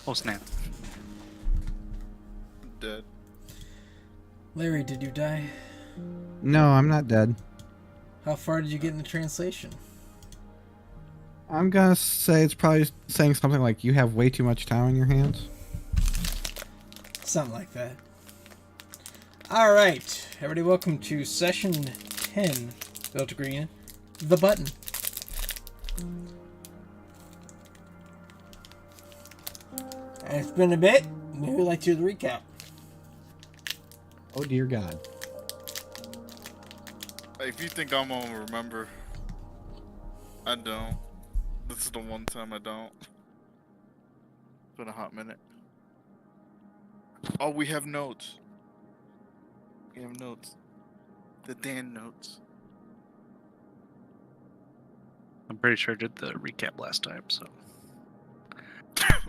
Oh snap. Dead. Larry, did you die? No, I'm not dead. How far did you get in the translation? I'm gonna say it's probably saying something like you have way too much time on your hands. Something like that. Alright, everybody, welcome to session 10, Delta Green, The Button. And it's been a bit. Maybe we'd like to do the recap. Oh dear God. If you think I'm gonna remember, I don't. This is the one time I don't. It's been a hot minute. Oh, we have notes. We have notes. The Dan notes. I'm pretty sure I did the recap last time, so.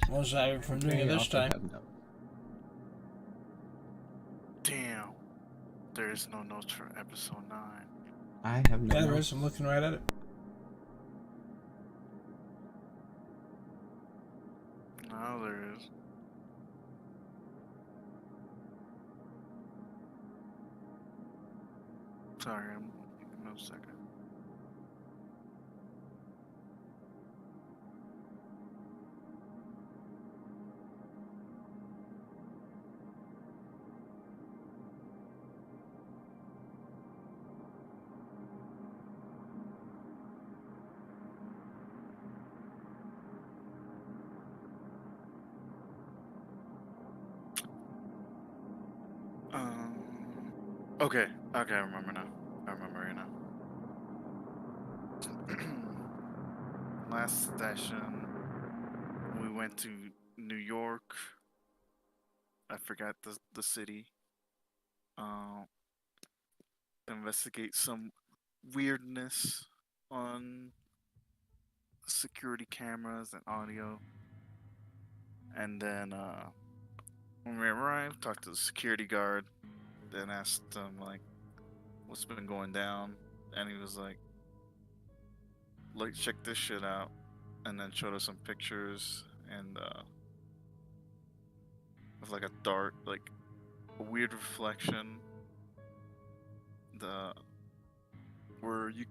Most I from doing it this time. Damn. There is no notes for episode 9. I have no. Yeah, there is. I'm looking right at it. No, there is. Sorry, I'm no second. Okay, I remember now. I remember right now. Last session, we went to New York. I forgot the city. Uh, investigate some weirdness on security cameras and audio. And then when we arrived, talked to the security guard, then asked him like what's been going down, and he was like, check this shit out, and then showed us some pictures and of like a dart, like a weird reflection. The where you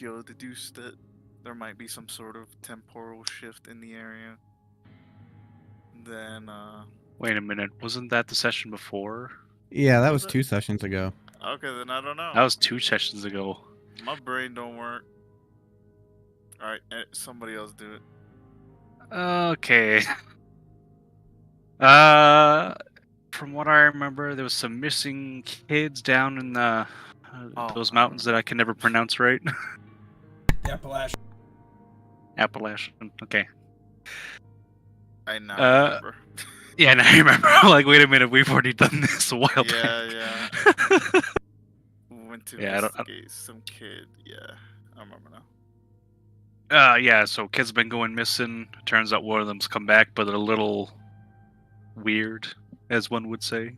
go deduced that there might be some sort of temporal shift in the area. Then Wait a minute, wasn't that the session before? Yeah, that Was was it? 2 sessions ago. Okay, then I don't know. That was 2 sessions ago. My brain don't work. All right, somebody else do it. Okay. From what I remember, there was some missing kids down in the those mountains that I can never pronounce right. The Appalachian. Appalachian. Okay. I now remember. Yeah, now I remember. Like, wait a minute, we've already done this a while back. Yeah. We went to investigate some kid. Yeah, I remember now. Yeah, so kids have been going missing. Turns out one of them's come back, but a little weird, as one would say.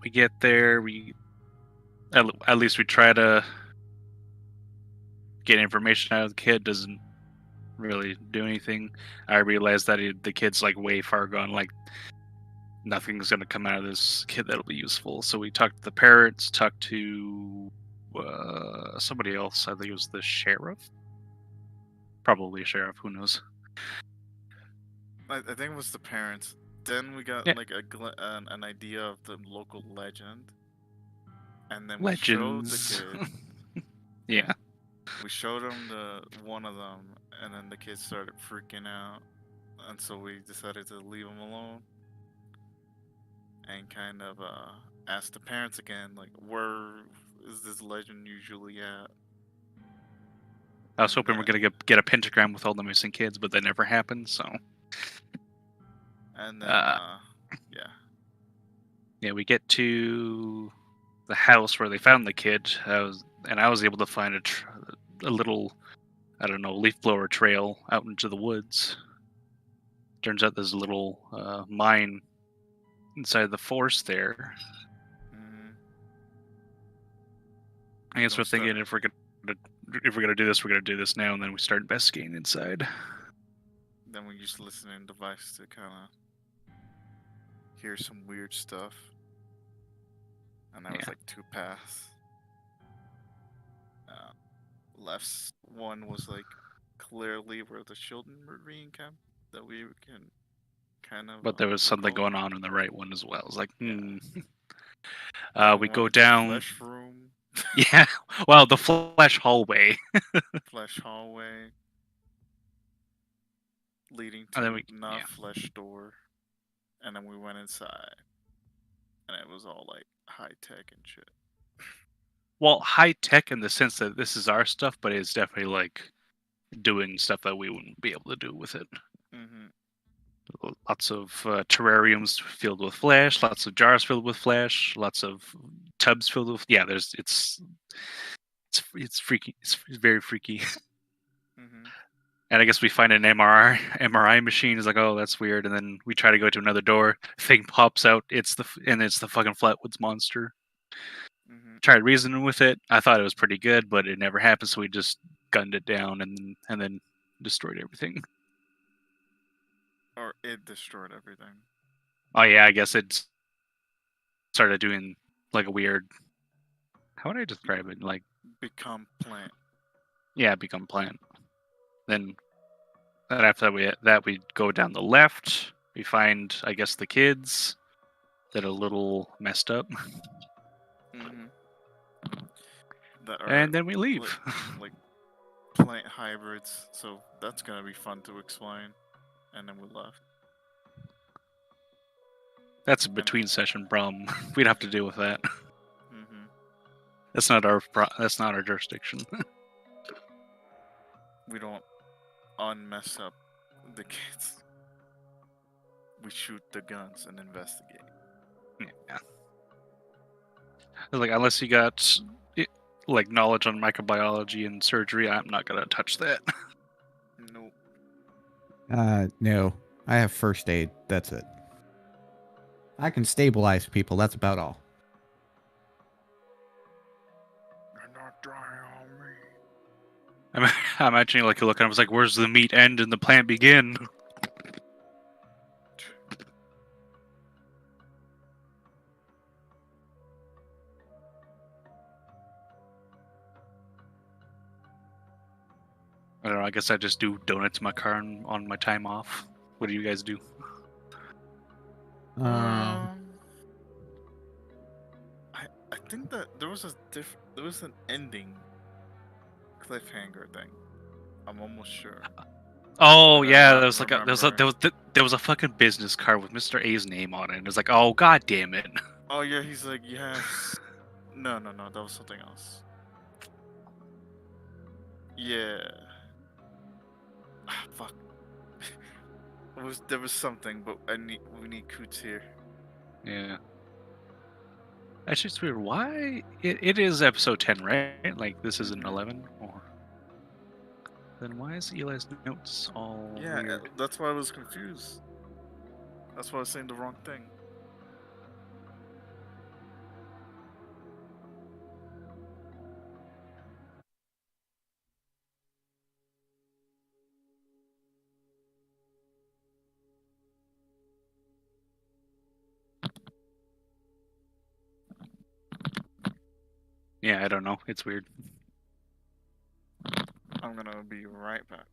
We get there, at least we try to get information out of the kid. Doesn't really do anything. I realized that the kid's like way far gone. Like nothing's gonna come out of this kid that'll be useful. So we talked to the parents, talked to somebody else. I think it was the sheriff. Probably a sheriff. Who knows? I think it was the parents. Then we got like an idea of the local legend, and then we showed the kid. Yeah. We showed him one of them, and then the kid started freaking out, and so we decided to leave him alone, and kind of asked the parents again, like, where is this legend usually at? I was hoping we're gonna get a pentagram with all the missing kids, but that never happened. So. And then, yeah, we get to the house where they found the kid. I was able to find a little, I don't know, leaf blower trail out into the woods. Turns out there's a little mine inside the forest there. I guess we're thinking if we're gonna do this, we're gonna do this now, and then we start investigating inside. Then we used listening device to kind of hear some weird stuff. And there was Yeah. like two paths. Left one was like clearly where the children were being kept that we can kind of But there was something recall. going on in the right one as well. It's like, Yeah. we went go into the down. flesh room, Yeah, well, the flesh hallway, flesh hallway, leading and then to we, not yeah. flesh door, and then we went inside, and it was all like high tech and shit. Well, high tech in the sense that this is our stuff, but it's definitely like doing stuff that we wouldn't be able to do with it. Mm-hmm. Lots of terrariums filled with flesh, lots of jars filled with flesh, lots of tubs filled with it's freaky. It's very freaky. Mm-hmm. And I guess we find an MRI machine. Is like, oh, that's weird. And then we try to go to another door. Thing pops out. It's the fucking Flatwoods monster. Mm-hmm. Tried reasoning with it. I thought it was pretty good, but it never happened. So we just gunned it down and then destroyed everything. Or it destroyed everything. Oh yeah, I guess it started doing like a weird. How would I describe it? Like, Become plant. yeah, become plant. Then after we go down the left. We find, I guess, the kids that are a little messed up, Mm-hmm. That are and then we leave. like plant hybrids. So that's gonna be fun to explain. And then we left. That's a between session problem. We'd have to deal with that. Mm-hmm. That's not our jurisdiction. We don't unmess up the kids. We shoot the guns and investigate. Yeah. Like, unless you got like knowledge on microbiology and surgery, I'm not gonna touch that. Nope. No. I have first aid. That's it. I can stabilize people. That's about all. You're not drying on me. I'm imagining like you look and I was like, where's the meat end and the plant begin? I don't know. I guess I just do donuts in my car on my time off. What do you guys do? I think that there was an ending cliffhanger thing. I'm almost sure. Oh But I'm yeah, not there was like remembering. there was a fucking business card with Mr. A's name on it. And it was like, oh god damn it. Oh yeah, he's like, no, that was something else. Yeah. Fuck. There was something, but we need Coots here. Yeah. Actually, it's weird. Why it is episode 10, right? Like this isn't Mhm. 11, or then why is Eli's notes all Yeah, weird? that's why I was confused. That's why I was saying the wrong thing. Yeah, I don't know. It's weird. I'm gonna be right back.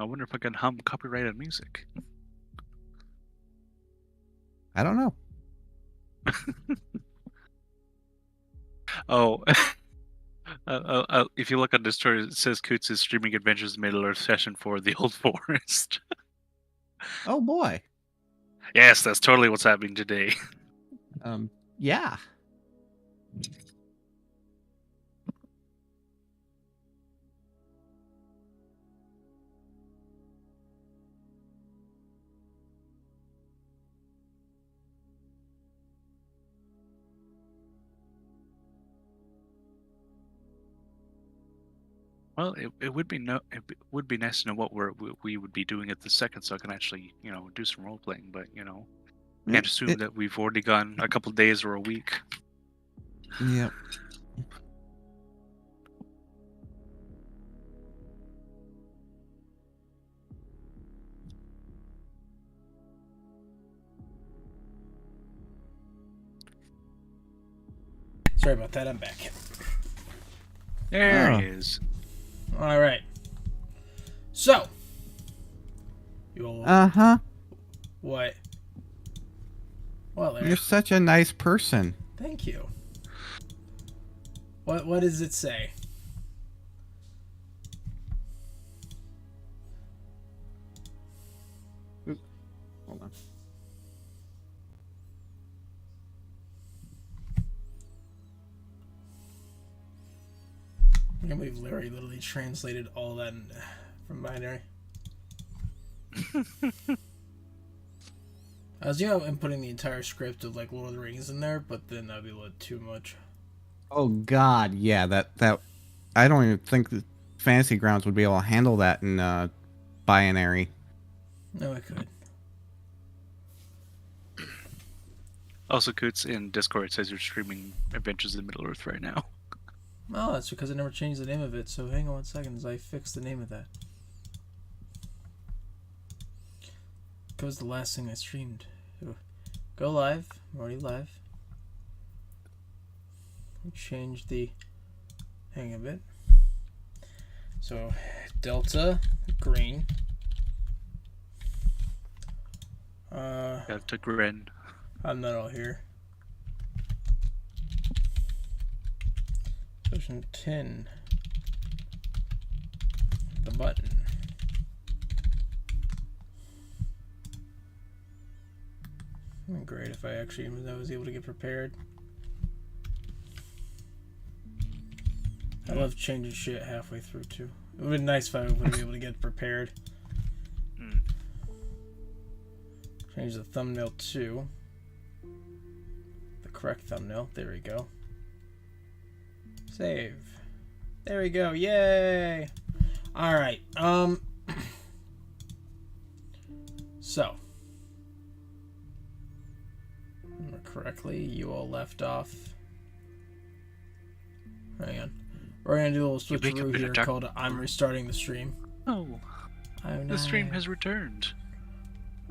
I wonder if I can hum copyrighted music. I don't know. Oh, if you look on Discord, it says Coots' streaming adventures Middle Earth session for the Old Forest. Oh boy. Yes, that's totally what's happening today. Yeah. Well, it would be would be nice to know what we would be doing at the second, so I can actually do some role playing. But can't assume that we've already gone a couple days or a week. Yep. Sorry about that. I'm back. There Oh. he is. All right. So, you all Uh-huh. what? Well, there. You're such a nice person. Thank you. What does it say? Hold on. I can't believe Larry literally translated all that from binary. I was inputting the entire script of like Lord of the Rings in there, but then that'd be a little too much. Oh God, yeah. That I don't even think that Fantasy Grounds would be able to handle that in binary. No, I could. Also, Coots in Discord it says you're streaming Adventures in Middle Earth right now. Oh, that's because I never changed the name of it. So hang on 1 second as I fix the name of that. That was the last thing I streamed. Go live. I'm already live. Change the hang a bit. So Delta green. Delta Grin. I'm not all here. Version 10. The button. Great if I actually was able to get prepared. I love changing shit halfway through too. It would be nice if I would be able to get prepared. Change the thumbnail to the correct thumbnail. There we go. Save. There we go. Yay! Alright. So. Remember correctly, you all left off. Hang on. We're gonna do a little You wake up switcheroo in a here dark called I'm restarting the stream. Oh, Oh, the stream no. has returned.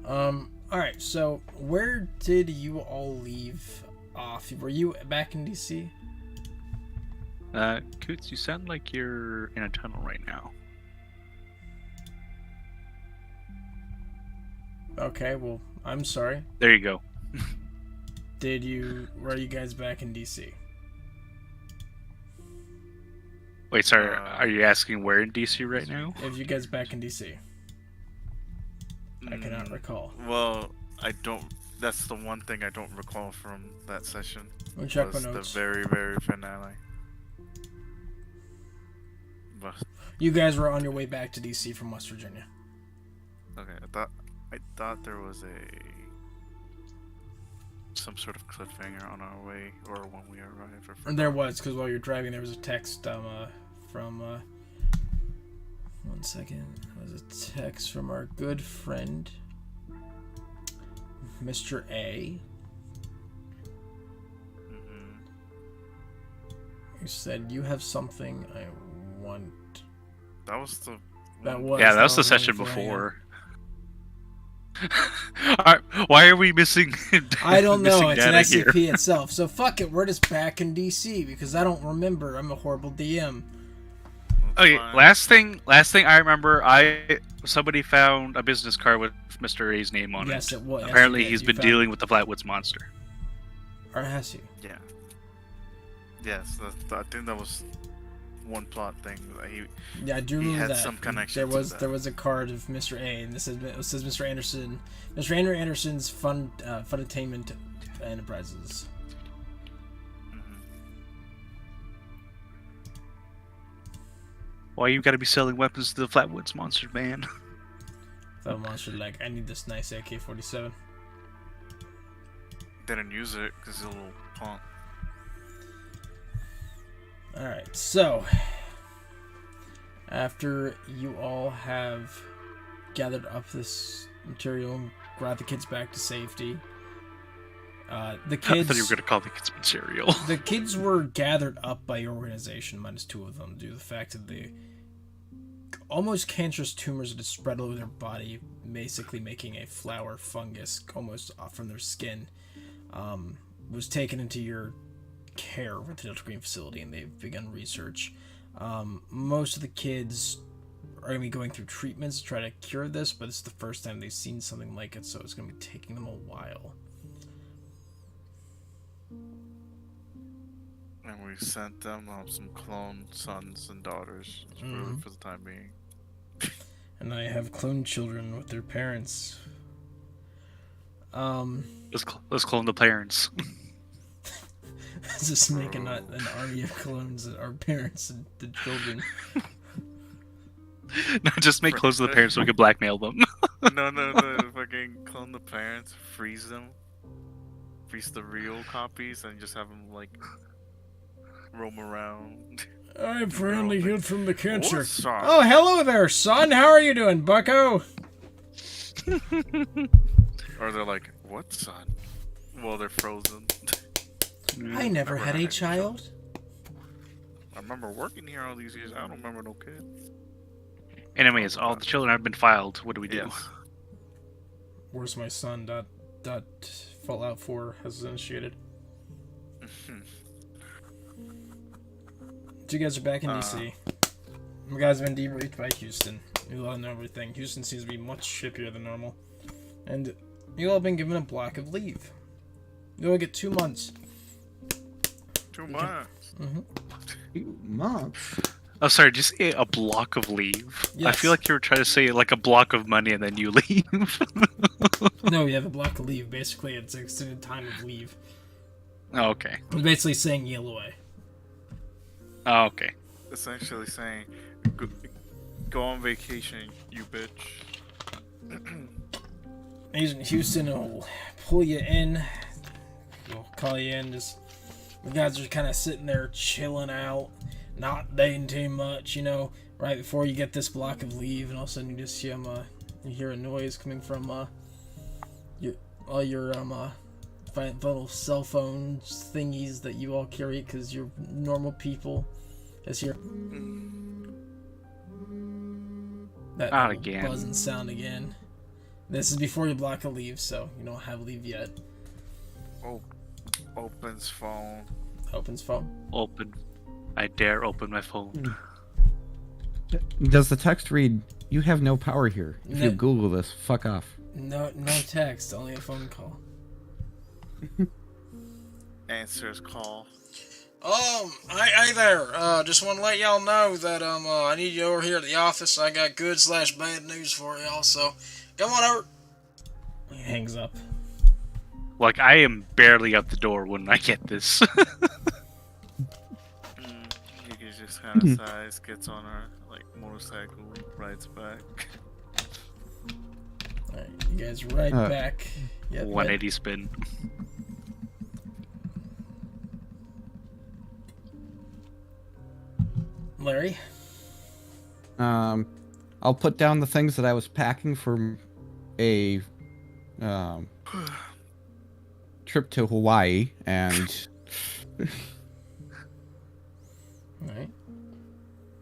Alright, so where did you all leave off? Were you back in DC? Coots, you sound like you're in a tunnel right now. Okay, well, I'm sorry. There you go. Were you guys back in DC? Wait, sorry, are you asking where in DC right now? If you guys back in DC? I cannot recall. Well, I don't. That's the one thing I don't recall from that session. Let me check my Was notes. the very, very finale. But You guys were on your way back to DC from West Virginia. okay, I thought there was some sort of cliffhanger on our way, or when we arrived. And there was, because while you're driving, there was a text from 1 second. It was a text from our good friend, Mr. A. Who said, "You have something I want." That was the. That was. Yeah, that was the what session I'm waiting for. before. Why are we missing? I don't know. missing It's an data here? SCP itself. So fuck it. We're just back in DC because I don't remember. I'm a horrible DM. Okay, Fine. last thing I remember, somebody found a business card with Mr. A's name on Yes, it. it was. Apparently, yes, he's you been found dealing with the Flatwoods monster. Or has he? Yeah. Yes, I think that was one plot thing that he. Yeah, I do He remember had that. some connection There to was that. there was a card of Mr. A, and it says Mr. Anderson, Mr. Andrew Anderson's Funtainment Enterprises. Why you gotta be selling weapons to the Flatwoods monster, man? The monster like, I need this nice AK-47. Didn't use it because he's a little punk. All right, so After you all have gathered up this material and brought the kids back to safety, the I thought you kids were going to call the kids material. the kids were gathered up by your organization minus 2 of them due to the fact that the almost cancerous tumors that spread over their body, basically making a flower fungus almost off from their skin, was taken into your care with the Delta Green facility, and they've begun research. Most of the kids are going to be going through treatments to try to cure this, but it's the first time they've seen something like it, so it's going to be taking them a while. And we sent them some clone sons and daughters for the time being. And I have cloned children with their parents. Let's clone the parents. Just making an army of clones that are parents and the children. No, just make clones of the parents so we can blackmail them. No. Fucking clone the parents, freeze them, freeze the real copies, and just have them like roam around. I apparently healed from the cancer. What's up? Oh, hello there, son. How are you doing, bucko? Or they're like, what, son? Well, they're frozen. I never had a child. I remember working here all these years. I don't remember no kid. Anyways, all the children have been filed. What do we do? Yes. Where's my son? Fallout 4 has initiated. So you guys are back in DC. You guys have been debriefed by Houston. You all know everything. Houston seems to be much shippier than normal. And you all have been given a block of leave. You all get 2 months. 2 months. 2 months. Oh, sorry, just say a block of leave. I Yes. feel like you were trying to say like a block of money and then you leave. No, you have a block of leave. Basically, it's an extended time of leave. Oh, okay. It's basically saying yell away. Oh, okay. Essentially saying, go on vacation, you bitch. Agent Houston will pull you in. He'll call you in. Just the guys are kind of sitting there chilling out, not dating too much, right before you get this block of leave, and all of a sudden you just see you hear a noise coming from all your little cell phone thingies that you all carry because you're normal people. Just hear that Not little again. buzzing sound again. This is before your block of leave, so you don't have leave yet. Opens phone. Opens phone. Open. I dare open my phone. Does the text read, "You have no power here. If you No. Google this, fuck off." No text, only a phone call. Answers call. Hey there. Just want to let y'all know that I need you over here at the office. I got good/bad news for y'all. So come on over. He hangs up. Like, I am barely out the door when I get this. You can just kind of sighs, gets on her motorcycle, rides back. All right, you guys ride back. Yep, 180 spin. Larry. I'll put down the things that I was packing for a trip to Hawaii and All right.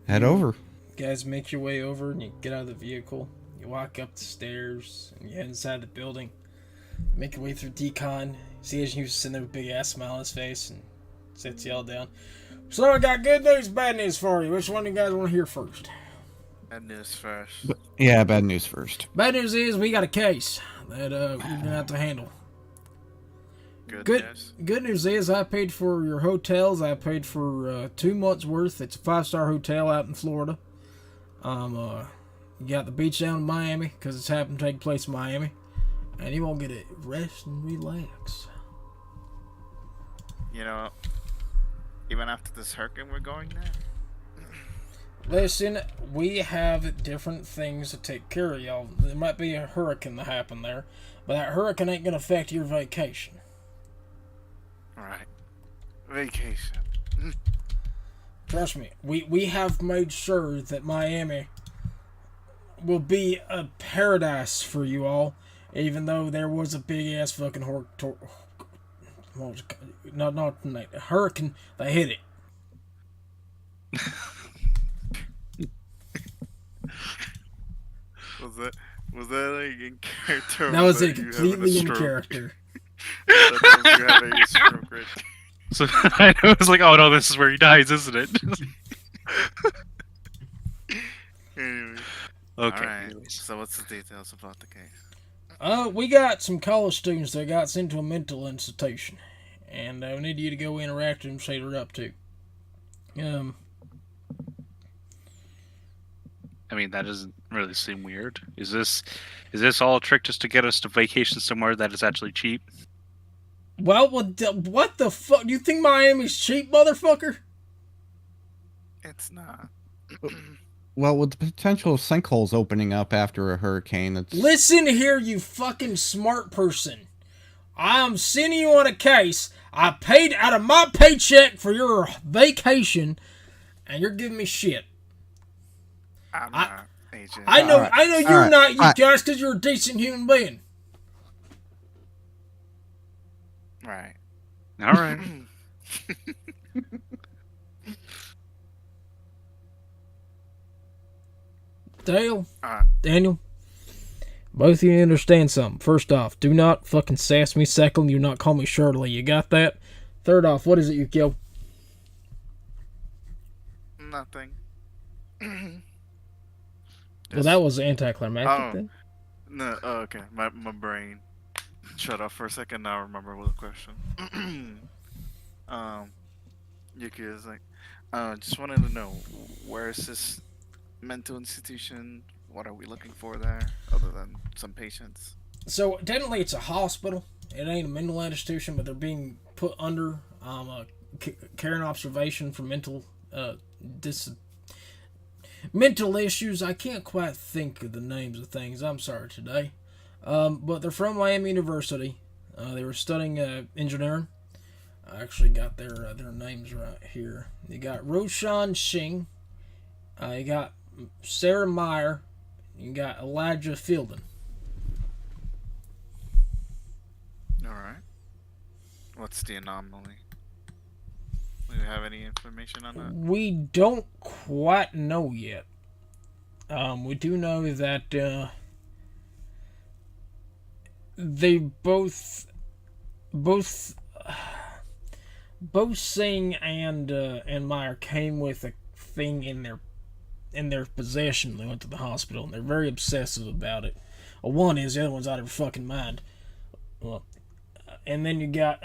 head over. You guys make your way over and you get out of the vehicle. You walk up the stairs and you head inside the building. Make your way through decon. See Agent Houston sitting there with a big ass smile on his face and sits you all down. So I got good news, bad news for you. Which one do you guys want to hear first? And this first. Yeah, bad news first. Bad news is we got a case that we're gonna have to handle. Good news is I paid for your hotels. I paid for 2 months worth. It's a 5-star hotel out in Florida. You got the beach down in Miami because it's happened to take place in Miami, and you won't get to rest and relax. Even after this hurricane we're going there. Listen, we have different things to take care of, y'all. There might be a hurricane that happened there, but that hurricane ain't gonna affect your vacation. Alright. Vacation. Trust me, we have made sure that Miami will be a paradise for you all, even though there was a big ass fucking hurricane that hit it. Was that like in character? That was you it, having a completely in stroke? character. That was you having a stroke right So I was like, oh no, this is where he dies, isn't it? there. Anyway. Okay. Alright. Anyways. So what's the details about the case? We got some college students that got sent to a mental institution, and we need you to go interact with them, see what they're up to. I mean, that doesn't really seem weird. Is this all a trick just to get us to vacation somewhere that is actually cheap? Well, what the fuck? Do you think Miami's cheap, motherfucker? It's not. Well, with the potential sinkholes opening up after a hurricane, it's... Listen here, you fucking smart person. I'm sending you on a case. I paid out of my paycheck for your vacation, and you're giving me shit. I'm not, AJ. I know, Alright. I know you're Alright. not, you Alright. guys, because you're a decent human being. Right. All right. Daniel, both of you understand something. First off, do not fucking sass me. Second, do not call me Shirley. You got that? Third off, what is it you kill? Nothing. Well, that was anticlimactic then. No, oh, okay. My brain shut off for a second. Now I remember what the question. Yuki is like, just wanted to know, where is this mental institution? What are we looking for there, other than some patients? So technically, it's a hospital. It ain't a mental institution, but they're being put under care and observation for mental mental issues. I can't quite think of the names of things. I'm sorry today. But they're from Miami University. They were studying engineering. I actually got their names right here. You got Roshan Singh. You got Sarah Meyer. You got Elijah Fielding. Alright. What's the anomaly? Do you have any information on that? We don't quite know yet. We do know that they both Singh and Meyer came with a thing in their possession. They went to the hospital and they're very obsessive about it. Well, one is, the other one's out of her fucking mind. Well, and then you got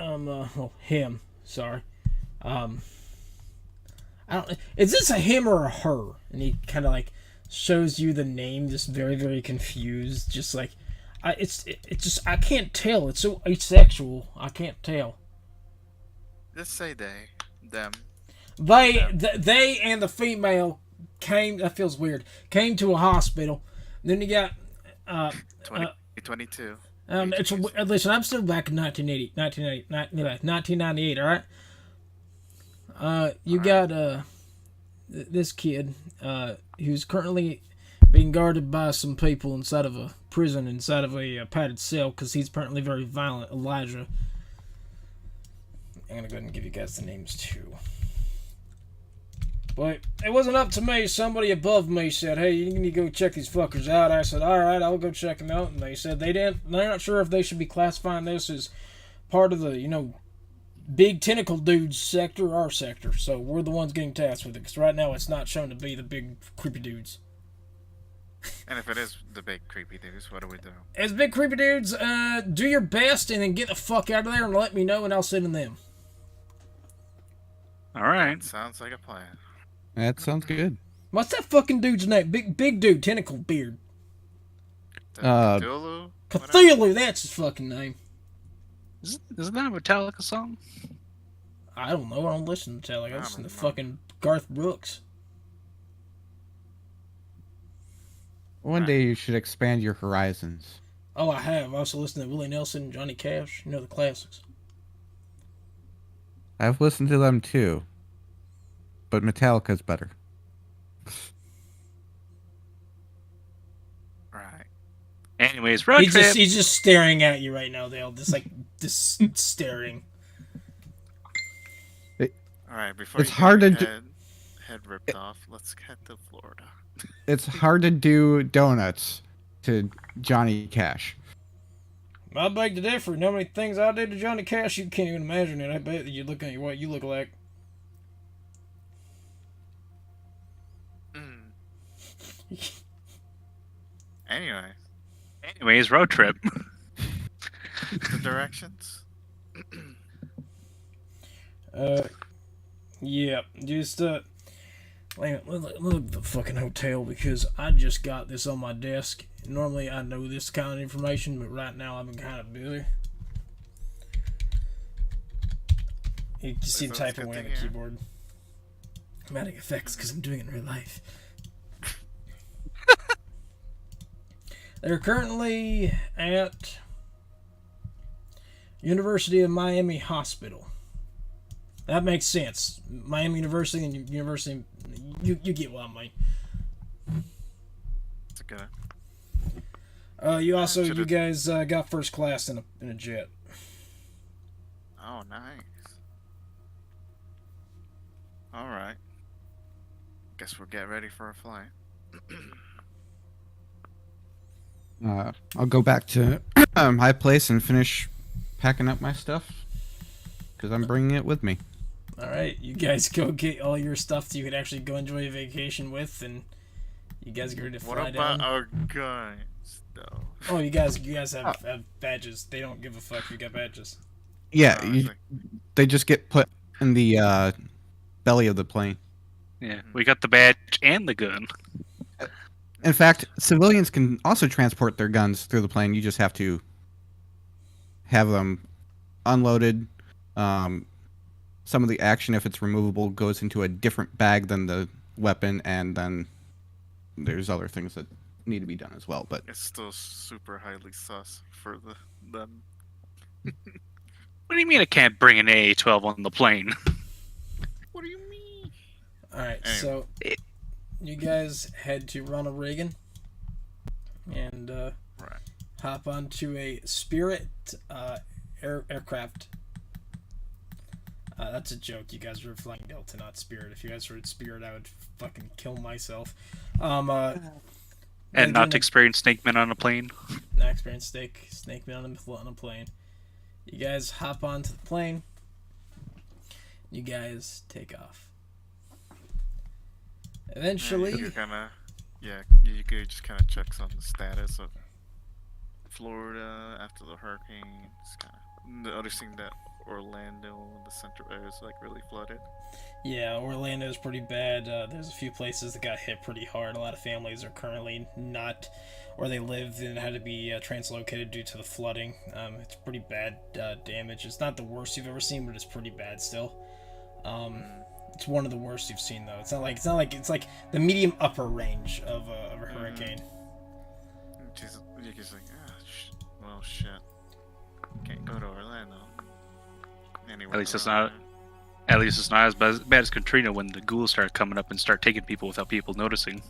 him. Sorry. I don't. Is this a him or a her? And he kind of like shows you the name, just very, very confused, just like, it's just, I can't tell. It's so asexual. I can't tell. Just say they, them. They and the female came. That feels weird. Came to a hospital. Then you got 2022. Listen, I'm still back in 1998. All right. You got this kid who's currently being guarded by some people inside of a prison, inside of a padded cell, because he's apparently very violent. Elijah. I'm gonna go ahead and give you guys the names too. But it wasn't up to me. Somebody above me said, "Hey, you need to go check these fuckers out." I said, "All right, I'll go check them out." And they said they're not sure if they should be classifying this as part of the, big tentacle dudes sector or our sector. So we're the ones getting tasked with it, because right now it's not shown to be the big creepy dudes. And if it is the big creepy dudes, what do we do? As big creepy dudes, do your best and then get the fuck out of there and let me know, and I'll send them. All right. Sounds like a plan. That sounds good. What's that fucking dude's name? Big dude, tentacle beard. Cthulhu? Cthulhu, that's his fucking name. Isn't that a Metallica song? I don't know. I don't listen to Metallica. I I listen to don't know. fucking Garth Brooks. One day you should expand your horizons. Oh, I have. I also listened to Willie Nelson and Johnny Cash. You know, the classics. I've listened to them too. but Metallica's better. Right. Anyways, road trip. He's just staring at you right now, Dale. Just staring. All right. Before It's you hard get to your head ripped off, let's head to Florida. It's hard to do donuts to Johnny Cash. I beg to differ. You know how many things I did to Johnny Cash? You can't even imagine it. I bet that you look at what you look like. Anyways, road trip. the directions. Yeah, just wait a minute, look at the fucking hotel because I just got this on my desk. Normally I know this kind of information, but right now I've been kind of busy. You can see him typing away on the keyboard. I'm adding effects because I'm doing it in real life. They're currently at University of Miami Hospital. That makes sense. Miami University and University, you get what I mean. It's a good. You guys got first class in a jet. Oh, nice. All right. Guess we'll get ready for a flight. I'll go back to my place and finish packing up my stuff because I'm bringing it with me. All right, you guys go get all your stuff so you can actually go enjoy a vacation with, and you guys get ready to fly down. What about our guns, though? Oh, you guys have badges. They don't give a fuck if you got badges. Yeah, they just get put in the belly of the plane. Yeah, we got the badge and the gun. In fact, civilians can also transport their guns through the plane. You just have to have them unloaded. Some of the action, if it's removable, goes into a different bag than the weapon, and then there's other things that need to be done as well. But it's still super highly sus for them. What do you mean I can't bring an AA-12 on the plane? What do you mean? All right, Anyway. so you guys head to Ronald Reagan and Right. hop onto a Spirit aircraft. That's a joke. You guys were flying Delta, not Spirit. If you guys were at Spirit, I would fucking kill myself. And not to experience Snakeman on a plane. Not experience Snakeman on a plane. You guys hop onto the plane. You guys take off. Eventually, you could just kind of checks on the status of Florida after the hurricane. It's kind of noticing that Orlando, the central area, is like really flooded. yeah, Orlando's pretty bad. There's a few places that got hit pretty hard. A lot of families are currently not where they lived and had to be translocated due to the flooding. It's pretty bad damage. It's not the worst you've ever seen, but it's pretty bad still. It's one of the worst you've seen though. It's like the medium upper range of a hurricane. You're just like, well, shit. Can't go to Orlando. Anyway, At least it's not as bad as Katrina when the ghouls start coming up and start taking people without people noticing.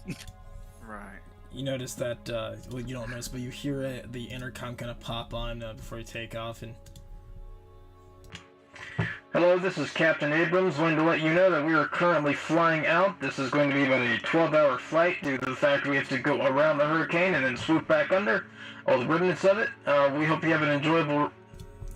Right. You notice that, well, you don't notice, but you hear the intercom kind of pop on before you take off. And hello, this is Captain Abrams. Wanted to let you know that we are currently flying out. This is going to be about a 12-hour flight due to the fact we have to go around the hurricane and then swoop back under. All the remnants of it. We hope you have an enjoyable...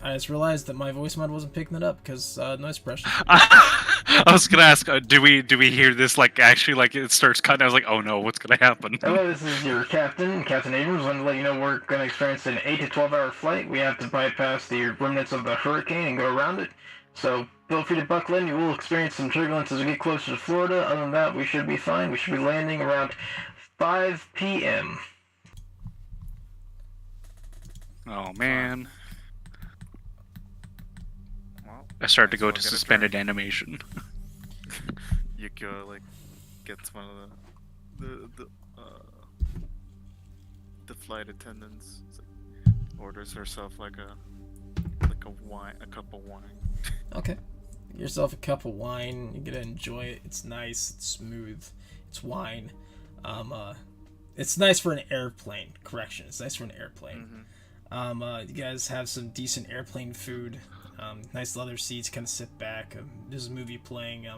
I just realized that my voice mod wasn't picking it up because noise suppression. I was gonna ask, do we hear this like actually like it starts cutting? I was like, oh no, what's gonna happen? Hello, this is your captain, Captain Abrams. Wanted to let you know we're going to experience an 8 to 12-hour flight. We have to bypass the remnants of the hurricane and go around it. So feel free to buckle in. You will experience some turbulence as we get closer to Florida. Other than that, we should be fine. We should be landing around 5 p.m. Oh man. Well, I started to might go as to well get a suspended animation. You go like gets one of the flight attendants. It's like, orders herself like a wine, a cup of wine. Okay. Get yourself a cup of wine. You're gonna enjoy it. It's nice. It's smooth. It's wine. It's nice for an airplane. Correction. It's nice for an airplane. You guys have some decent airplane food. Nice leather seats. Kind of sit back. There's a movie playing. You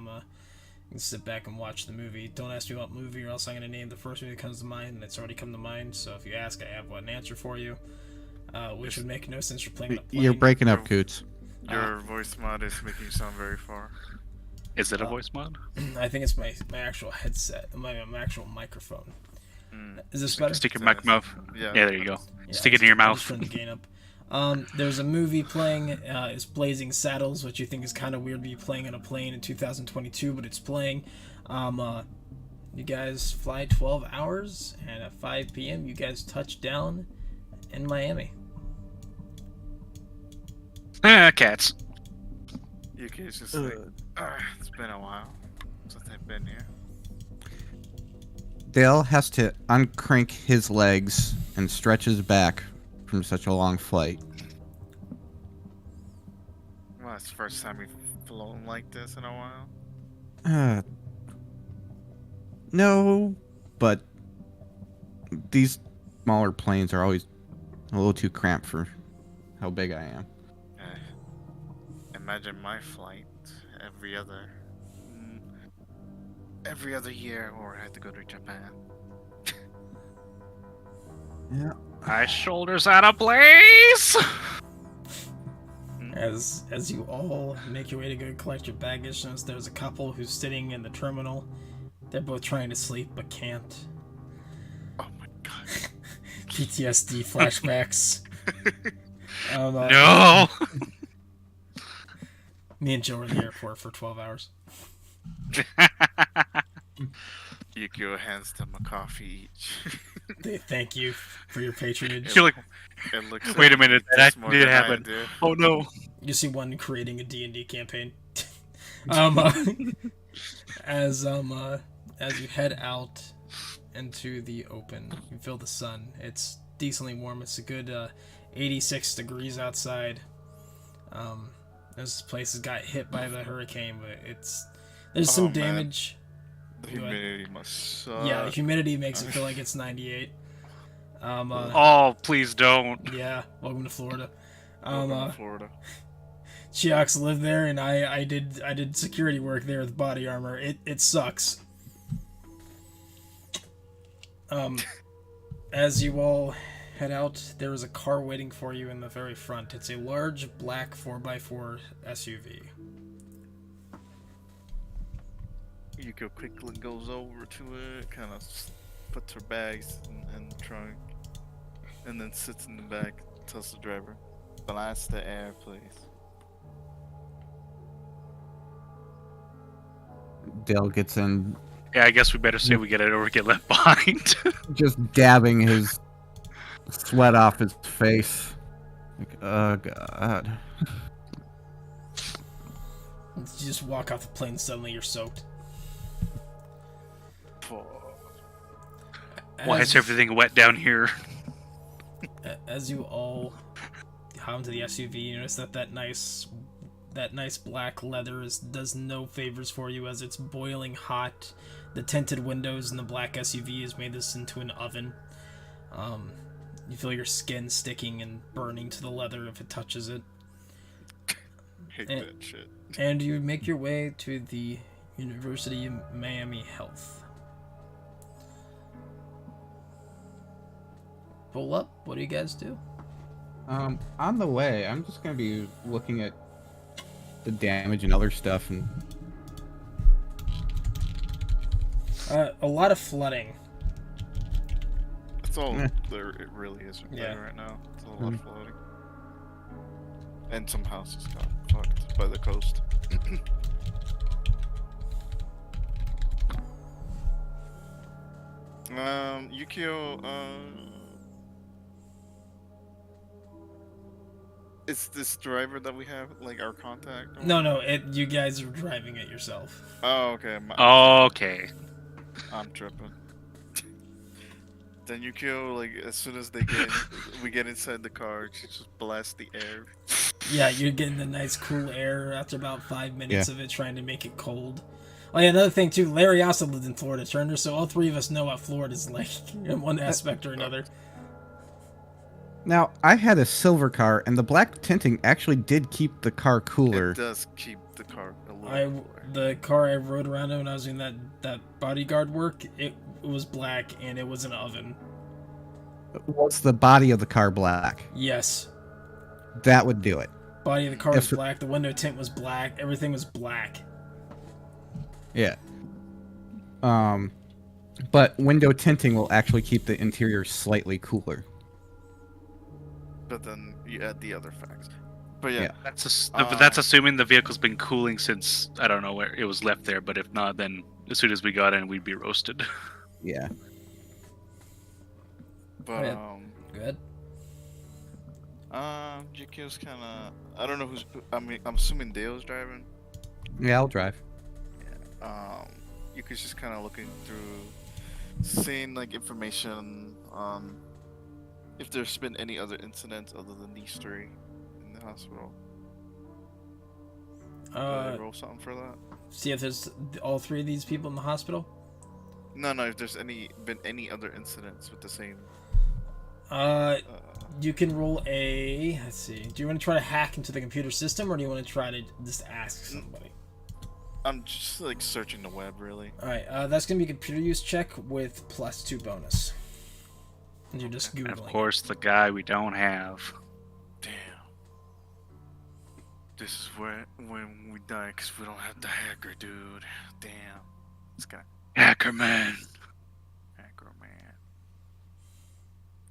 can sit back and watch the movie. Don't ask me what movie, or else I'm gonna name the first movie that comes to mind, and it's already come to mind. So if you ask, I have an answer for you. Which would make no sense for playing on a plane. You're breaking up, Coots. Your voice mod is making you sound very far. Is it a voice mod? I think it's my actual headset, my actual microphone. Is this better? Stick your mic mouth. Yeah. Yeah, there you go. Yeah, Stick it in your I'll mouth. just turn the gain up. There's a movie playing. It's Blazing Saddles, which you think is kind of weird to be playing on a plane in 2022, but it's playing. You guys fly 12 hours, and at 5 p.m. you guys touch down in Miami. Cats. UK's just like, it's been a while since I've been here. Dale has to uncrank his legs and stretch his back from such a long flight. Well, it's the first time we've flown like this in a while. No, but these smaller planes are always a little too cramped for how big I am. Imagine my flight every other year, or I had to go to Japan. Yeah. My shoulders out of place. As you all make your way to go collect your baggage, notice there's a couple who's sitting in the terminal. They're both trying to sleep but can't. Oh my god. PTSD flashbacks. No. Me and Joe were at the airport for 12 hours. Yukio hands them a coffee each. They thank you for your patronage. You're like, It looks wait a like minute, you that did more did than I happen. did. Oh no. You see one creating a D&D campaign. As you head out into the open, you feel the sun. It's decently warm. It's a good 86 degrees outside. This place has got hit by the hurricane, but there's some Oh, man. damage. The humidity must suck. Yeah, the humidity makes it feel like it's 98. Oh, please don't. Yeah, welcome to Florida. Welcome to Florida. Chiox lived there, and I did security work there with body armor. It sucks. As you all head out, there is a car waiting for you in the very front. It's a large black 4x4 SUV. Yukio quickly goes over to it, kind of puts her bags in the trunk, and then sits in the back, tells the driver, "Blast the air, please." Dale gets in, Yeah, I guess we better say we get it or get left behind. just dabbing his sweat off his face. Like, oh god. You just walk off the plane, suddenly you're soaked. Why is everything wet down here? As you all hop into the SUV, you notice that nice black leather does no favors for you, as it's boiling hot. The tinted windows in the black SUV has made this into an oven. You feel your skin sticking and burning to the leather if it touches it. Hate that shit. And you make your way to the University of Miami Health. Pull up. What do you guys do? On the way, I'm just gonna be looking at the damage and other stuff, and A lot of flooding. That's all Yeah. there it really is Yeah. right now. It's a lot of flooding. And some houses got fucked by the coast. Yukio, is this driver that we have like our contact? or- No, you guys are driving it yourself. Oh, okay. Okay. I'm tripping. Then Yukio, like, as soon as they get, we get inside the car, she just blasts the air. Yeah, you're getting the nice cool air after about 5 minutes of it, trying to make it cold. Oh yeah, another thing too, Larry also lived in Florida, Turner, so all three of us know what Florida's like in one aspect or another. Now, I had a silver car, and the black tinting actually did keep the car cooler. It does keep the car a little cooler. The car I rode around in when I was doing that bodyguard work, it was black and it was an oven. Was the body of the car black? Yes. That would do it. Body of the car was black, the window tint was black, everything was black. Yeah. But window tinting will actually keep the interior slightly cooler. But then you add the other facts. But yeah. But that's assuming the vehicle's been cooling since I don't know where it was left there. But if not, then as soon as we got in, we'd be roasted. Yeah. But Good. GQ's kind of. I don't know who's. I mean, I'm assuming Dale's driving. Yeah, I'll drive. You could just kind of looking through, seeing like information on if there's been any other incidents other than these three in the hospital. Did I roll something for that? See if there's all three of these people in the hospital. No, if there's been any other incidents with the same. You can roll a. Let's see. Do you want to try to hack into the computer system, or do you want to try to just ask somebody? I'm just like searching the web, really. All right. That's gonna be a computer use check with +2 bonus. And you're just googling. And of course, the guy we don't have. Damn. This is when we die, because we don't have the hacker, dude. Damn. This guy. Hacker man. Hacker man.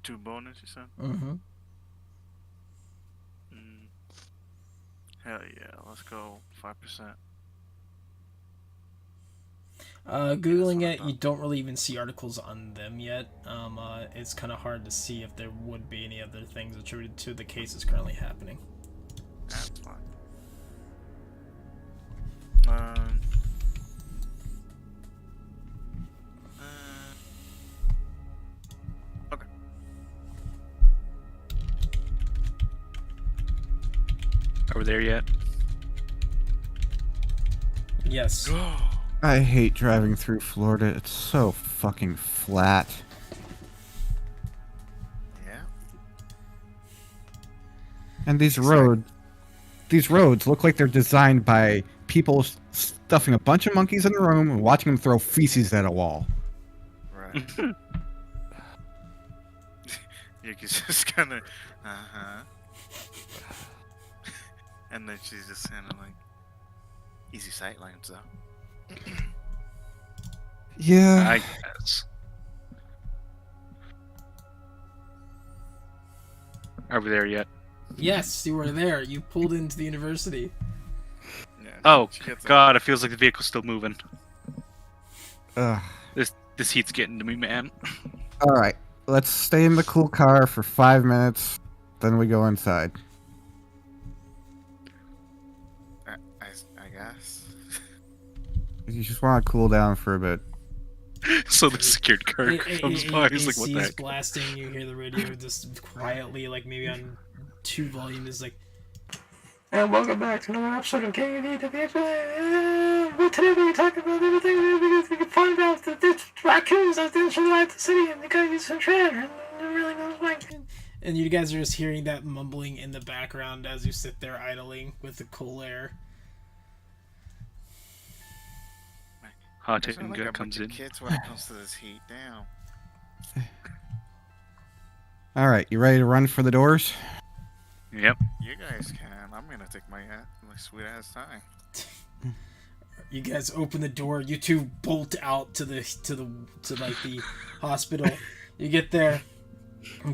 2 bonus, you said? Mm-hmm. Hell yeah. Let's go 5%. Googling it, you don't really even see articles on them yet. It's kind of hard to see if there would be any other things attributed to the cases currently happening. That's fine. Okay. Are we there yet? Yes. I hate driving through Florida. It's so fucking flat. Yeah. And these roads look like they're designed by people stuffing a bunch of monkeys in a room and watching them throw feces at a wall. Right. Yuki's just kind of, and then she's just kind of like, easy sightlines though. Yeah. I guess. Are we there yet? Yes, you were there. You pulled into the university. Yeah, Oh she gets God! It feels like the vehicle's still moving. Ugh. This heat's getting to me, man. All right. Let's stay in the cool car for 5 minutes. Then we go inside. I guess. You just want to cool down for a bit. So the security guard comes by. He's like, "What the AC's heck?" blasting. You hear the radio just quietly, like maybe on 2 volume, is like. And welcome back to another episode of KUD. But today we're going to talk about everything because we can find out that there's raccoons that didn't survive the city and they got to use some treasure and they're really not like. And you guys are just hearing that mumbling in the background as you sit there idling with the cool air. Hot There's and like good a comes bunch in. of kids when it comes to this heat. Damn. All right. You ready to run for the doors? Yep. You guys can. I'm gonna take my sweet ass time. You guys open the door. You two bolt out to the hospital. You get there.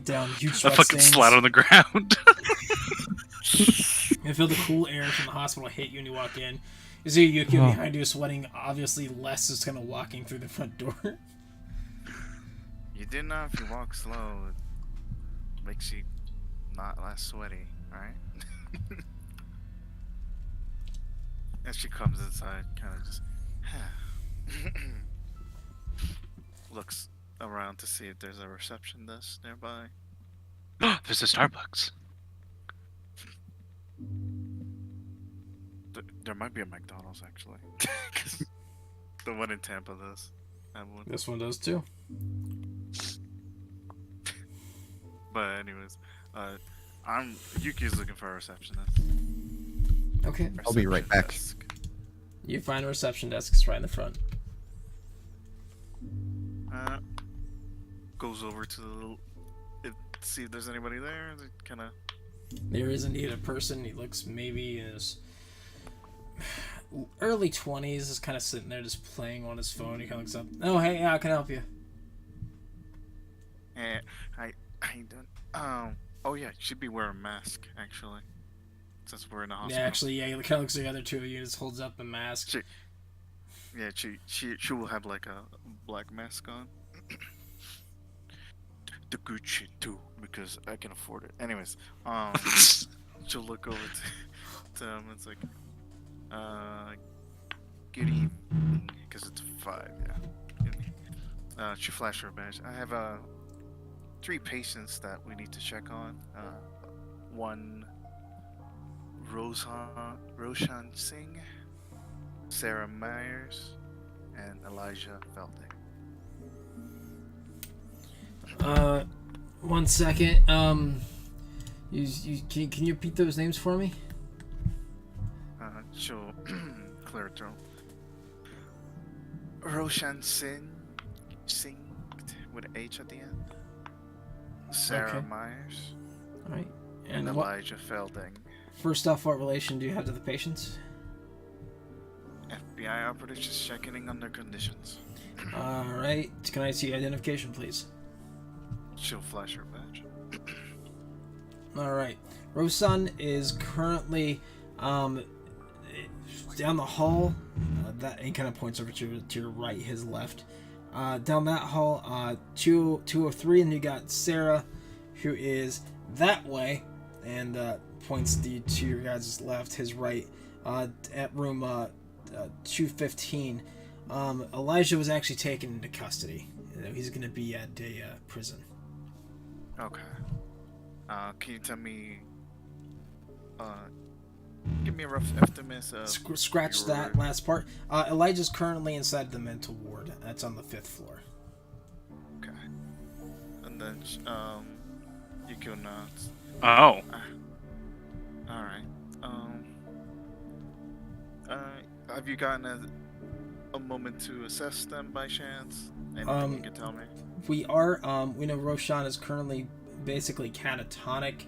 Down huge I sweat fucking stains. slide on the ground. You feel the cool air from the hospital hit you when you walk in. You see Yukio behind you sweating, obviously less, just kind of walking through the front door. You did not if you walk slow. It makes you not less sweaty, right? As she comes inside, kind of just looks around to see if there's a reception desk nearby. There's a Starbucks. There might be a McDonald's actually. 'Cause the one in Tampa does have one. This one does too. But anyways, Yuki's looking for a receptionist. Okay. I'll be right back. Reception desk. You find a reception desk. It's right in the front. Goes over to see if there's anybody there. Kind of. There is indeed a person. He looks maybe in his early 20s. Is kind of sitting there just playing on his phone. He kind of looks up. Oh, hey, how can I help you? I don't. Oh yeah, you should be wearing a mask actually, since we're in a hospital. Yeah, actually, yeah. He kind of looks at the other two of you and just holds up the mask. Yeah, she will have like a black mask on. The Gucci too, because I can afford it. Anyways, she'll look over to him. It's like, good evening, because it's 5. Yeah. She flashed her badge. I have 3 patients that we need to check on. One, Roshan Singh, Sarah Myers, and Elijah Felding. 1 second. Can you repeat those names for me? She'll clear her throat. Roshan Singh with an H at the end. Sarah Okay. Myers All right. and And what, Elijah Felding. first off, what relation do you have to the patients? FBI operatives just checking on their conditions. All right. Can I see identification, please? She'll flash her badge. All right. Rosan is currently down the hall. That he kind of points over to your right, his left. Down that hall, 203, and you got Sarah, who is that way, and points to your guys' left, his right, at room 215. Elijah was actually taken into custody. He's going to be at a prison. Okay. Can you tell me? Give me a rough estimate of. Scratch your- that last part. Elijah's currently inside the mental ward. That's on the 5th floor. Okay. And then you can. Oh, All right. Have you gotten a moment to assess them by chance? Anything you can tell me? We are. We know Roshan is currently basically catatonic.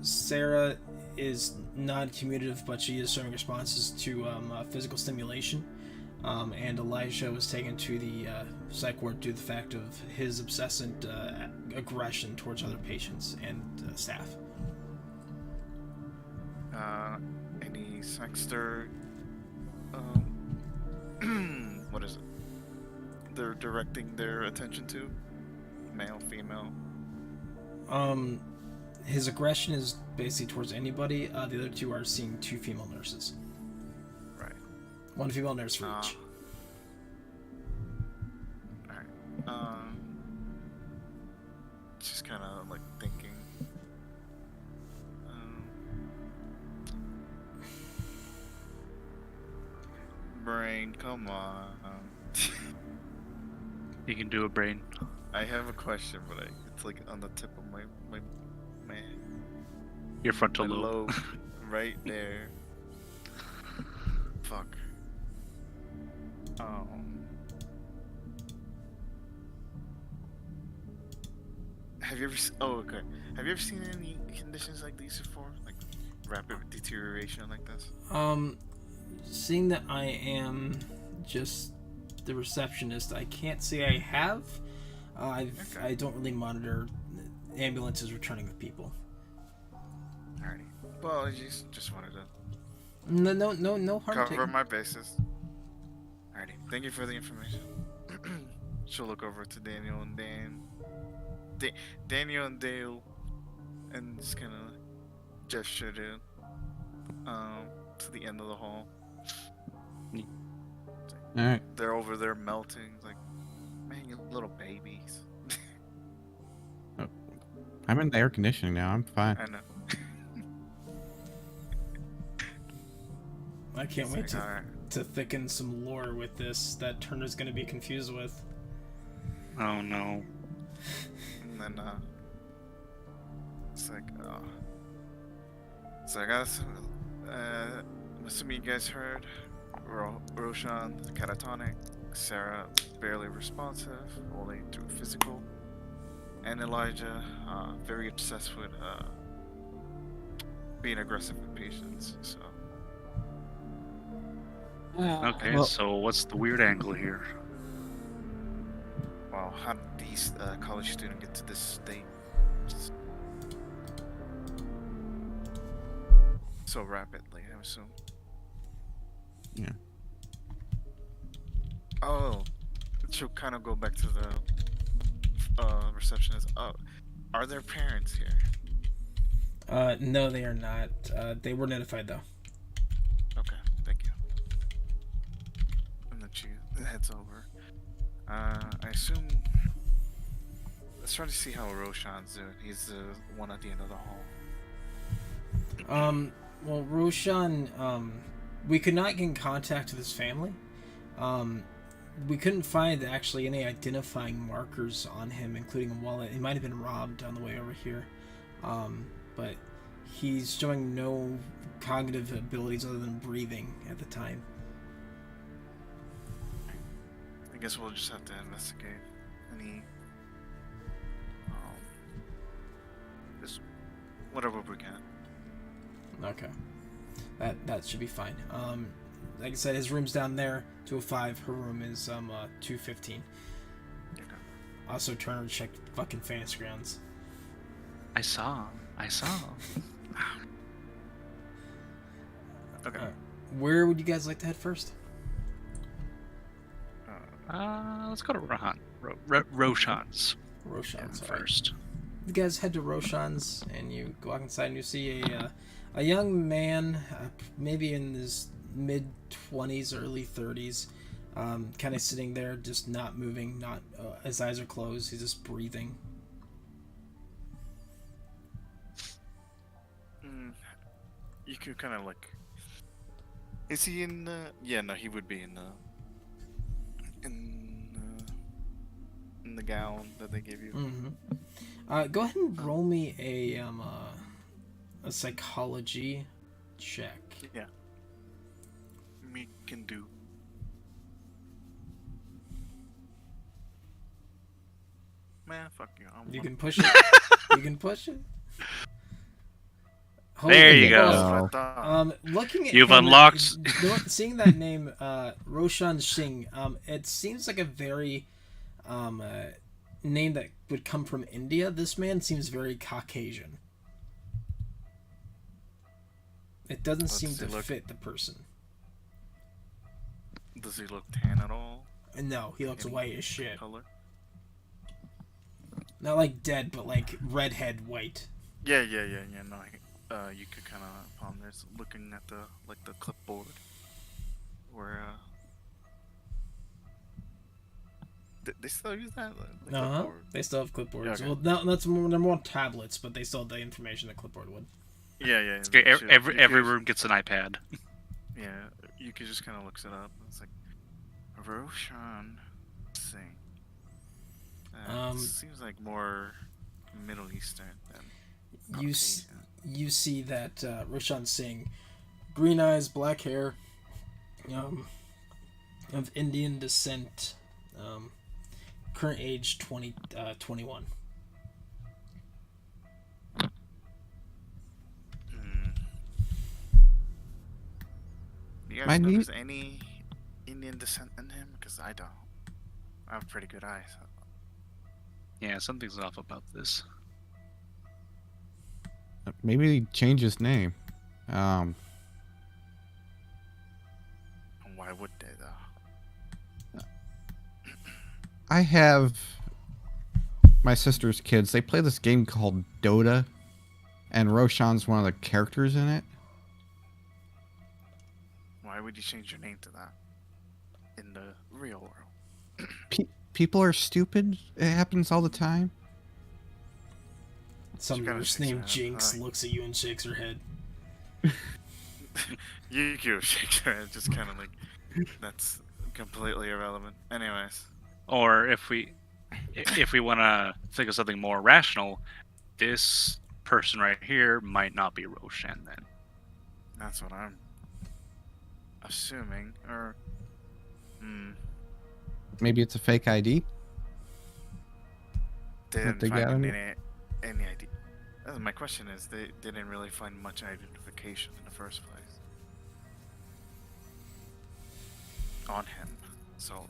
Sarah is non-commutative, but she is showing responses to physical stimulation. And Elijah was taken to the psych ward due to the fact of his obsessant aggression towards other patients and staff. Any Sexter? What is it? They're directing their attention to? Male, female? His aggression is basically towards anybody. The other two are seeing 2 female nurses. Right. 1 female nurse for each. Alright. Just kind of like thinking. Brain, come on. you can do a brain. I have a question, but it's like on the tip of my Your frontal my lobe. lobe, right there. Fuck. Have you ever? Okay. Have you ever seen any conditions like these before? Like rapid deterioration like this? Seeing that I am just the receptionist, I can't say I have. I don't really monitor ambulances returning with people. Alrighty. Well, I just wanted to No harm cover taken. my bases. Alrighty. Thank you for the information. She'll look over to Daniel and Daniel and Dale, and just kind of gesture to the end of the hall. All right. They're over there melting. Like, man, you little babies. I'm in the air conditioning now. I'm fine. I know. I can't It's wait like, to, alright. to thicken some lore with this that Turner's gonna be confused with. Oh no. And then it's like, so I guess I'm assuming you guys heard Roshan catatonic, Sarah barely responsive, only through physical, and Elijah very obsessed with being aggressive with patients. So Okay, Well- so what's the weird angle here? wow, how did these college student get to this state so rapidly? I assume. Yeah. Oh, she'll kind of go back to the receptionist. Oh, are there parents here? No, they are not. They were notified though. Okay, thank you. And then she heads over. I assume. Let's try to see how Roshan's doing. He's the one at the end of the hall. Well, Roshan, we could not get in contact with his family. We couldn't find actually any identifying markers on him, including a wallet. He might have been robbed on the way over here. But he's showing no cognitive abilities other than breathing at the time. I guess we'll just have to investigate any. Just whatever we can. Okay. That should be fine. Like I said, his room's down there, 205. Her room is 215. Okay. Also, Turner checked fucking fantasy grounds. I saw. Okay. Where would you guys like to head first? Let's go to Roshan's Roshan's. All right. first. You guys head to Roshan's and you go out inside and you see a young man, maybe in his mid 20s, early 30s, kind of sitting there, just not moving, not his eyes are closed. He's just breathing. You could kind of like. Is he in the? Yeah, no, he would be in the. In the gown that they gave you. Mm-hmm. Go ahead and roll me a psychology check. Yeah. Me can do. Man, fuck you. You can push it. You can push it. There Holy you go. balls. Wow. Looking at You've him, unlocked- seeing that name, Roshan Singh. It seems like a very name that would come from India. This man seems very Caucasian. It doesn't seem does to he look- fit the person. Does he look tan at all? And no, he looks Any white as shit. Color? Not like dead, but like redhead white. Yeah. No, you could kind of upon this looking at the clipboard, where they still use that. The clipboard? They still have clipboards. Yeah, okay. Well, no, they're more tablets, but they still have the information the clipboard would. Yeah. It's okay, shit, every you every could- room gets an iPad. Yeah, you could just kind of looks it up. It's like Roshan Singh. Seems like more Middle Eastern than You Caucasian. you see that Roshan Singh, green eyes, black hair, of Indian descent, current age 21. Do you My guys know nie- there's any Indian descent in him? Because I don't. I have pretty good eyes. Yeah, something's off about this. Maybe he changed his name. And why would they though? I have my sister's kids. They play this game called Dota, and Roshan's one of the characters in it. Why would you change your name to that in the real world? People are stupid. It happens all the time. Some gotta nurse fix named that. Jinx Alright. looks at you and shakes her head. Yukio shakes her head, just kind of like, that's completely irrelevant. Anyways, Or if we want to think of something more rational, this person right here might not be Roshan then. that's what I'm assuming. Or, Maybe it's a fake ID. they didn't they got find on any idea. My question is, they didn't really find much identification in the first place on him. So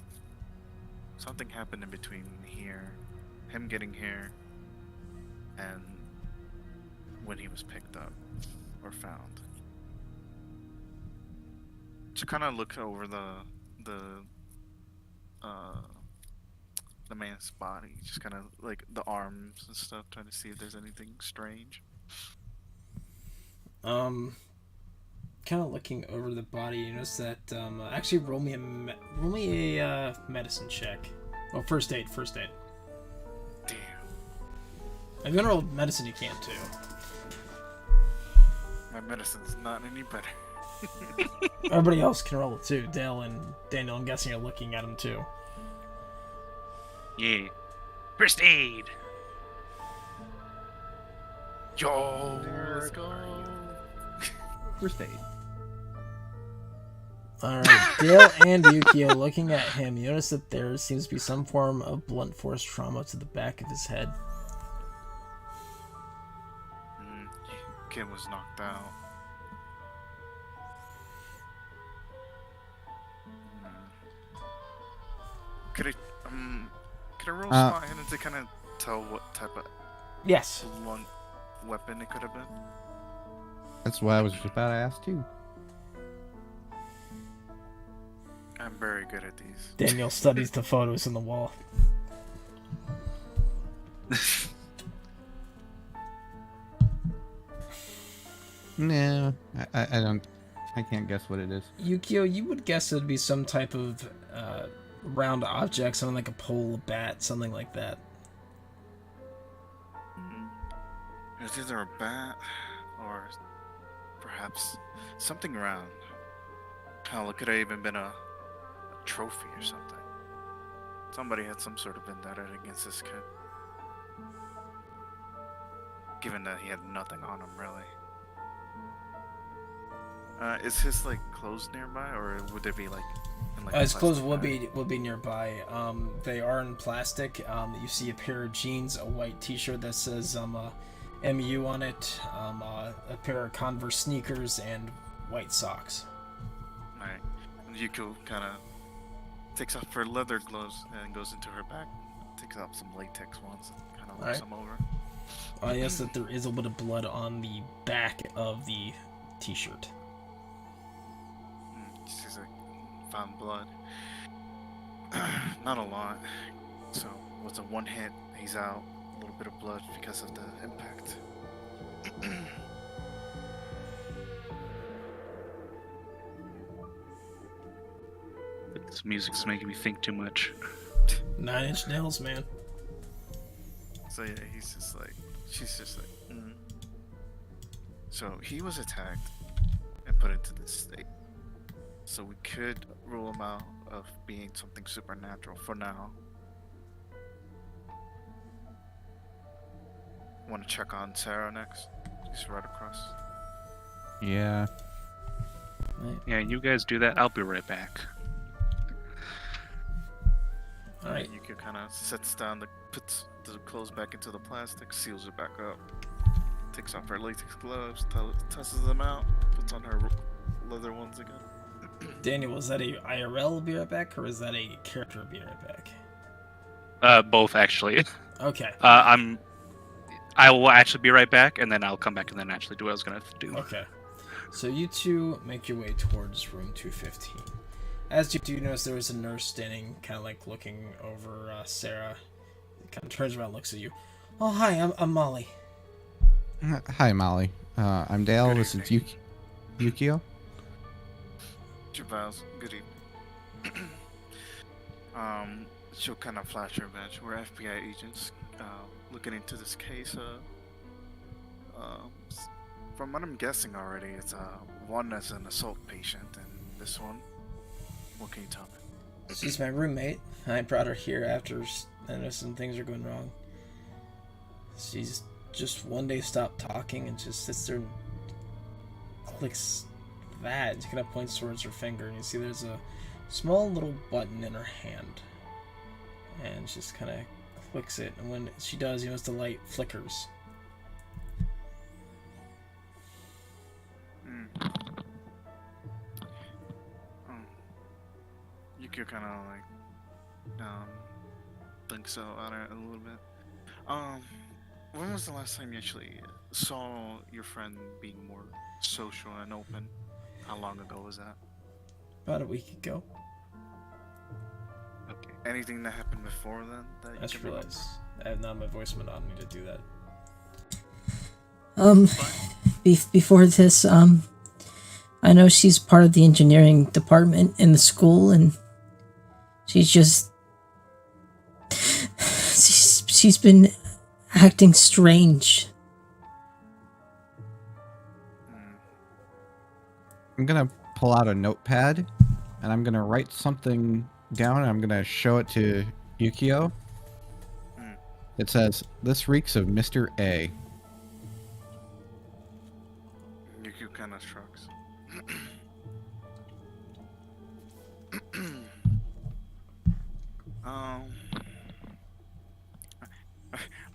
something happened in between here, him getting here, and when he was picked up or found. To kind of look over the man's body, just kind of like the arms and stuff, trying to see if there's anything strange. Kind of looking over the body, you notice that actually roll me a medicine check. Oh, first aid. Damn. If you want to roll medicine, you can too. My medicine's not any better. Everybody else can roll it too. Dale and Daniel, I'm guessing you're looking at him too. Yeah. First aid. Yo, let's go. First aid. Alright, Dale and Yukio, looking at him, you notice that there seems to be some form of blunt force trauma to the back of his head. Kid was knocked out. Could I roll spot hidden to kind of tell what type of Yes. blunt weapon it could have been? That's what I was just about to ask too. I'm very good at these. Daniel studies the photos on the wall. No, I don't. I can't guess what it is. Yukio, you would guess it'd be some type of round object, something like a pole, a bat, something like that. It's either a bat or perhaps something round. Hell, it could have even been a trophy or something. Somebody had some sort of vendetta against this kid. Given that he had nothing on him, really. Is his like clothes nearby, or would they be like? In, like His clothes plastic will be nearby. They are in plastic. You see a pair of jeans, a white T-shirt that says MU on it, a pair of Converse sneakers, and white socks. Alright. Yuko kind of takes off her leather gloves and goes into her bag, takes out some latex ones, and kind of looks them over. Yes, that there is a bit of blood on the back of the T-shirt. She's like, found blood. Not a lot. So, with a one hit, he's out. A little bit of blood because of the impact. This music's making me think too much. 9 Inch Nails, man. So yeah, he's just like, she's just like, So he was attacked and put into this state. So we could rule him out of being something supernatural for now. Want to check on Sarah next? She's right across. Yeah. Yeah, you guys do that. I'll be right back. Alright. Yuki kind of sets down, puts the clothes back into the plastic, seals it back up, takes off her latex gloves, tosses them out, puts on her leather ones again. Daniel, was that a IRL be right back, or is that a character be right back? Both actually. Okay. I will actually be right back, and then I'll come back and then actually do what I was gonna do. Okay. So you two make your way towards room 215. As you do notice, there is a nurse standing, kind of like looking over Sarah. Kind of turns around, and looks at you. Oh, hi, I'm Molly. Hi, Molly. I'm Dale. Good This is evening. Yukio. Jabals, good evening. She'll kind of flash her badge. We're FBI agents looking into this case. From what I'm guessing already, it's one that's an assault patient, and this one. What can you tell me? She's my roommate. I brought her here after I know some things are going wrong. She's just one day stopped talking and just sits there and clicks that. She kind of points towards her finger, and you see there's a small little button in her hand. And she just kind of clicks it, and when she does, you notice the light flickers. Yukio kind of like thinks out it a little bit. When was the last time you actually saw your friend being more social and open? How long ago was that? About a week ago. Okay. Anything that happened before then? That I just you can remember? realized I have not my voice on me to do that. Before this, I know she's part of the engineering department in the school, and she's just she's been acting strange. I'm gonna pull out a notepad, and I'm gonna write something down, and I'm gonna show it to Yukio. It says, "This reeks of Mr. A." Yukio kind of shrugs.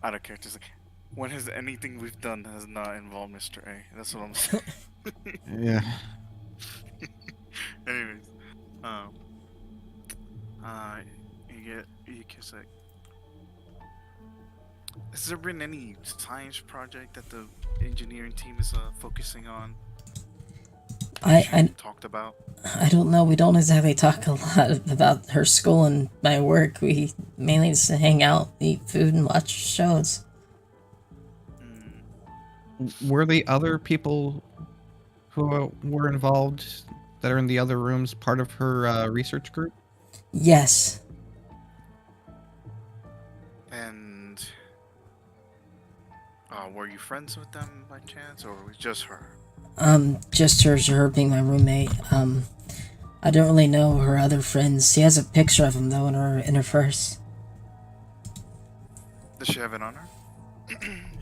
Out of character, like, when has anything we've done has not involved Mr. A? That's what I'm saying. Yeah. Anyways, you kiss like. Has there been any science project that the engineering team is focusing on? I Talked about. I don't know. We don't exactly talk a lot about her school and my work. We mainly just hang out, eat food, and watch shows. Were the other people who were involved that are in the other rooms part of her research group? Yes. And were you friends with them by chance, or was it just her? Just her being my roommate. I don't really know her other friends. She has a picture of them though in her purse. Does she have it on her?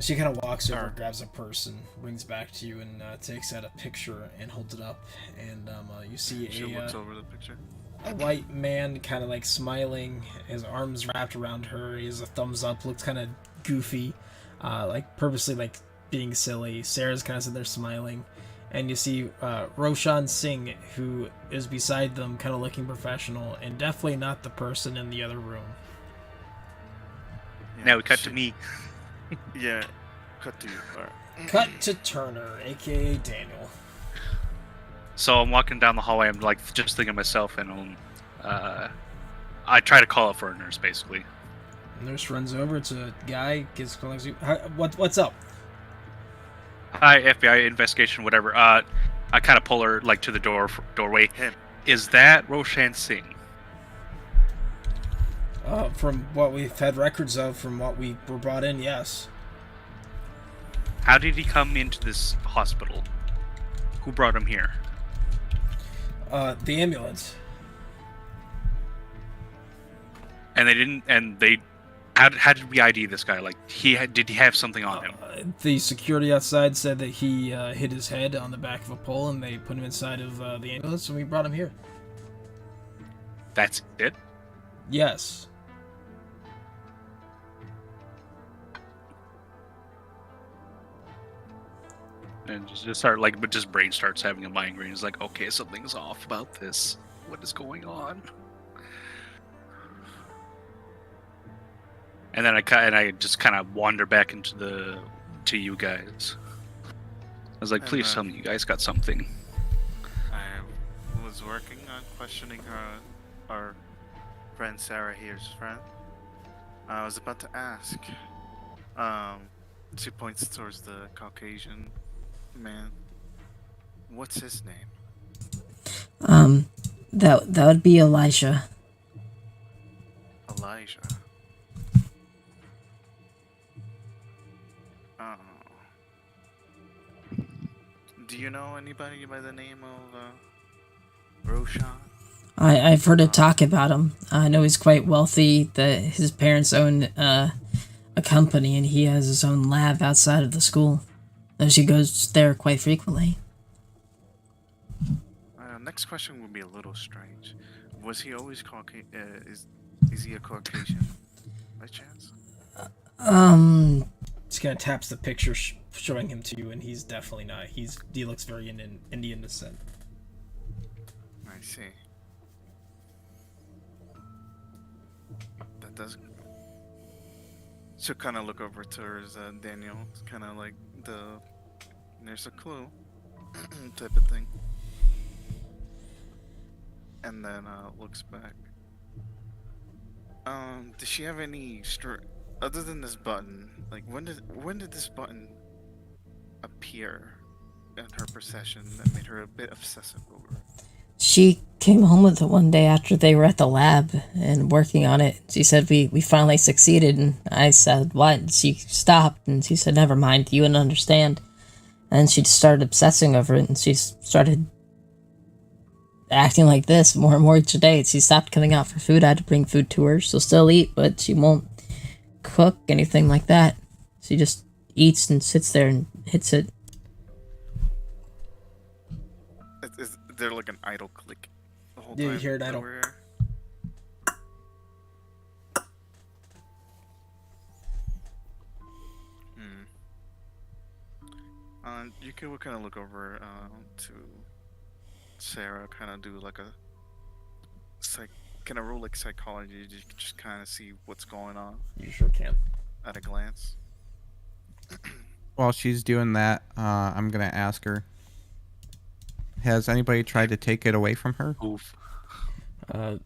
She kind of walks over, Sure. grabs a purse, and brings back to you, and takes out a picture and holds it up. And you see She looks over the picture. a white man kind of like smiling, his arms wrapped around her. He has a thumbs up, looks kind of goofy, like purposely like being silly. Sarah's kind of sitting there smiling. And you see Roshan Singh, who is beside them, kind of looking professional, and definitely not the person in the other room. Yeah, Now we cut to me. Yeah, cut to you. Alright. Cut to Turner, aka Daniel. So I'm walking down the hallway. I'm like just thinking to myself, and I try to call out for a nurse, basically. Nurse runs over. It's a guy. Gets calls you. What's up? Hi, FBI investigation, whatever. I kind of pull her like to the doorway. Him. Is that Roshan Singh? From what we've had records of, from what we were brought in, yes. How did he come into this hospital? Who brought him here? The ambulance. And they didn't. And they. How did we ID this guy? Like, did he have something on him? The security outside said that he hit his head on the back of a pole, and they put him inside of the ambulance, and we brought him here. That's it. Yes. And just start like, but just brain starts having a migraine. It's like, okay, something's off about this. What is going on? And then I just kind of wander back to you guys. I was like, And, please tell me you guys got something. I was working on questioning our friend Sarah here's friend. I was about to ask. She points towards the Caucasian man. What's his name? That would be Elijah. Elijah. Do you know anybody by the name of Roshan? I've heard her talk about him. I know he's quite wealthy. That his parents own a company, and he has his own lab outside of the school. And she goes there quite frequently. Next question would be a little strange. Was he always Caucasian? Is he a Caucasian by chance? Just kind of taps the picture, showing him to you, and he's definitely not. He looks very Indian descent. I see. That does. She'll kind of look over towards Daniel, kind of like there's a clue type of thing, and then looks back. Does she have any other than this button? Like when did this button appear in her possession that made her a bit obsessive over it? She came home with it one day after they were at the lab and working on it. She said, we finally succeeded, and I said, what? And she stopped, and she said, never mind, you wouldn't understand. And she just started obsessing over it, and she started acting like this more and more each day. She stopped coming out for food. I had to bring food to her. She'll still eat, but she won't cook, anything like that. She just eats and sits there and hits it. Is there like an idle click the whole Yeah, time? you hear an that idle. we're here? You could kind of look over to Sarah, kind of do like a kind of roll like psychology, just kind of see what's going on You sure can. at a glance. While she's doing that, I'm gonna ask her. Has anybody tried to take it away from her? Oof. 1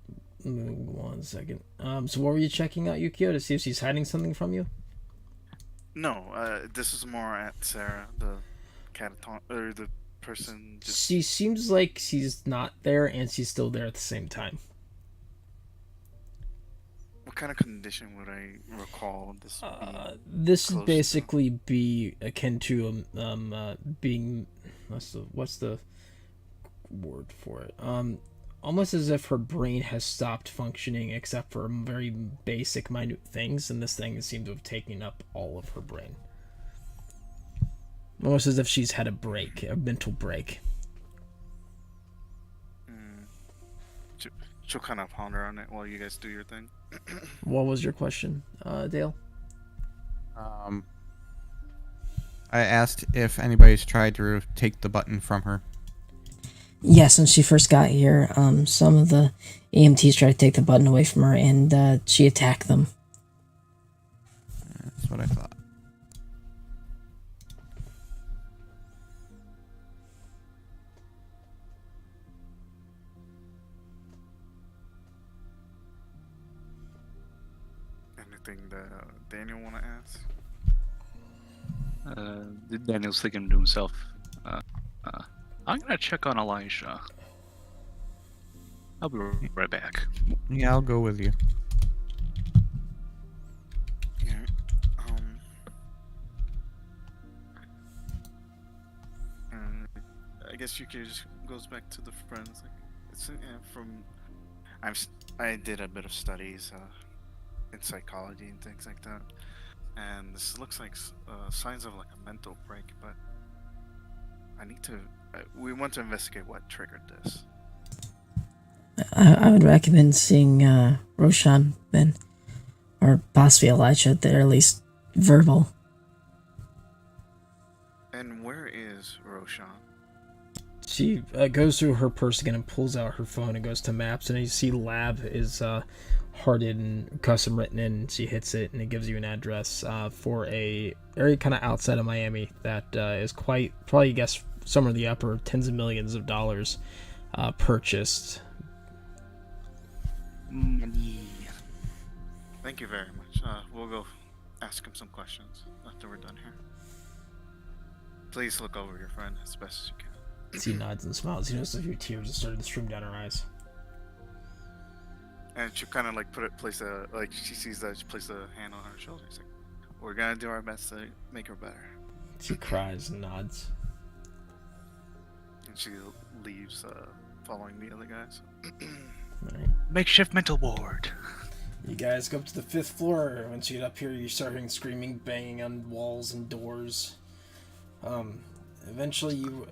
second. So what were you checking out, Yukio, to see if she's hiding something from you? No, this is more at Sarah, the cataton or the person. Just She seems like she's not there, and she's still there at the same time. what kind of condition would I recall this being? This would close to? basically be akin to being what's the word for it? Almost as if her brain has stopped functioning except for very basic, minute things, and this thing seems to have taken up all of her brain. Almost as if she's had a mental break. She'll kind of ponder on it while you guys do your thing. What was your question, Dale? I asked if anybody's tried to take the button from her. Yes, when she first got here, some of the EMTs tried to take the button away from her, and she attacked them. That's what I thought. Anything that Daniel want to ask? Daniel's thinking to himself, I'm gonna check on Elijah. I'll be right back. Yeah, I'll go with you. Yeah. And I guess Yuki just goes back to the friends. Like, it's I did a bit of studies in psychology and things like that, and this looks like signs of like a mental break. But I need to. We want to investigate what triggered this. I would recommend seeing Roshan then, or possibly Elijah, at the very least verbal. And where is Roshan? She goes through her purse again and pulls out her phone and goes to maps, and you see lab is hearted and custom written in. She hits it, and it gives you an address for a area kind of outside of Miami that is quite, probably, I guess, somewhere in the upper tens of millions of dollars purchased. Thank you very much. We'll go ask him some questions after we're done here. Please look over your friend as best as you can. She nods and smiles. You notice a few tears have started to stream down her eyes. And she kind of like she sees that she placed a hand on her shoulder. She's like, "We're gonna do our best to make her better." She cries and nods. and she leaves, following the other guys. Alright. Makeshift mental ward. You guys go up to the 5th floor. Once you get up here, you start hearing screaming, banging on walls and doors. Eventually, you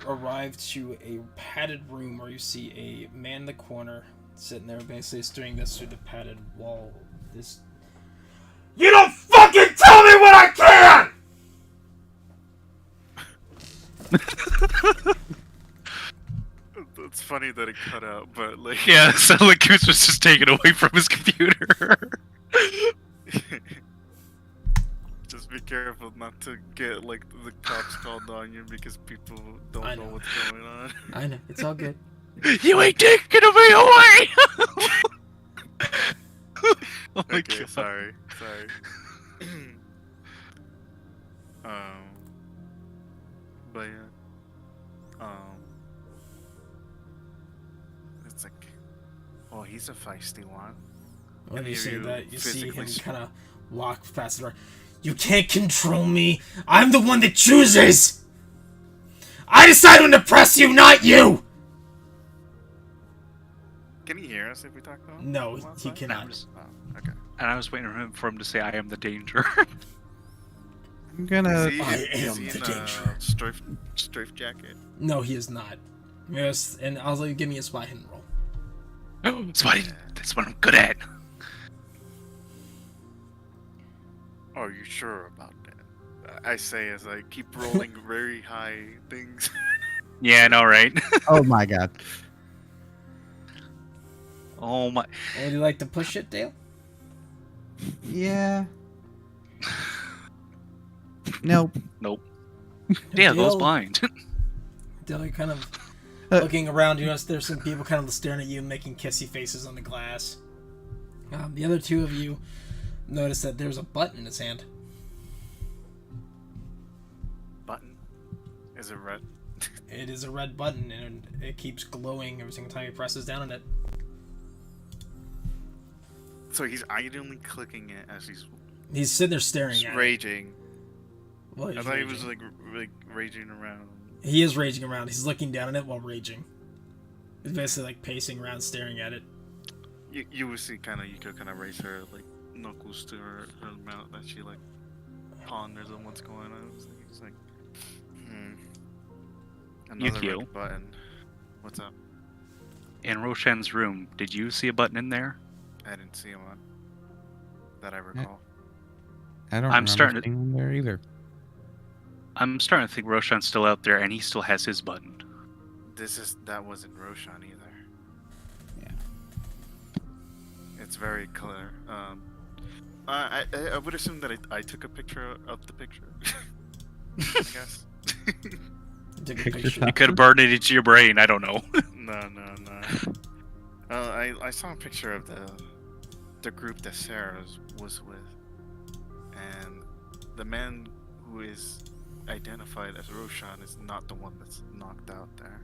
arrive to a padded room where you see a man in the corner sitting there, basically staring this through the padded wall. This. You don't fucking tell me what I can! It's funny that it cut out, but like Yeah, it sounded like Goose was just taken away from his computer. just be careful not to get like the cops called on you because people don't I know know. what's going on. I know, it's all good. You ain't taking me away! Oh my Okay, god. sorry. But yeah, it's like, oh, he's a feisty one. When you Any of say you that, you see him physically kind of walk past the door. You can't control me. I'm the one that chooses. I decide when to press you, not you. Can he hear us if we talk to him? No, from he outside? cannot. Oh, okay. And I was waiting for him to say, "I am the danger." I'm gonna. Is he, I is am he the in danger. a strafe jacket? No, he is not. Yes, and I'll let you give me a spy hidden roll. That's what I'm good at. Are you sure about that? I say as I keep rolling very high things. Yeah, I know, right? Oh my god. Oh my. Would you like to push it, Dale? Yeah. Nope. Nope. Yeah, those Dale- blind. Dale, you're kind of looking around. You notice there's some people kind of staring at you, making kissy faces on the glass. The other two of you notice that there's a button in his hand. Button? Is it red? It is a red button, and it keeps glowing every single time he presses down on it. So he's idly clicking it as he's He's sitting there staring at it. raging. Well, I he's thought he was raging. like raging around. He is raging around. He's looking down at it while raging. He's basically like pacing around, staring at it. You would see you could kind of raise her like knuckles to her mouth that she like ponders on what's going on. It's like, another Yukio. red button. What's up? In Roshan's room, did you see a button in there? I didn't see one that I recall. I don't I'm remember starting to- seeing him there either. I'm starting to think Roshan's still out there, and he still has his button. That wasn't Roshan either. Yeah. It's very clear. I would assume that I took a picture of the picture. I guess. Took a Picture picture. shot. You could have burned it into your brain. I don't know. No. I saw a picture of the group that Sarah was with, and the man who is identified as Roshan is not the one that's knocked out there.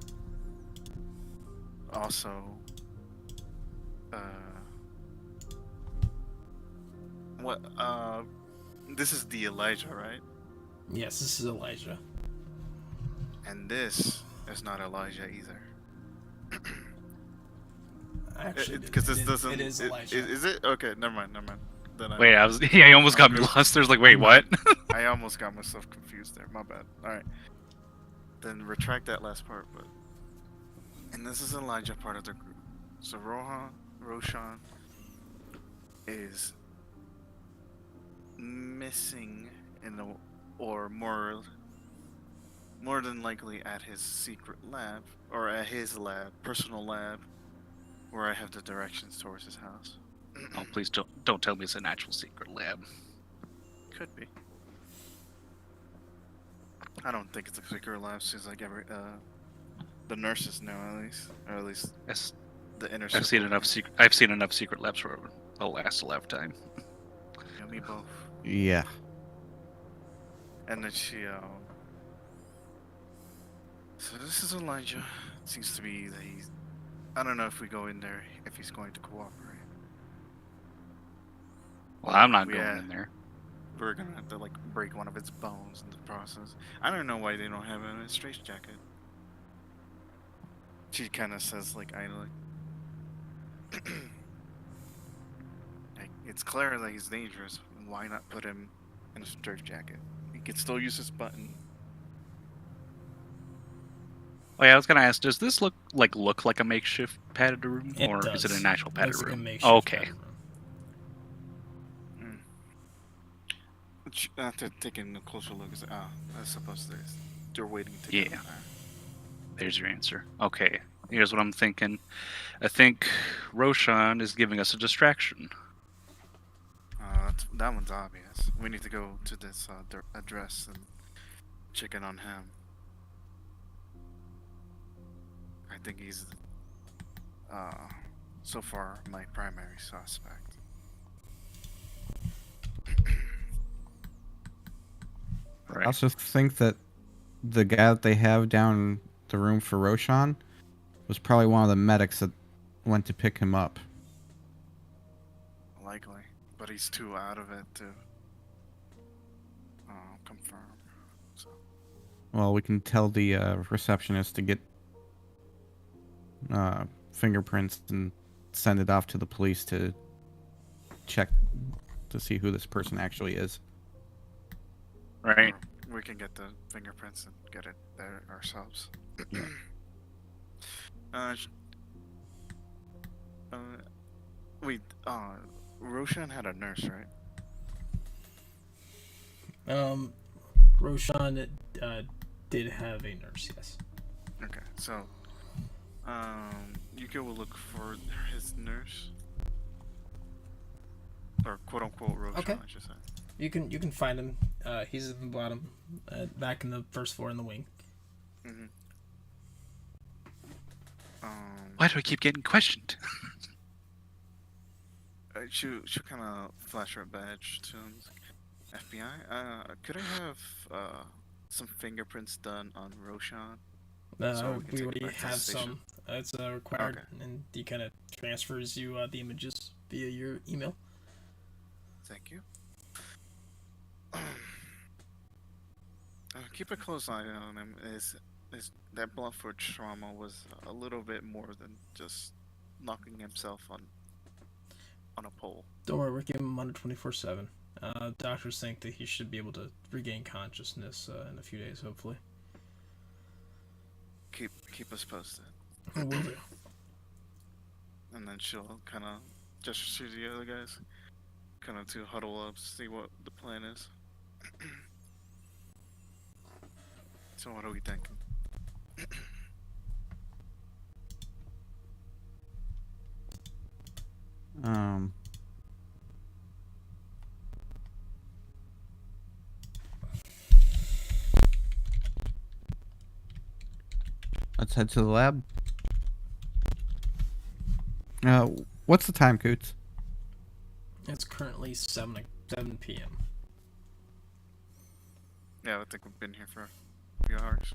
Also, this is the Elijah, right? Yes, this is Elijah. And this is not Elijah either. Actually, Because this doesn't. It is Elijah. Is it? Okay, never mind. Then Wait, he almost got me lost. There's like, wait, what? I almost got myself confused there. My bad. Alright. Then retract that last part, but. And this is Elijah part of the group. So Roshan is missing or more than likely at his secret lab, or at his personal lab, where I have the directions towards his house. Oh, please don't tell me it's an actual secret lab. Could be. I don't think it's a secret lab since like the nurses know at least, or at least Yes, the inner. I've seen enough secret labs for a last lifetime. Yeah, me both. Yeah. And then she. So this is Elijah. Seems to be that he's. I don't know if we go in there if he's going to cooperate. Well, I'm not going Yeah. in there. We're gonna have to like break one of its bones in the process. I don't know why they don't have him in a straitjacket. She kind of says like idly. Like, it's clear that he's dangerous. Why not put him in a straitjacket? jacket? He can still use his button. Oh yeah, I was gonna ask, does this look like a makeshift padded room, It or does. is it an actual padded Looks like a room? makeshift Okay. padded room. After taking a closer look, is I suppose they're waiting to Yeah. get in there. There's your answer. Okay, here's what I'm thinking. I think Roshan is giving us a distraction. That one's obvious. We need to go to this address and check in on him. I think he's, so far, my primary suspect. I Right. also think that the guy that they have down the room for Roshan was probably one of the medics that went to pick him up. Likely, but he's too out of it to confirm. So Well, we can tell the receptionist to get fingerprints and send it off to the police to check to see who this person actually is. Right. or we can get the fingerprints and get it there ourselves. sh- wait. Roshan had a nurse, right? Roshan did have a nurse, yes. Okay, so Yuko will look for his nurse, or quote unquote Roshan, Okay. I should say. You can find him. He's at the bottom, back in the first floor in the wing. Mm-hmm. Why do I keep getting questioned? She'll kind of flash her badge to him. Like, FBI, could I have some fingerprints done on Roshan? So we can We take it already back to the have station. some. It's required, Okay. and he kind of transfers you the images via your email. Thank you. Keep a close eye on him. Is that blunt force trauma was a little bit more than just knocking himself on a pole. Don't worry, we're keeping him under 24/7. Doctors think that he should be able to regain consciousness in a few days, hopefully. Keep us posted. Will do. And then she'll kind of gesture to the other guys, kind of to huddle up, see what the plan is. So what are we thinking? Let's head to the lab. What's the time, Coots? It's currently 7 p.m. Yeah, I think we've been here for a few hours.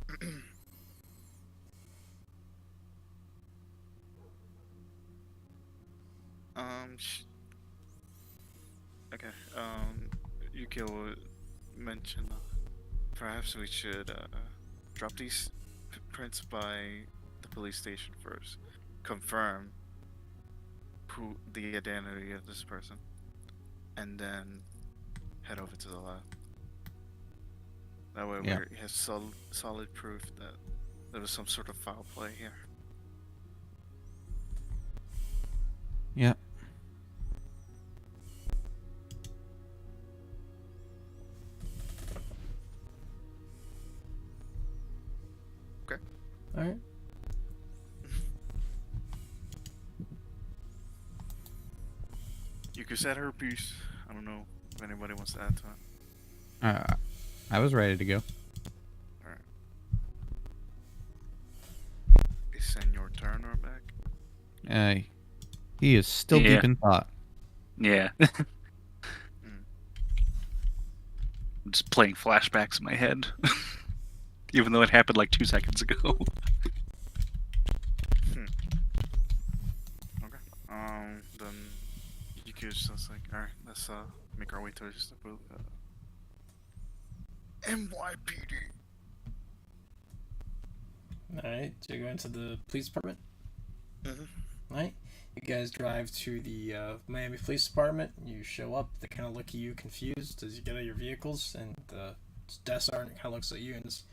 Okay. Yukio mentioned perhaps we should drop these prints by the police station first, confirm who the identity of this person, and then head over to the lab. That way, Yeah. we have solid proof that there was some sort of foul play here. Yeah. All right. Yuko said her piece. I don't know if anybody wants to add to it. I was ready to go. Is Senor Turner back? He is still Yeah. deep in thought. Yeah. I'm just playing flashbacks in my head. Even though it happened like 2 seconds ago. Okay. Then Yuki's just like, alright, let's make our way to just NYPD. Alright, so you go into the police department? Mhm. Alright. You guys drive to the Miami Police Department. You show up. They kind of look at you confused as you get out of your vehicles, and the desk sergeant kind of looks at you and is,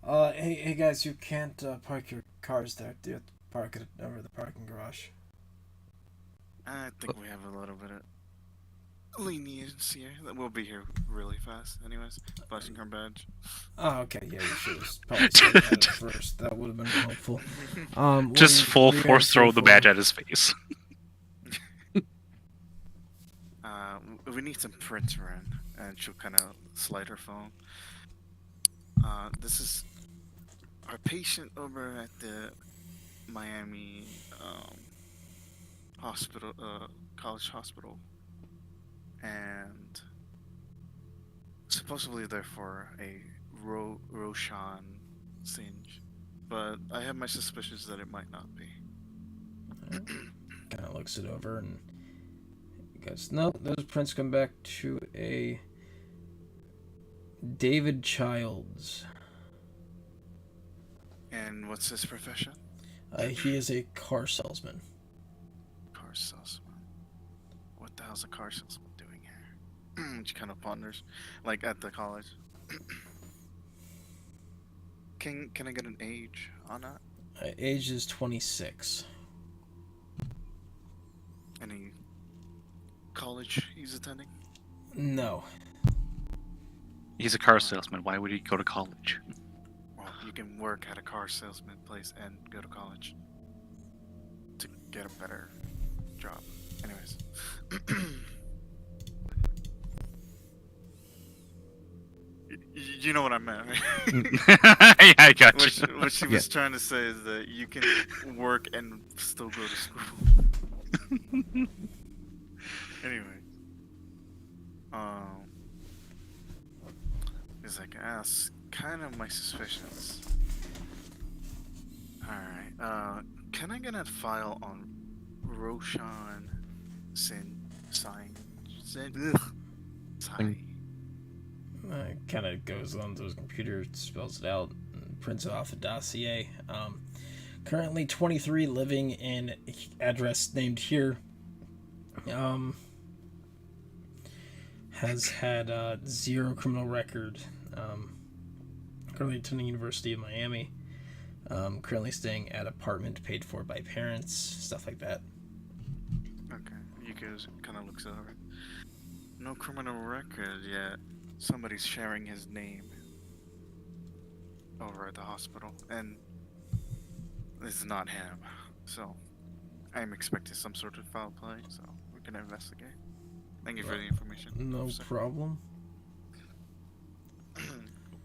hey guys, you can't park your cars there. You have to park it over the parking garage. I think we have a little bit of leniency here. We'll be here really fast, anyways. Flashing our badge. Oh, okay, yeah, you should have probably said that at first. That would have been helpful. What Just do full what do you force guys throw go the for? badge at his face. We need some printer in, and she'll kind of slide her phone. This is our patient over at the Miami hospital, college hospital, and supposedly they're for a Roshan Singe, but I have my suspicions that it might not be. Kind of looks it over and goes, no, those prints come back to a David Childs. And what's his profession? He is a car salesman. Car salesman. What the hell's a car salesman doing here? She kind of ponders, like at the college. Can I get an age on that? Age is 26. Any college he's attending? No. He's a car salesman. Why would he go to college? Well, you can work at a car salesman place and go to college to get a better job. Anyways. You know what I meant, right? Yeah, I got What she Yeah. was trying to say is that you can work and still go to school. Anyway. As I can ask, kind of my suspicions. Alright, can I get a file on Roshan Sai? Kind of goes onto his computer, spells it out, and prints it off a dossier. Currently 23, living in address named here. Has had 0 criminal record. Currently attending University of Miami. Currently staying at apartment paid for by parents, stuff like that. Okay, you guys kind of looks over. No criminal record yet. Somebody's sharing his name over at the hospital, and it's not him. So, I'm expecting some sort of foul play. So we're gonna investigate. Thank you for the information. No officer. problem.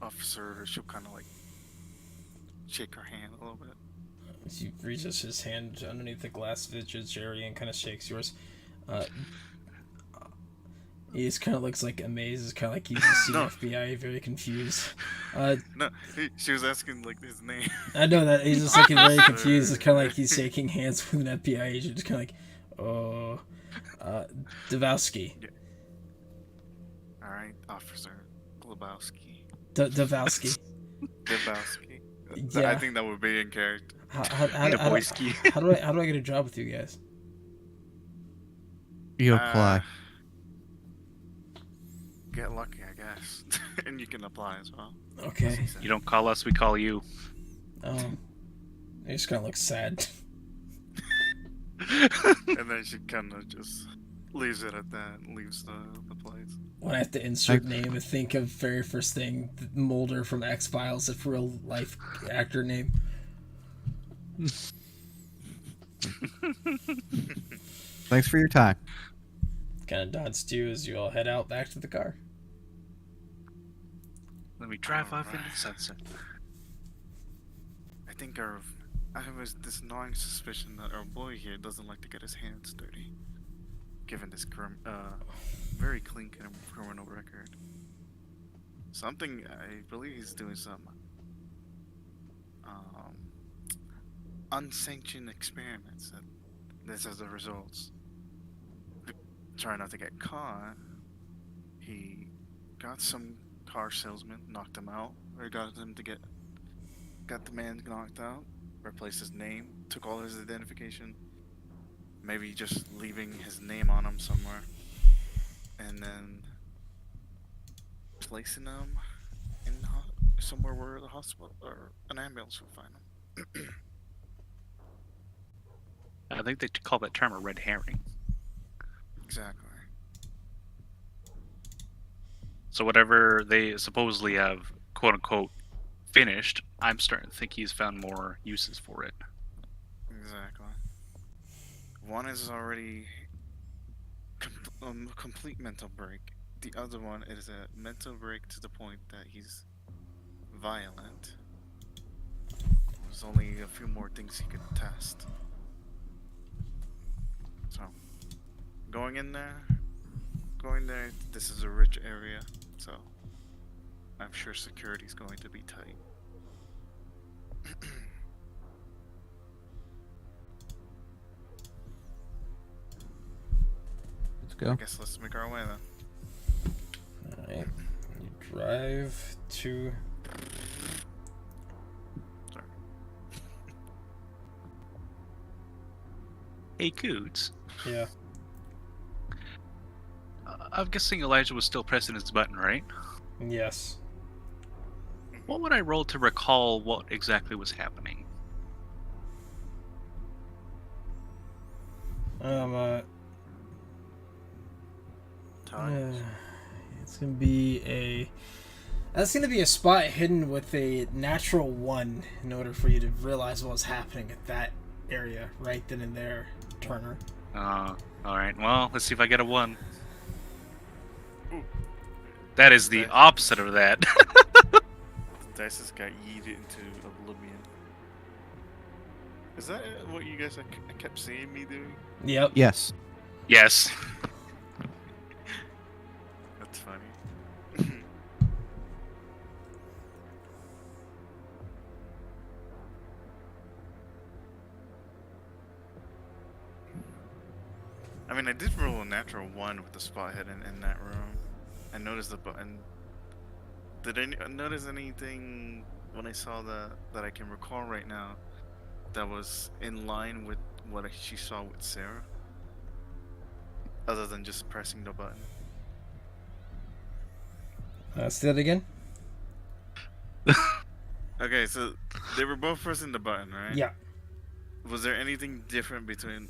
Officer, she'll kind of like shake her hand a little bit. He reaches his hand underneath the glass vintage area and kind of shakes yours. He just kind of looks like amazed. It's kind of like he's seen No. FBI, very confused. No, she was asking like his name. I know that he's just looking very confused. It's kind of like he's shaking hands with an FBI agent. Just kind of like, oh, Davowski. All right, Officer Glabowski. Davowski. Glabowski. Yeah. I think that would be in character. Daboyski. How do I get a job with you guys? You apply. Get lucky, I guess, and you can apply as well. Okay. You don't call us, we call you. He just kind of looks sad. And then she kind of just leaves it at that, and leaves the place. When I have to insert name and think of very first thing, Mulder from X-Files, if real life actor name. Thanks for your time. Kind of nods to you as you all head out back to the car. Then we drive off into Alright. the sunset. I think I have this gnawing suspicion that our boy here doesn't like to get his hands dirty, given this very clean criminal record. Something, I believe he's doing some unsanctioned experiments, and this is the results. Trying not to get caught, he got some car salesman, knocked him out, or got him to get got the man knocked out, replaced his name, took all his identification, maybe just leaving his name on him somewhere, and then placing him in somewhere where the hospital or an ambulance will find him. I think they call that term a red herring. Exactly. So whatever they supposedly have, quote unquote, finished, I'm starting to think he's found more uses for it. Exactly. One is already complete mental break. The other one is a mental break to the point that he's violent. There's only a few more things he could test. So, going there, this is a rich area, so I'm sure security's going to be tight. Let's go. I guess let's make our way then. Alright. You drive to. Sorry. Hey, Coots. Yeah. I'm guessing Elijah was still pressing his button, right? Yes. What would I roll to recall what exactly was happening? It's gonna be that's gonna be a spot hidden with a natural 1 in order for you to realize what was happening at that area right then and there, Turner. Alright, well, let's see if I get a 1. Ooh. That is the opposite of that. The dice just got yeeted into oblivion. Is that what you guys kept seeing me doing? Yep. Yes. Yes. That's funny. I mean, I did roll a natural 1 with the spot hidden in that room. I noticed the button. Did I notice anything when I saw that I can recall right now that was in line with what she saw with Sarah? Other than just pressing the button. Say that again? Okay, so they were both pressing the button, right? Yeah. Was there anything different between,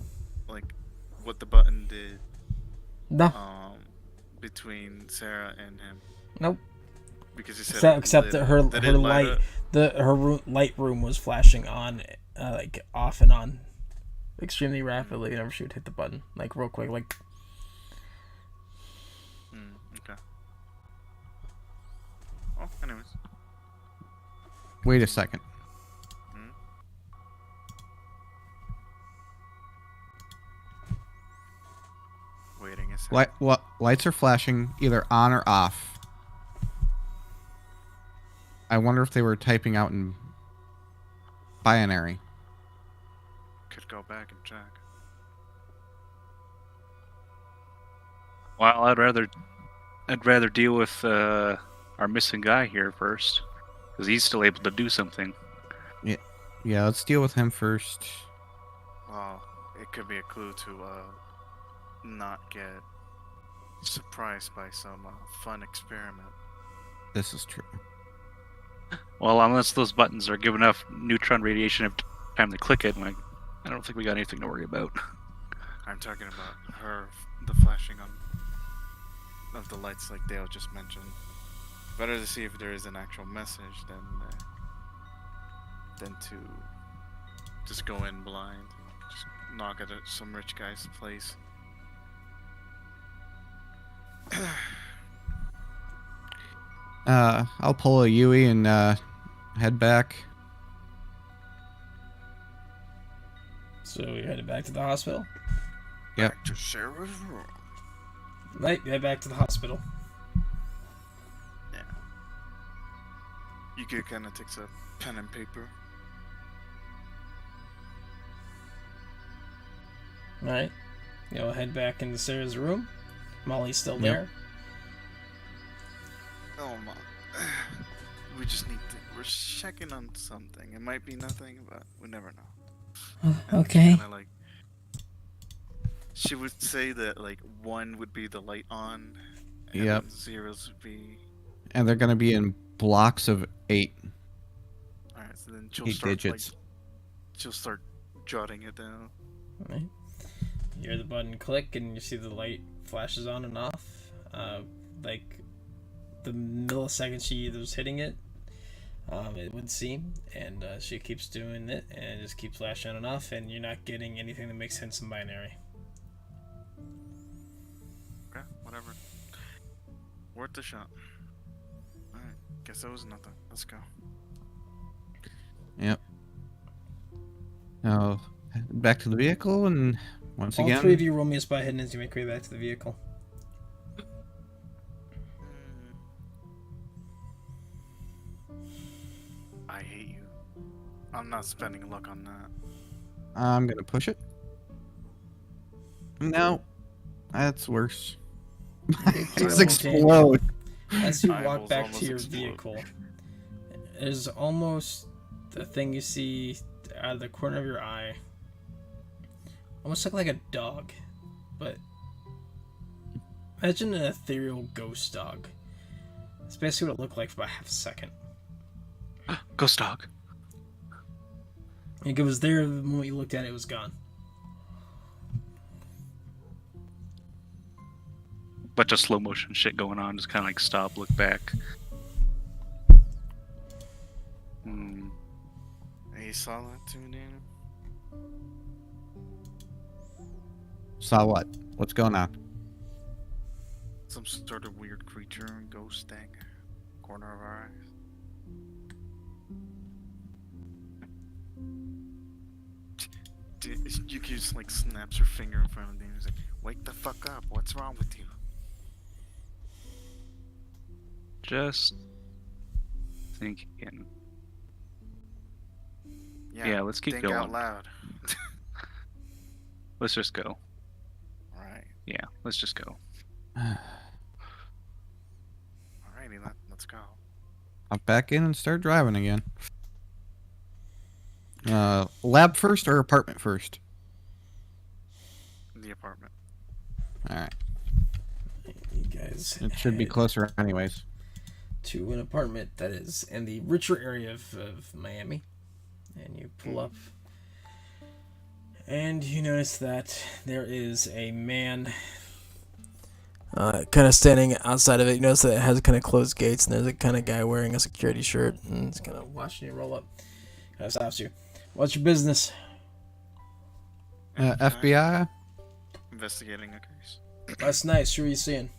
like, what the button did, No. between Sarah and him? Nope. Because you said Except that her did it light light, up? light room was flashing on, like off and on, extremely rapidly whenever she would hit the button, like real quick, like. Okay. Oh, anyways. Wait a second. Waiting a second. Lights are flashing either on or off. I wonder if they were typing out in binary. Could go back and check. Well, I'd rather deal with our missing guy here first, because he's still able to do something. Yeah, let's deal with him first. Well, it could be a clue to not get surprised by some fun experiment. This is true. Well, unless those buttons are giving enough neutron radiation every time they click it, like, I don't think we got anything to worry about. I'm talking about the flashing of the lights like Dale just mentioned. Better to see if there is an actual message than to just go in blind, just knock at some rich guy's place. I'll pull a Yui and head back. So you're headed back to the hospital. Yep. Back to Sarah's room. Right, head back to the hospital. Yeah. You could kind of take a pen and paper. Alright. You'll head back into Sarah's room. Molly's still Yep. there. Oh my. We just need to. We're checking on something. It might be nothing, but we never know. Okay. Kinda like, she would say that like 1 would be the light on, and Yep. then 0s would be. And they're gonna be in blocks of 8. Alright, so then she'll 8 start digits. like she'll start jotting it down. Right. You hear the button click, and you see the light flashes on and off. Like the millisecond she was hitting it, it would seem, and she keeps doing it, and it just keeps flashing on and off, and you're not getting anything that makes sense in binary. Okay, whatever. Worth the shot. Alright, guess that was nothing. Let's go. Yep. Now, back to the vehicle, and once All again, 3 of you roll me a spot hidden as you make your way back to the vehicle. I hate you. I'm not spending luck on that. I'm gonna push it. No, that's worse. Just explode. As you walk Eyeballs back to almost your explode. vehicle, there's almost the thing you see out of the corner of your eye. Almost like a dog, but imagine an ethereal ghost dog. That's basically what it looked like for about half a second. Ghost dog. Like it was there the moment you looked at it, it was gone. Bunch of slow motion shit going on. Just kind of like stop, look back. Hmm. Hey, you saw that too, Daniel? Saw what? What's going on? Some sort of weird creature and ghost thing. Corner of our eyes. Yuki just like snaps her finger in front of Daniel. He's like, "Wake the fuck up! What's wrong with you?" Just thinking. Yeah, let's keep think going. out loud. Let's just go. Alright. Yeah, let's just go. Alrighty, let's go. Hop back in and start driving again. Lab first or apartment first? The apartment. All right. You guys It should be head closer anyways. to an apartment that is in the richer area of Miami, and you pull up, and you notice that there is a man kind of standing outside of it. You notice that it has kind of closed gates, and there's a kind of guy wearing a security shirt, and he's kind of watching you roll up. Kind of stops you. What's your business? FBI. Investigating a case. That's nice. Who are you seeing?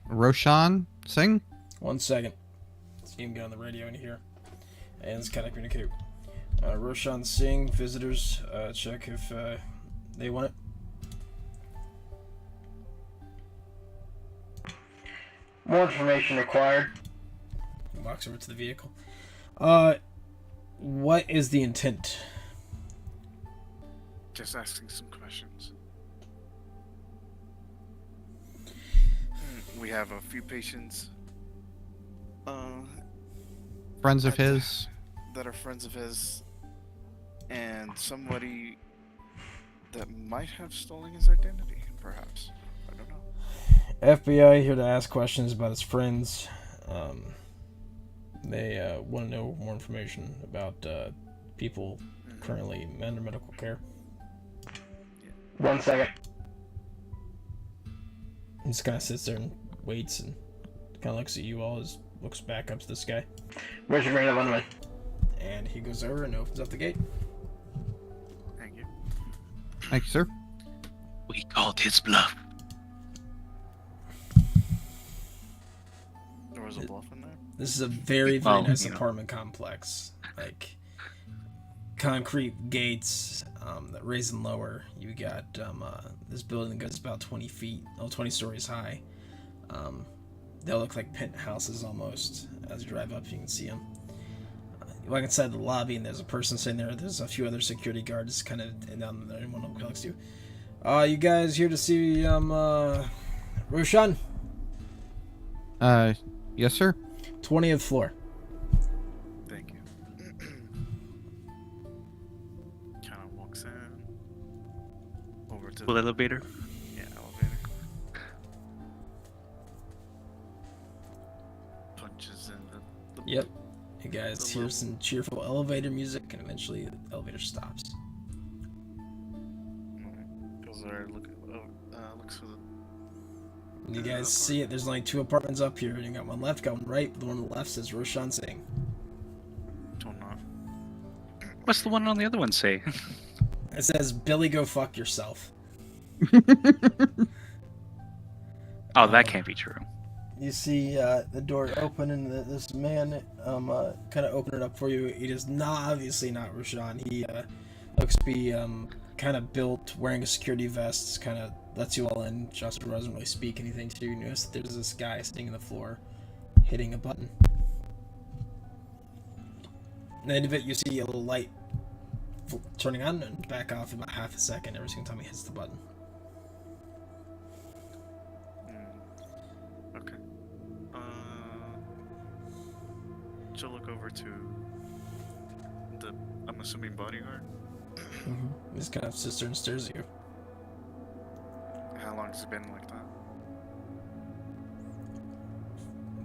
Roshan Singh. 1 second. See him get on the radio in here. And it's kind of communicate. Roshan Singh, visitors, check if they want it. More information required. He walks over to the vehicle. What is the intent? Just asking some questions. We have a few patients Friends of his. that are friends of his, and somebody that might have stolen his identity, perhaps. I don't know. FBI here to ask questions about his friends. They want to know more information about people currently under medical care. 1 second. He just kind of sits there and waits and kind of looks at you all, looks back up to this guy. Where's your radar runway? And he goes over and opens up the gate. Thank you. Thank you, sir. We called his bluff. There was a bluff in there. This is a very, very Oh, nice you know. apartment complex. Like, concrete gates that raise and lower. You got this building goes about 20 stories high. They'll look like penthouses almost. As you drive up, you can see them. You walk inside the lobby, and there's a person sitting there. There's a few other security guards kind of down there, and one of them next to you. You guys here to see Roshan? Yes, sir. 20th floor. Thank you. Kind of walks in. Over to Full elevator. yeah, elevator. Punches in the Yep. You guys hear some cheerful elevator music, and eventually the elevator stops. Goes there, looks for the. You guys see it. There's only 2 apartments up here. You got one left, got one right. The one on the left says Roshan Singh. Don't know. What's the one on the other one say? It says Billy, go fuck yourself. Oh, that can't be true. You see the door open, and this man kind of open it up for you. He is obviously not Roshan. He looks to be kind of built, wearing a security vest, kind of lets you all in. Joshua doesn't really speak anything to you. You notice that there's this guy sitting on the floor, hitting a button. At the end of it, you see a little light turning on and back off in about half a second every single time he hits the button. Okay. She'll look over to the, I'm assuming, bodyguard. He just kind of sits there and stares at you. How long has it been like that?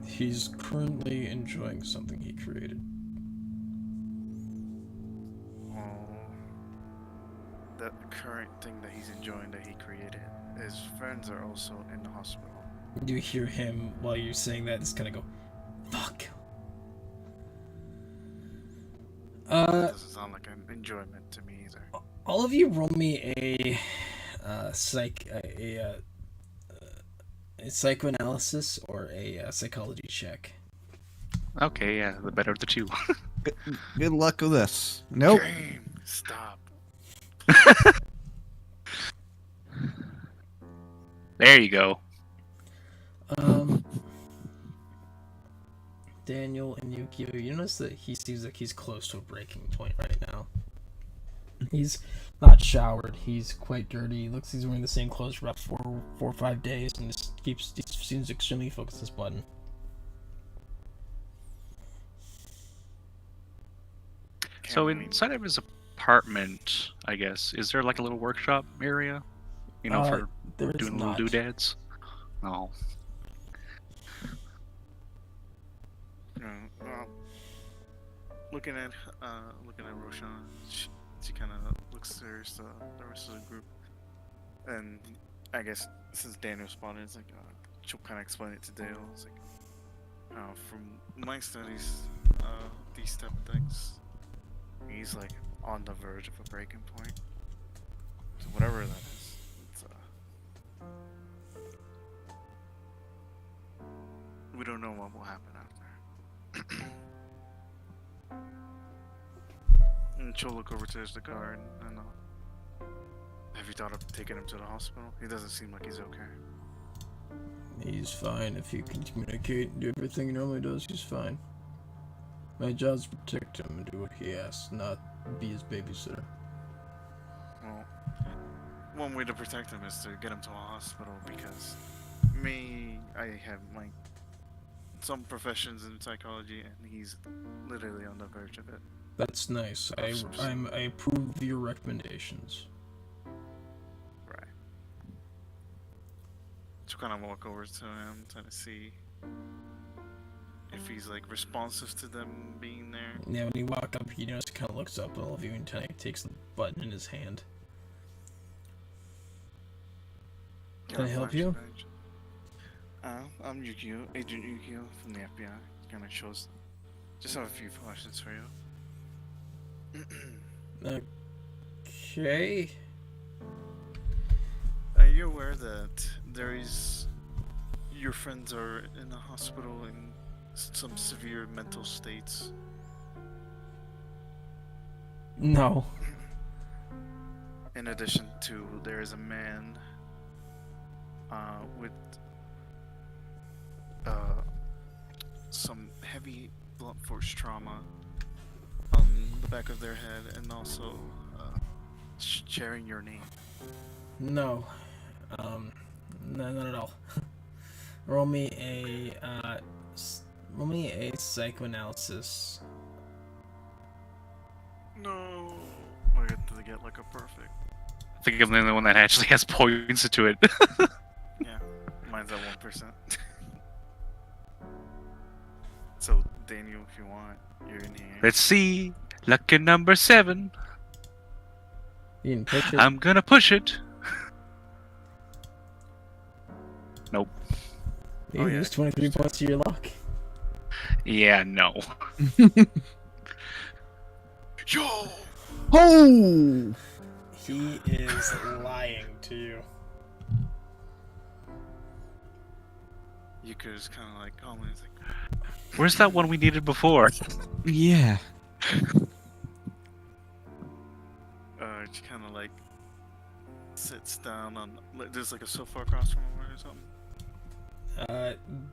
He's currently enjoying something he created. The current thing that he's enjoying that he created, his friends are also in the hospital. You hear him while you're saying that, just kind of go, fuck. Doesn't sound like an enjoyment to me either. All of you roll me a psychoanalysis or a psychology check. Okay, yeah, the better of the two. Good luck with this. Nope. Game, stop. There you go. Daniel and Yukio, you notice that he seems like he's close to a breaking point right now. He's not showered. He's quite dirty. He looks he's wearing the same clothes for about 4 or 5 days, and he seems extremely focused on this button. So inside of his apartment, I guess, is there like a little workshop area? You know, for there is doing not. little doodads? Oh. Well, looking at Roshan, she kind of looks serious to the rest of the group, and I guess since Daniel spotted, it's like she'll kind of explain it to Dale. It's like, from my studies, these type of things, he's like on the verge of a breaking point. So whatever that is, it's we don't know what will happen out there. And she'll look over to the guard and have you thought of taking him to the hospital? He doesn't seem like he's okay. He's fine if you can communicate and do everything he normally does. He's fine. My job's to protect him and do what he asks, not be his babysitter. Well, one way to protect him is to get him to a hospital because I have some professions in psychology and he's literally on the verge of it. That's nice. I approve of your recommendations. Right. So kind of walk over to him, trying to see if he's like responsive to them being there. Yeah, when you walk up, you notice he kind of looks up at all of you and kind of takes the button in his hand. Can I help you? I'm Yukio, Agent Yukio from the FBI. Kind of shows. Just have a few questions for you. Okay. Are you aware that your friends are in the hospital in some severe mental states? No. In addition to, there is a man with some heavy blunt force trauma on the back of their head, and also sharing your name. No. No, not at all. Roll me Roll me a psychoanalysis. No. I get to get like a perfect. I think I'm the only one that actually has points to it. Yeah, mine's at 1%. So, Daniel, if you want, you're in here. Let's see. Lucky number 7. You can push it. I'm gonna push it. Nope. You Oh, yeah. lose 23 points to your luck. Yeah, no. Yo! Oh! He is lying to you. You could just kind of like, oh, man, it's like, Where's that one we needed before? Yeah. she kind of like sits down on, there's like a sofa across from her or something.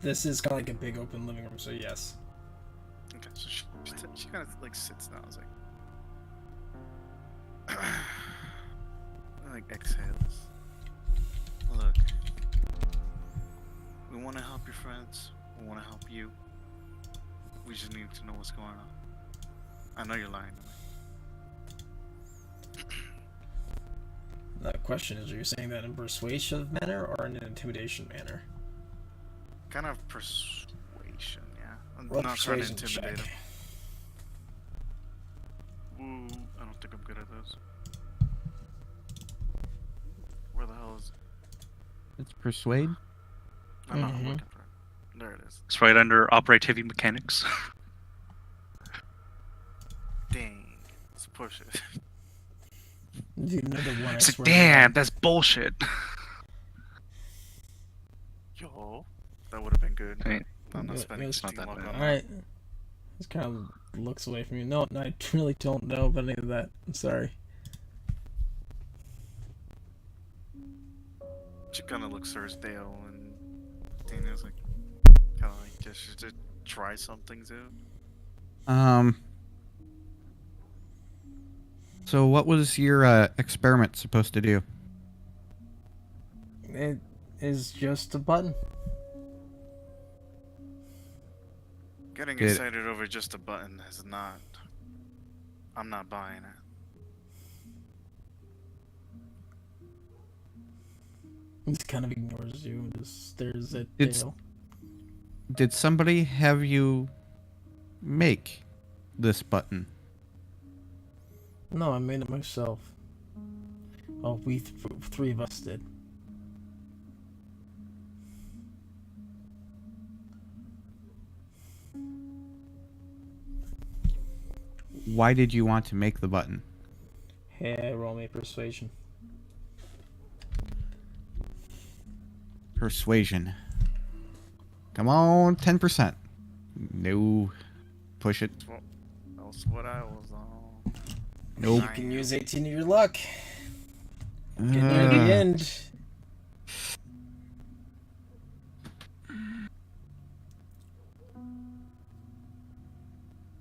This is kind of like a big open living room, so yes. Okay, so she kind of like sits down. It's like, and, like exhales. Look, we want to help your friends. We want to help you. We just need to know what's going on. I know you're lying to me. The question is, are you saying that in a persuasive manner or in an intimidation manner? Kind of persuasion, yeah. I'm Roll a not trying to persuasion intimidate check. him. Ooh, I don't think I'm good at those. Where the hell is it? It's persuade. I'm not Mhm. looking for it. There it is. It's right under operativity mechanics. Dang. Let's push it. Do another one. I It's like, swear to damn, God. that's bullshit. Yo. That would have been good. Hey, I'm not it spending was Steam not that luck bad. on that. Alright. This kind of looks away from you. No, I really don't know about any of that. I'm sorry. She kind of looks Thursdale and Daniel's like, kind of like, just to try something too. So what was your experiment supposed to do? It is just a button. Getting Good. excited over just a button is not. I'm not buying it. He just kind of ignores you and just stares at It's- Dale. Did somebody have you make this button? No, I made it myself. Oh, we three of us did. Why did you want to make the button? Hey, roll me persuasion. Persuasion. Come on, 10%. No. Push it. That's what I was on. Nope. You can use 18 of your luck. Get near the end.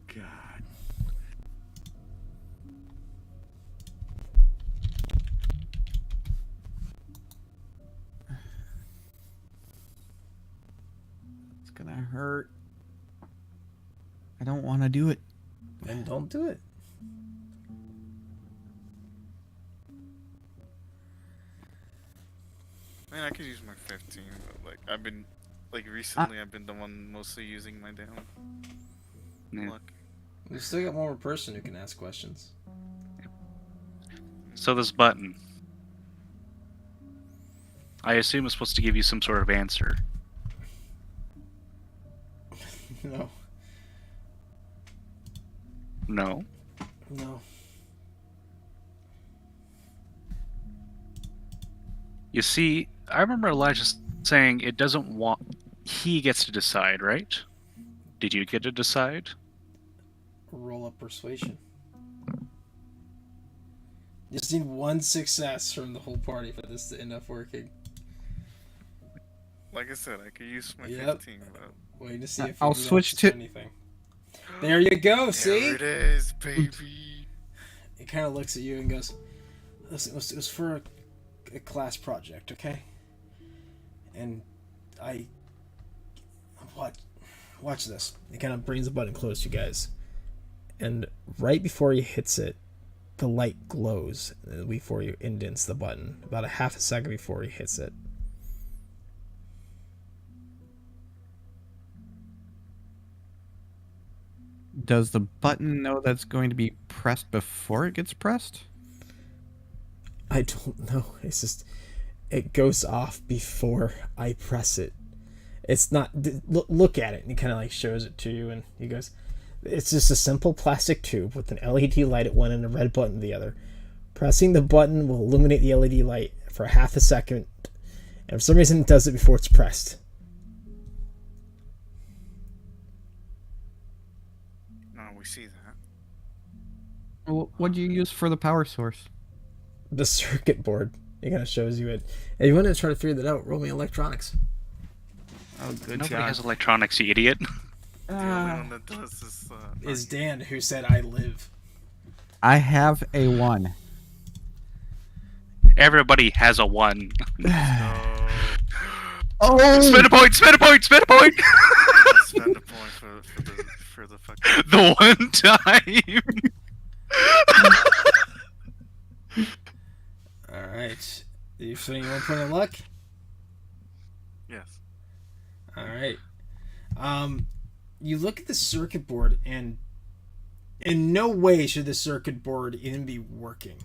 God. It's gonna hurt. I don't want to do it. Then don't do it. I mean, I could use my 15, but like I've been, like recently, I've been the one mostly using my damn Yeah. luck. We still got one more person who can ask questions. So this button, I assume, is supposed to give you some sort of answer. No. No. No. You see, I remember Elijah saying it doesn't want. He gets to decide, right? Did you get to decide? Roll up persuasion. Just need one success from the whole party for this to end up working. Like I said, I could use my Yep. 15, but Wait to see if I'll anybody switch else says to- anything. There you go. See? there it is, baby. It kind of looks at you and goes, "Listen, it was for a class project, okay? And what Watch this. He kind of brings the button close to you guys. And right before he hits it, the light glows before you indents the button. About a half a second before he hits it. Does the button know that's going to be pressed before it gets pressed? I don't know. It's just, it goes off before I press it. It's not, look at it. And he kind of like shows it to you and he goes, it's just a simple plastic tube with an LED light at one and a red button at the other. Pressing the button will illuminate the LED light for half a second. And for some reason it does it before it's pressed. No, we see that. Well, what do you use for the power source? The circuit board. It kind of shows you it. If you want to try to figure that out, roll me electronics. Oh, good Nobody job. has electronics, you idiot. The only one that does Is Dan, who said I live. I have a 1. Everybody has a 1. no. Oh! Spin a point, spin a point, spin a point! Spend a point for the fucking. The one time! Alright. You spending 1 point of luck? Yes. Alright. You look at the circuit board, and in no way should the circuit board even be working.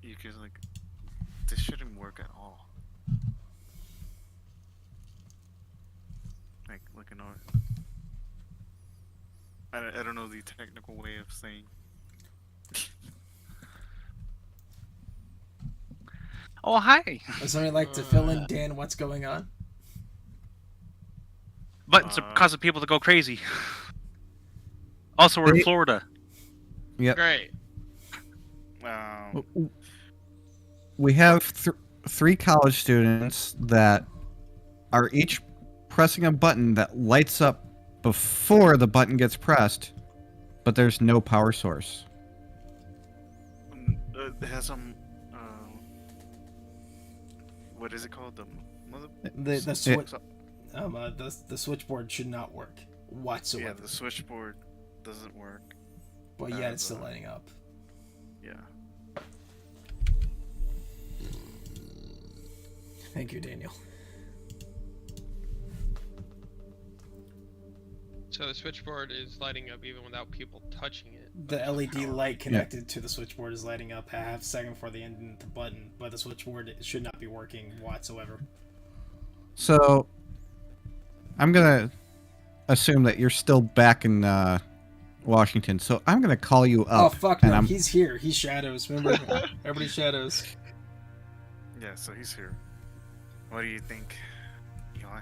You could like, this shouldn't work at all. Like looking over. I don't know the technical way of saying. Oh, hi! Would somebody like to fill in, Dan, what's going on? Buttons are causing people to go crazy. Also, we're in Florida. Yep. Great. We have 3 college students that are each pressing a button that lights up before the button gets pressed, but there's no power source. It has some. What is it called? The switchboard should not work whatsoever. Yeah, the switchboard doesn't work. But yet it's still lighting up. Yeah. Thank you, Daniel. So the switchboard is lighting up even without people touching it. The LED light connected to the switchboard is lighting up a half second before they end the button, but the switchboard should not be working whatsoever. So, I'm gonna assume that you're still back in Washington. So I'm gonna call you up. Oh fuck no! He's here. He's Shadows. Remember, everybody Shadows. Yeah, so he's here. What do you think, Eli?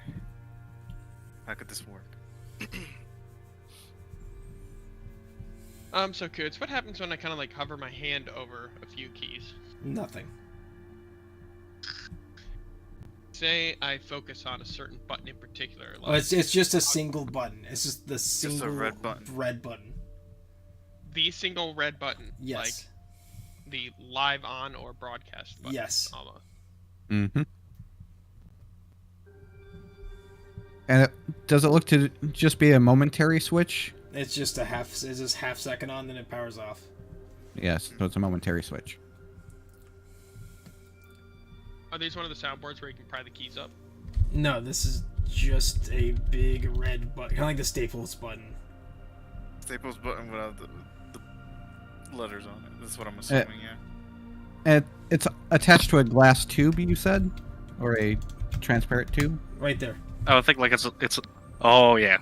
How could this work? I'm so curious. What happens when I kind of like hover my hand over a few keys? Nothing. Say I focus on a certain button in particular. Like, Oh, it's just a single button. It's just the single Just a red button. Red button. the single red button. Yes. Like the live on or broadcast button. Yes. Almost. Mm-hmm. And does it look to just be a momentary switch? It's just half second on, then it powers off. Yes, so it's a momentary switch. Are these one of the soundboards where you can pry the keys up? No, this is just a big red button, kind of like the Staples button. Staples button without the letters on it. That's what I'm assuming, yeah. And it's attached to a glass tube, you said? Or a transparent tube? Right there. I think like it's. Oh yeah.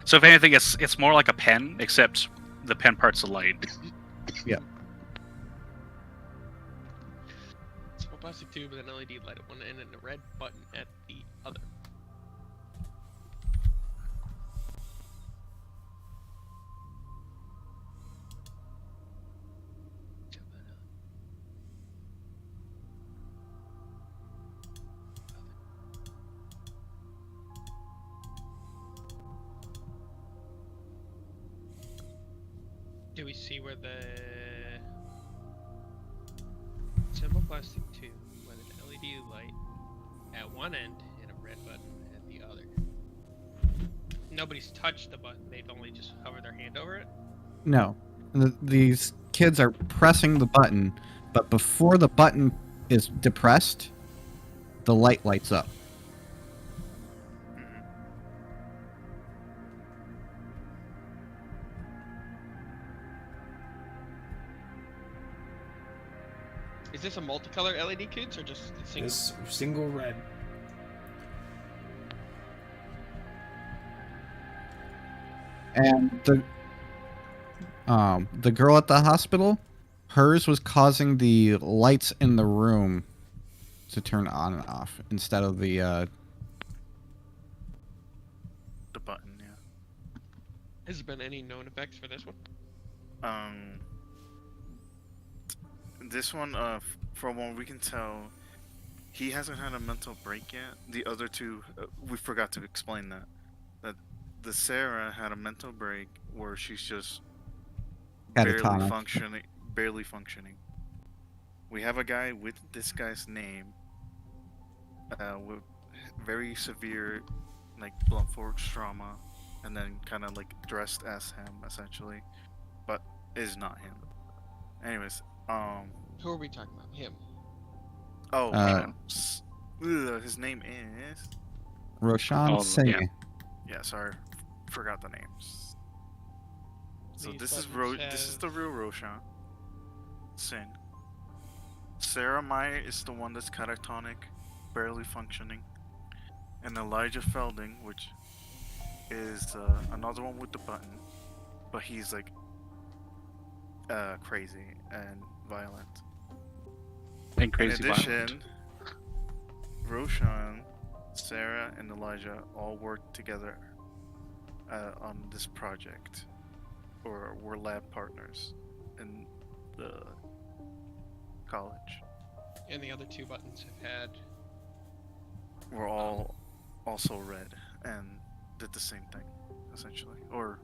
So if anything, it's more like a pen, except the pen part's a light. Yeah. Small plastic tube with an LED light at one end and a red button at the other. Do we see where the simple plastic tube with an LED light at one end and a red button and the other. Nobody's touched the button. They've only just hovered their hand over it. No. These kids are pressing the button, but before the button is depressed, the light lights up. Is this a multicolor LED, kids, or just a single? This single red. And the girl at the hospital, hers was causing the lights in the room to turn on and off instead of the button, yeah. Has there been any known effects for this one? This one, from what we can tell, he hasn't had a mental break yet. The other two, we forgot to explain that. That the Sarah had a mental break where she's just catatonic. barely functioning. We have a guy with this guy's name, with very severe, like blunt force trauma, and then kind of like dressed as him essentially, but is not him. Anyways, Who are we talking about? Him. His name is. Roshan Singh. yeah. Yeah, sorry, forgot the names. So These this is buttons this is have- the real Roshan Singh. Sarah Meyer is the one that's catatonic, barely functioning, and Elijah Felding, which is another one with the button, but he's like crazy and violent. And crazy In addition, violent. Roshan, Sarah, and Elijah all worked together on this project, or were lab partners in the college. And the other two buttons have had. We're all also red and did the same thing, essentially. Or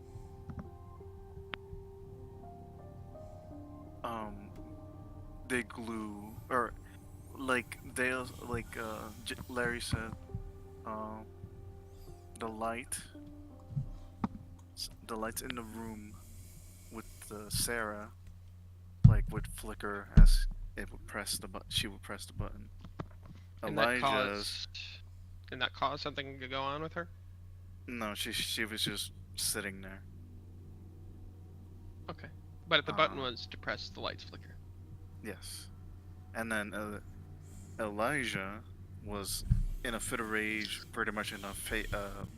they glue, or like Larry said, the lights in the room with Sarah would flicker as it would press the button. She would press the button. And Elijah's that caused something to go on with her? no, she was just sitting there. Okay. But if the button Uh, was depressed, the lights flicker. Yes, and then Elijah was in a fit of rage, pretty much in a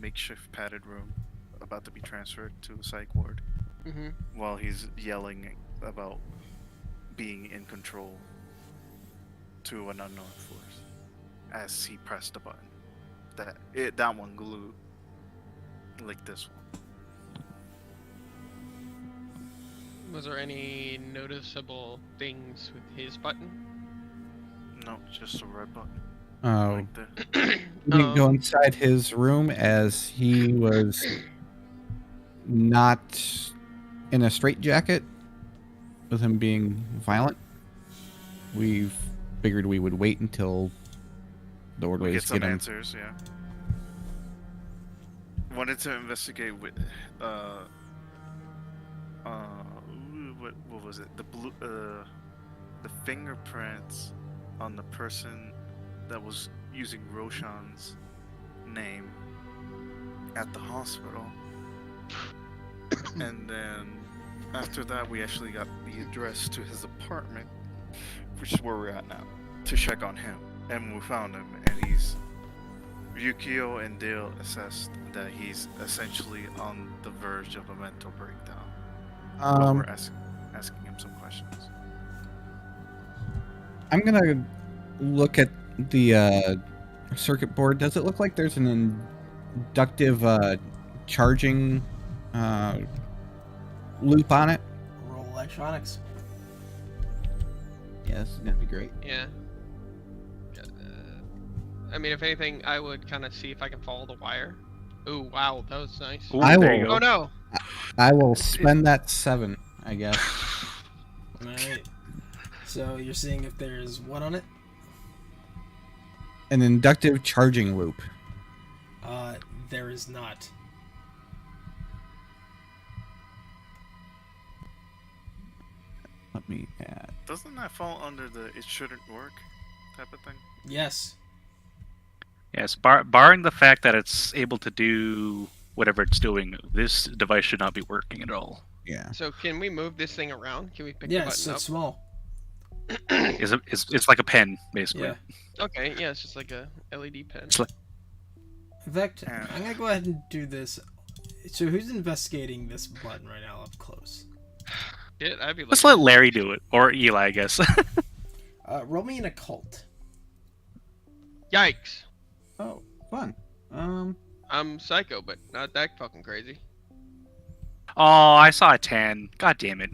makeshift padded room, about to be transferred to a psych ward, Mm-hmm. while he's yelling about being in control to an unknown force as he pressed the button. That one glued like this one. Was there any noticeable things with his button? No, just a red button. Oh, Like the we didn't go inside his room as he was not in a straitjacket with him being violent. We figured we would wait until the we orderlies get some get him. answers, yeah. Wanted to investigate with what was it? The fingerprints on the person that was using Roshan's name at the hospital. And then after that, we actually got the address to his apartment, which is where we're at now, to check on him. And we found him, and Ryukio and Dale assessed that he's essentially on the verge of a mental breakdown. But we're asking him some questions. I'm gonna look at the circuit board. Does it look like there's an inductive charging loop on it? Roll electronics. Yes, that'd be great. Yeah. I mean, if anything, I would kind of see if I can follow the wire. Ooh, wow, that was nice. Ooh, I there you will- Oh go. no! I will spend that 7, I guess. Alright. So you're seeing if there's what on it? An inductive charging loop. There is not. Let me add. Doesn't that fall under the "it shouldn't work" type of thing? Yes. Yes, barring the fact that it's able to do whatever it's doing, this device should not be working at all. Yeah. So can we move this thing around? Can we pick the Yes, button it's up? small. It's like a pen, basically. Yeah. Okay, yeah, it's just like a LED pen. It's like- In fact, Yeah. I'm gonna go ahead and do this. So who's investigating this button right now up close? Shit, I'd be Let's like, let Larry do it, or Eli, I guess. Roll me an occult. yikes. Oh, fun. I'm psycho, but not that fucking crazy. Oh, I saw a 10. God damn it.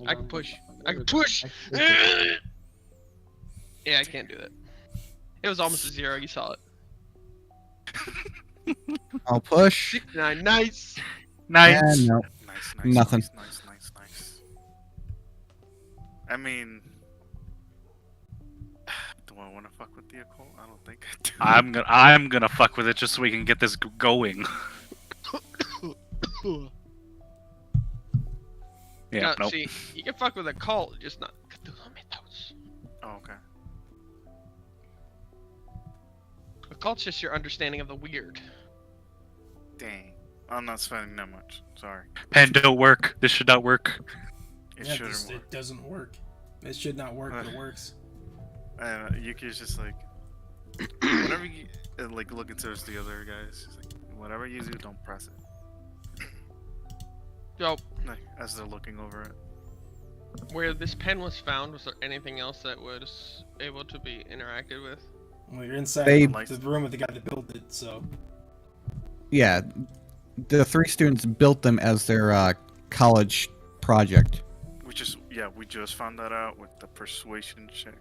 I can push. I can push. Yeah, I can't do that. It was almost a 0. You saw it. I'll push. 69, nice. Nice. And no. Nice, Nothing. Nice. I mean, do I want to fuck with the occult? I don't think I do. I'm gonna fuck with it just so we can get this going. Yeah, No, nope. see, you can fuck with a cult, just not Cthulhu Mythos. Oh, okay. A cult's just your understanding of the weird. Dang, I'm not spending that much. Sorry. Pen don't work. This should not work. It Yeah, shouldn't work. it doesn't work. It should not work, but it works. Yuki's just like, whatever you like, looking towards the other guys. She's like, whatever you do, don't press it. Yo, Like, as they're looking over it. where this pen was found, was there anything else that was able to be interacted with? Well, you're inside They- the room with the guy that built it, so. Yeah, the 3 students built them as their college project. We just found that out with the persuasion check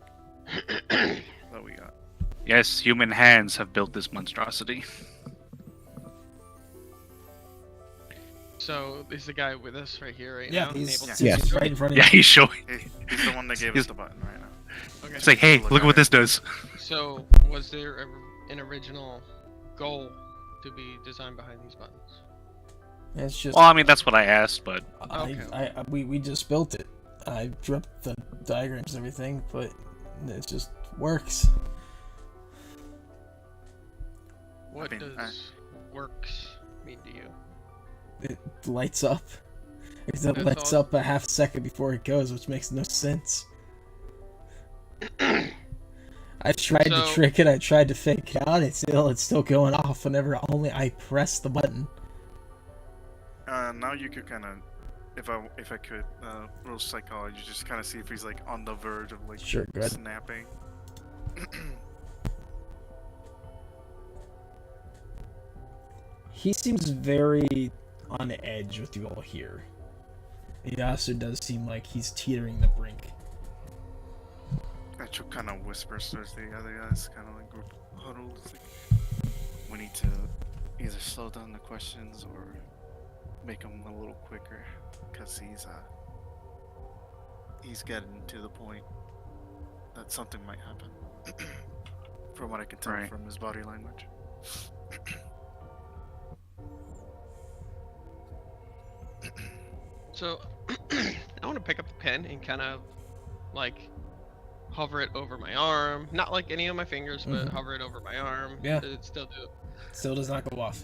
that we got. Yes, human hands have built this monstrosity. So, is the guy with us right here right Yeah, now? he's, Able- Yes. he's right in front of Yeah, you. he's showing. He's the one that gave us the button right now. Okay. It's like, hey, look at what this does. So, was there an original goal to be designed behind these buttons? It's just. Well, I mean, that's what I asked, but We just built it. I drew up the diagrams and everything, but it just works. What mean, does works mean to you? It lights up. It That's lights all- up a half second before it goes, which makes no sense. I tried to So- trick it. I tried to fake it out. It's still going off whenever only I press the button. Now you could kind of, if I could, roll psychology, just kind of see if he's like on the verge of like Sure, go ahead. snapping. He seems very on edge with you all here. He also does seem like he's teetering the brink. Actually, kind of whispers towards the other guys, kind of like group huddled. It's like, we need to either slow down the questions or make them a little quicker, because he's getting to the point that something might happen. From what I can tell Right. from his body language. So, I want to pick up the pen and kind of, like, hover it over my arm. Not like any of my fingers, but Mhm. hover it over my arm. Yeah. Does it still do it? Still does not go off.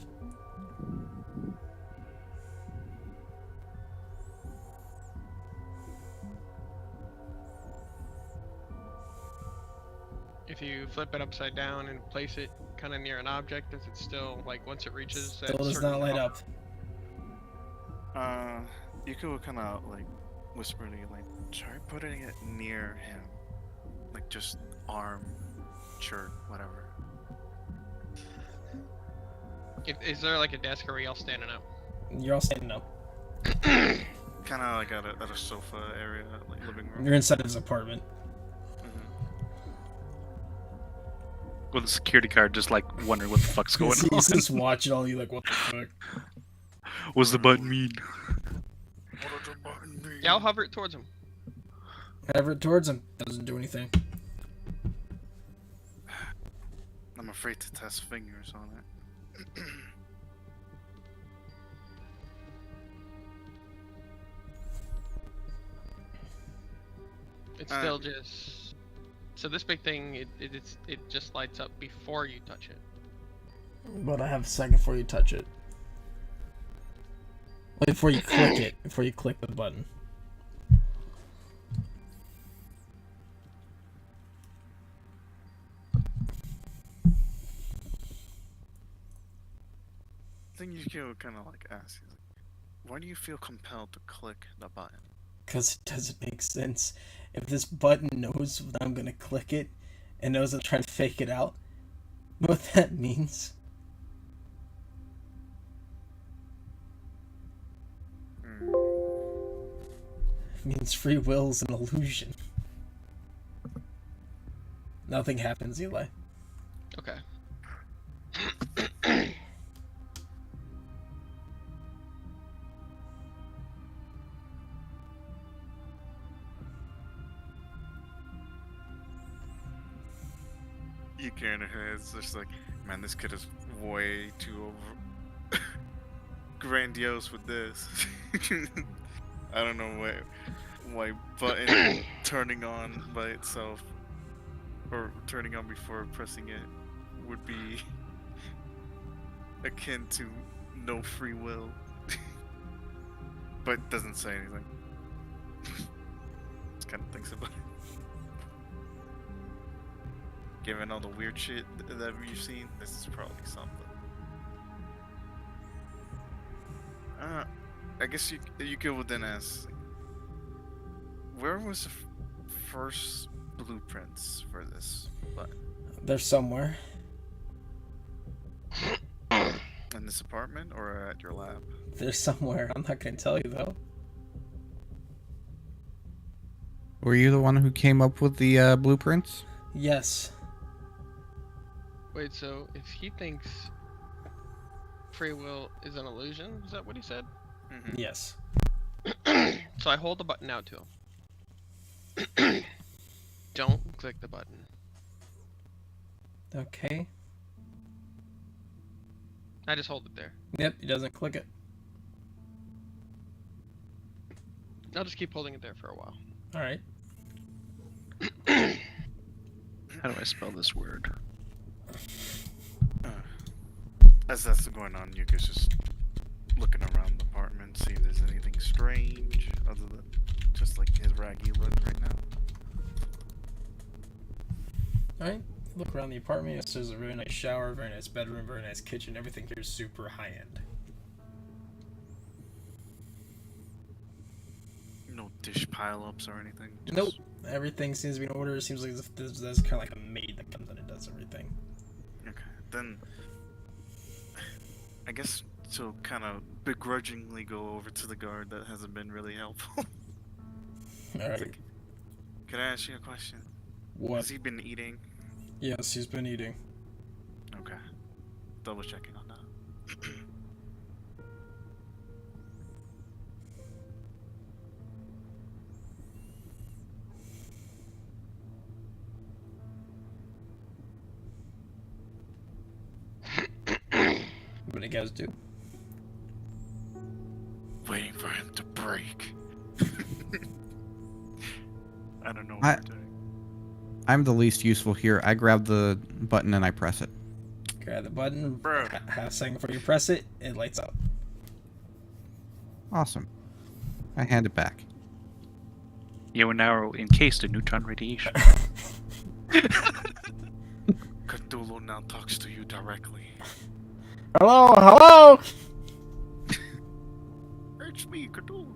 If you flip it upside down and place it kind of near an object, does it still, like, once it reaches that Still does certain not light hover- up. You could kind of like whisperly like try putting it near him, like just arm, shirt, whatever. Is there, like, a desk or are we all standing up? You're all standing up. Kind of like at a sofa area, like living room. You're inside his apartment. Mhm. with a security card, just like wondering what the fuck's going on. He's just watching all you like, what the fuck? What's the button mean? What does the button mean? Yeah, I'll hover it towards him. Hover it towards him. Doesn't do anything. I'm afraid to test fingers on it. It's still just. So this big thing, it just lights up before you touch it. But I have a second before you touch it. Well, before you click it. Before you click the button. Thing you can kind of like ask is, like, why do you feel compelled to click the button? Because it doesn't make sense. If this button knows that I'm gonna click it and knows I'm trying to fake it out, you know what that means? It means free will is an illusion. Nothing happens, Eli. Okay. You can, it's just like, man, this kid is way too over grandiose with this. I don't know why button turning on by itself or turning on before pressing it would be akin to no free will. But doesn't say anything. Just kind of thinks about it. Given all the weird shit that you've seen, this is probably something. I guess you could then ask, where was the first blueprints for this button? They're somewhere. In this apartment or at your lab? They're somewhere. I'm not gonna tell you though. Were you the one who came up with the blueprints? Yes. Wait, so if he thinks free will is an illusion, is that what he said? Mm-hmm. Yes. So I hold the button out to him. Don't click the button. Okay. I just hold it there. Yep, he doesn't click it. I'll just keep holding it there for a while. Alright. How do I spell this word? As that's going on, Yuka's just looking around the apartment, see if there's anything strange other than just like his raggy look right now. Alright. Look around the apartment. Yes, there's a really nice shower, very nice bedroom, very nice kitchen. Everything here is super high end. No dish pile-ups or anything? Just... Nope. Everything seems to be in order. It seems like there's kind of like a maid that comes in and does everything. Okay, then I guess to kind of begrudgingly go over to the guard that hasn't been really helpful. Alright. Like, can I ask you a question? What? Has he been eating? Yes, he's been eating. Okay. Double checking on that. What do you guys do? Waiting for him to break. I don't know what I- we're doing. I'm the least useful here. I grab the button and I press it. Grab the button. Bro. Half a second before you press it, it lights up. Awesome. I hand it back. You are now encased in neutron radiation. Cthulhu now talks to you directly. Hello, hello! It's me, Cthulhu.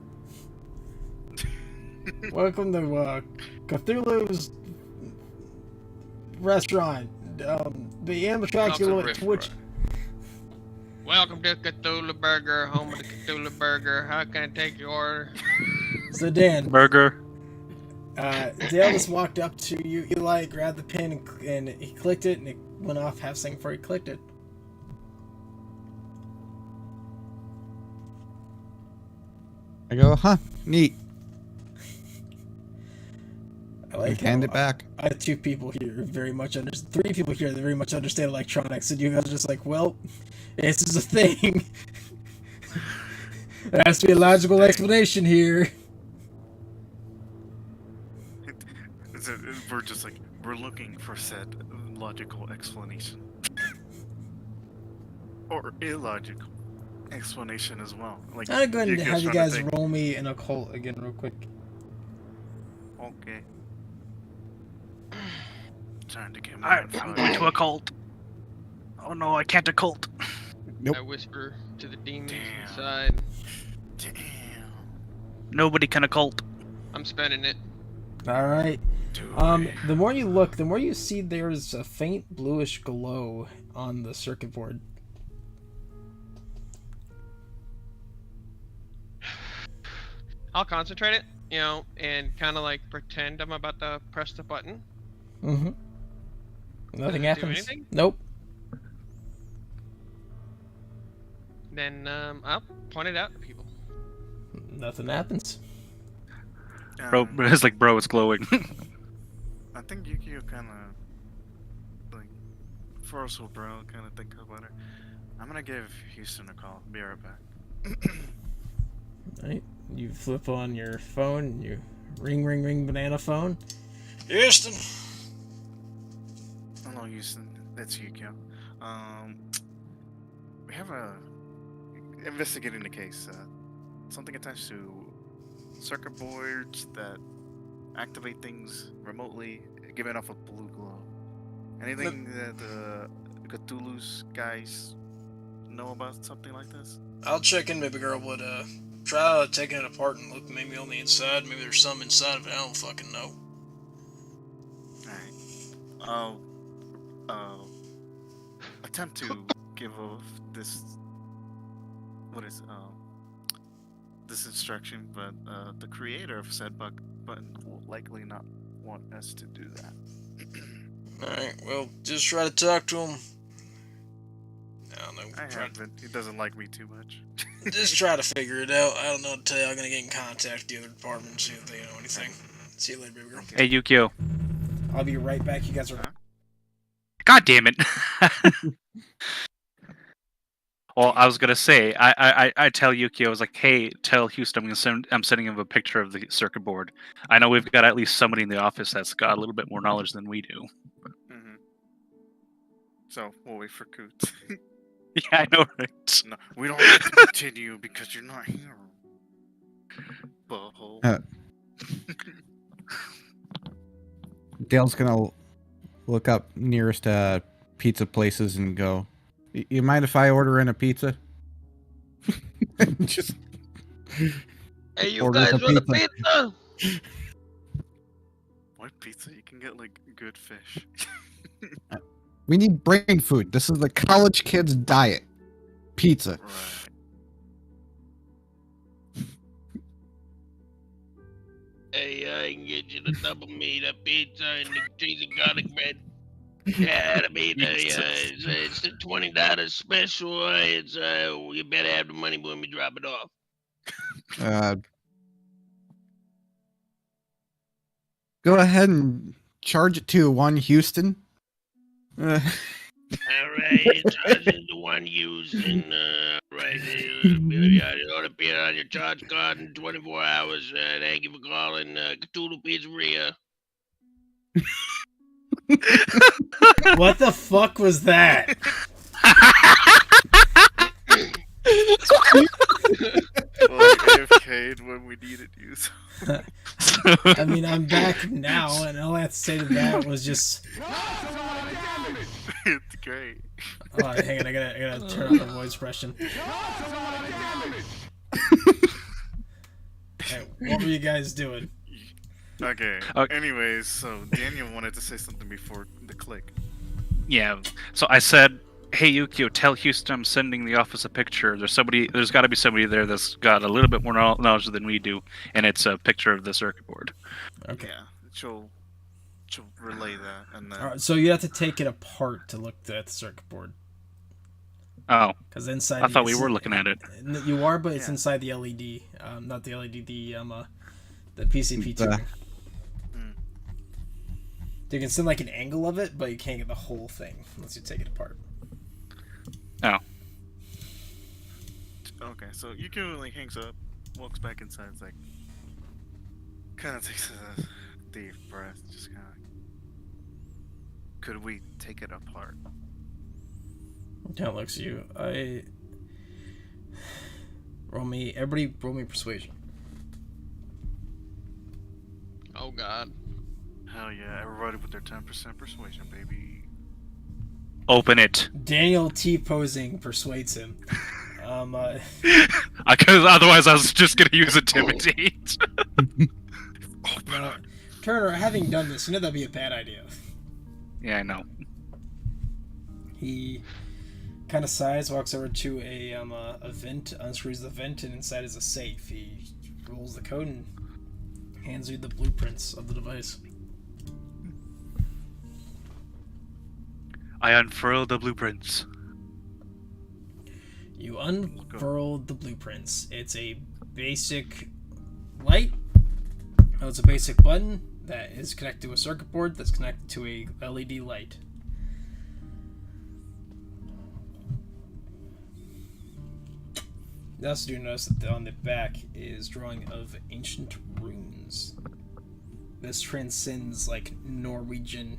Welcome to Cthulhu's restaurant. The animatronics you at Twitch. Welcome to Cthulhu Burger, home of the Cthulhu Burger. How can I take your order? So Dan, Burger. Dale just walked up to you. Eli grabbed the pin and he clicked it, and it went off half a second before he clicked it. I go, huh, neat. I like hand how it back. I have three people here that very much understand electronics, and you guys are just like, well, this is a thing. There has to be a logical explanation here. We're just like, we're looking for said logical explanation. Or illogical explanation as well. Like, I'm going to have you trying guys think, roll me an occult again real quick. Okay. Trying to get I'm going to occult. Oh no, I can't occult. Nope. I whisper to the demons Damn. inside. Damn. Nobody can occult. I'm spending it. All right. Dude. The more you look, the more you see there's a faint bluish glow on the circuit board. I'll concentrate it, and kind of like pretend I'm about to press the button. Mm-hmm. Nothing Does it do happens. anything? Nope. Then I'll point it out to people. Nothing happens. Bro, it's like, bro, it's glowing. I think Yukio kind of like forceful, bro. Kind of think about it. I'm gonna give Houston a call. Be right back. Right. You flip on your phone. You ring, banana phone. Houston. Hello, Houston. That's Yukio. We have investigating the case. Something attached to circuit boards that activate things remotely, giving off a blue glow. Anything that the Cthulhu's guys know about something like this? I'll check in, baby girl, but try taking it apart and look maybe on the inside. Maybe there's some inside of it. I don't fucking know. Alright. Attempt to give off this. What is this instruction? But the creator of said button will likely not want us to do that. Alright, well, just try to talk to him. I don't know. I haven't. He doesn't like me too much. Just try to figure it out. I don't know what to tell you. I'm gonna get in contact with the other department and see if they know anything. See you later, baby girl. Hey, Yukio. I'll be right back. You guys are. God damn it. Well, I was gonna say, I tell Yukio, I was like, hey, tell Houston I'm sending him a picture of the circuit board. I know we've got at least somebody in the office that's got a little bit more knowledge than we do. Mm-hmm. So we'll wait for Coots. Yeah, I know, right? No, we don't have to continue because you're not here. Butthole. Dale's gonna look up nearest pizza places and go, you mind if I order in a pizza? Just Hey, you order guys the want a pizza. pizza? What pizza? You can get like good fish. We need brain food. This is the college kid's diet. Pizza. Right. Hey, I can get you the double meat, a pizza, and the cheese and garlic bread. Yeah, I mean, it's the $20 special. You better have the money when we drop it off. Go ahead and charge it to one Houston. All right, charge is the one using. Right, it ought to be on your charge card in 24 hours. Thank you for calling Cthulhu Pizzeria. What the fuck was that? Well, AFK'd when we needed you. So. I mean, I'm back now, and all I have to say to that was just. It's great. Oh, hang on, I gotta turn on the voice expression. Hey, what were you guys doing? Okay. Okay. Anyways, so Daniel wanted to say something before the click. Yeah. So I said, hey, Yukio, tell Houston I'm sending the office a picture. There's got to be somebody there that's got a little bit more knowledge than we do, and it's a picture of the circuit board. Okay. Yeah, she'll relay that, and then All right, so you have to take it apart to look at the circuit board. Oh, Because inside. I thought we were looking at it. You are, but it's Yeah. inside the LED. Not the LED. The PCP tube. You can send like an angle of it, but you can't get the whole thing unless you take it apart. Oh, Okay, so Yukio like hangs up, walks back inside, it's like kind of takes a deep breath, just kind of. Could we take it apart? Kind of looks at you. Everybody roll me persuasion. Oh God. Hell yeah, everybody with their 10% persuasion, baby. open it. Daniel T-posing persuades him. Because otherwise I was just gonna use intimidate. Now, Turner, having done this, you know that'd be a bad idea. Yeah, I know. He kind of sighs, walks over to a vent, unscrews the vent, and inside is a safe. He rolls the code and hands you the blueprints of the device. I unfurl the blueprints. You unfurl the blueprints. It's a basic light. Oh, it's a basic button that is connected to a circuit board that's connected to a LED light. You also do notice that on the back is drawing of ancient runes. This transcends like Norwegian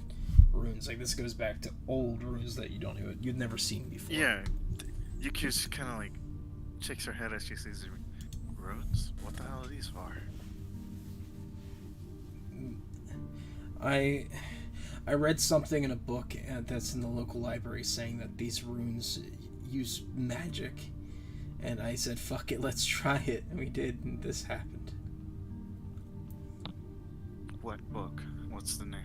runes. Like this goes back to old runes that you've never seen before. Yeah, Yukio's kind of like shakes her head as she sees the runes. What the hell are these for? I read something in a book that's in the local library saying that these runes use magic, and I said, "Fuck it, let's try it," and we did, and this happened. What book? What's the name?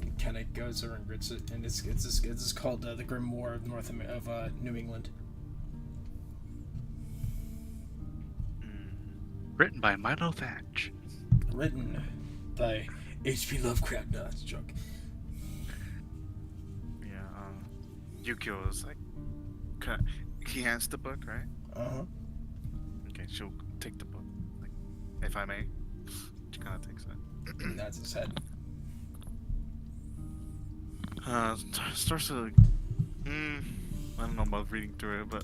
It kind of goes over and grits it, and it's called the Grimoire of New England. Written by Milo Thatch. Written by H.P. Lovecraft. No, that's a joke. Yeah, Yukio is like, he hands the book, right? Uh-huh. Okay, she'll take the book, like, if I may. She kind of takes it. And that's his head. Starts to, like, I don't know about reading through it, but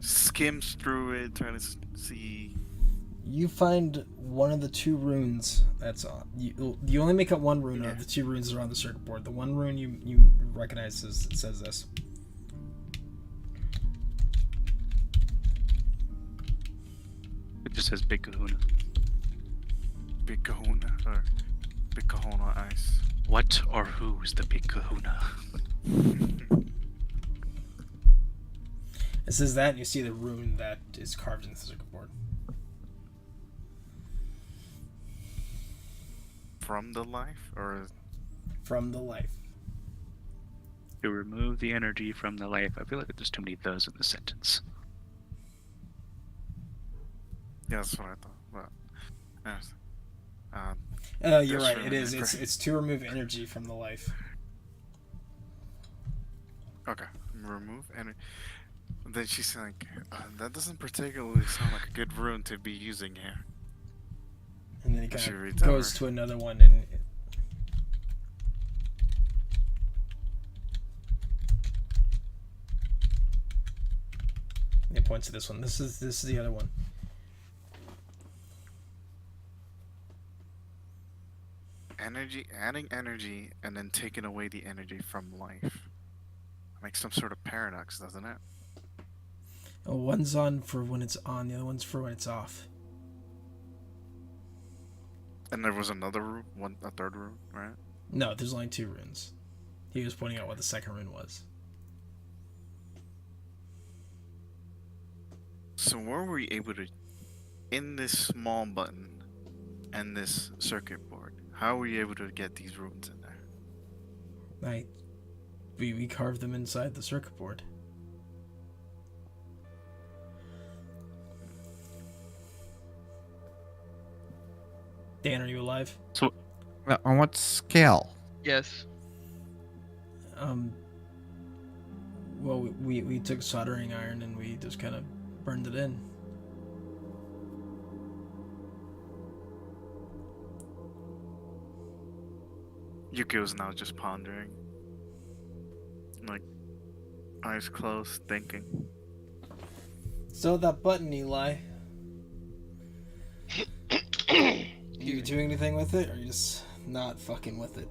skims through it, trying to see. You find one of the two runes that's on. You only make up one rune of the two runes that are on the circuit board. The one rune you recognize says this. It just says Big Kahuna. Big Kahuna, or Big Kahuna Ice. What or who is the Big Kahuna? It says that, and you see the rune that is carved into the circuit board. From the life, or From the life. To remove the energy from the life. I feel like there's too many those in the sentence. yeah, that's what I thought. But You're That's right. It really is. nice. It's to remove energy from the life. okay, remove and then she's like, that doesn't particularly sound like a good rune to be using here. And then he She kind reads of goes over. to another one and. He points to this one. This is the other one. Energy, adding energy, and then taking away the energy from life. Makes some sort of paradox, doesn't it? One's on for when it's on, the other one's for when it's off. And there was another rune, a third rune, right? No, there's only two runes. He was pointing out what the second rune was. So where were we able to, in this small button and this circuit board, how were you able to get these runes in there? We carved them inside the circuit board. Dan, are you alive? On what scale? Yes. Well, we took soldering iron and we just kind of burned it in. Yukio's now just pondering. Like, eyes closed, thinking. So that button, Eli. You doing anything with it, or you just not fucking with it?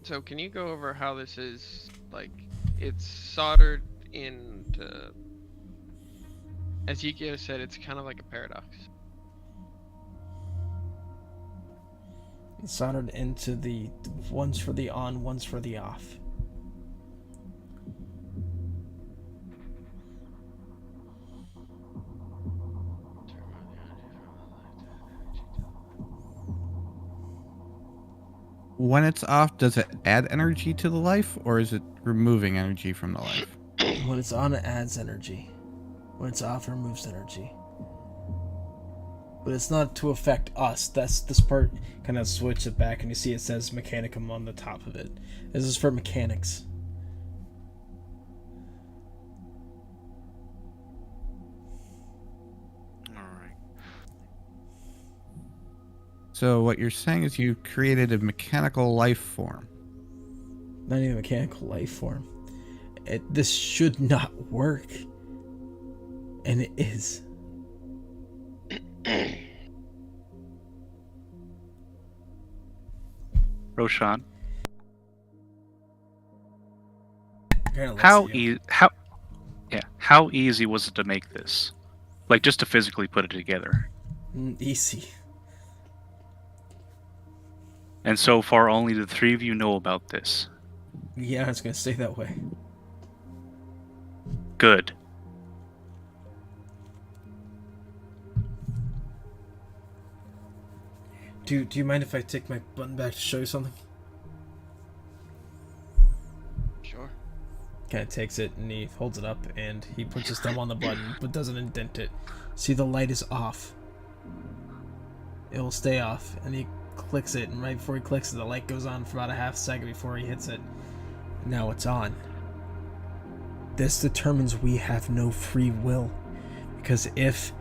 So can you go over how this is, like, it's soldered into, as Yukio said, it's kind of like a paradox. It's soldered into the one's for the on, one's for the off. When it's off, does it add energy to the life, or is it removing energy from the life? When it's on, it adds energy. When it's off, it removes energy. But it's not to affect us. That's this part. Kind of switch it back, and you see it says Mechanicum on the top of it. This is for mechanics. Alright. So what you're saying is you created a mechanical life form. Not even a mechanical life form. This should not work. And it is. Roshan, Kinda looks how at you. how easy was it to make this? Like, just to physically put it together. Easy. And so far, only the three of you know about this. Yeah, it's gonna stay that way. Good. Do you mind if I take my button back to show you something? Sure. Kind of takes it and he holds it up and he puts his thumb on the button but doesn't indent it. See, the light is off. It will stay off, and he clicks it, and right before he clicks it, the light goes on for about a half second before he hits it. Now it's on. This determines we have no free will, because if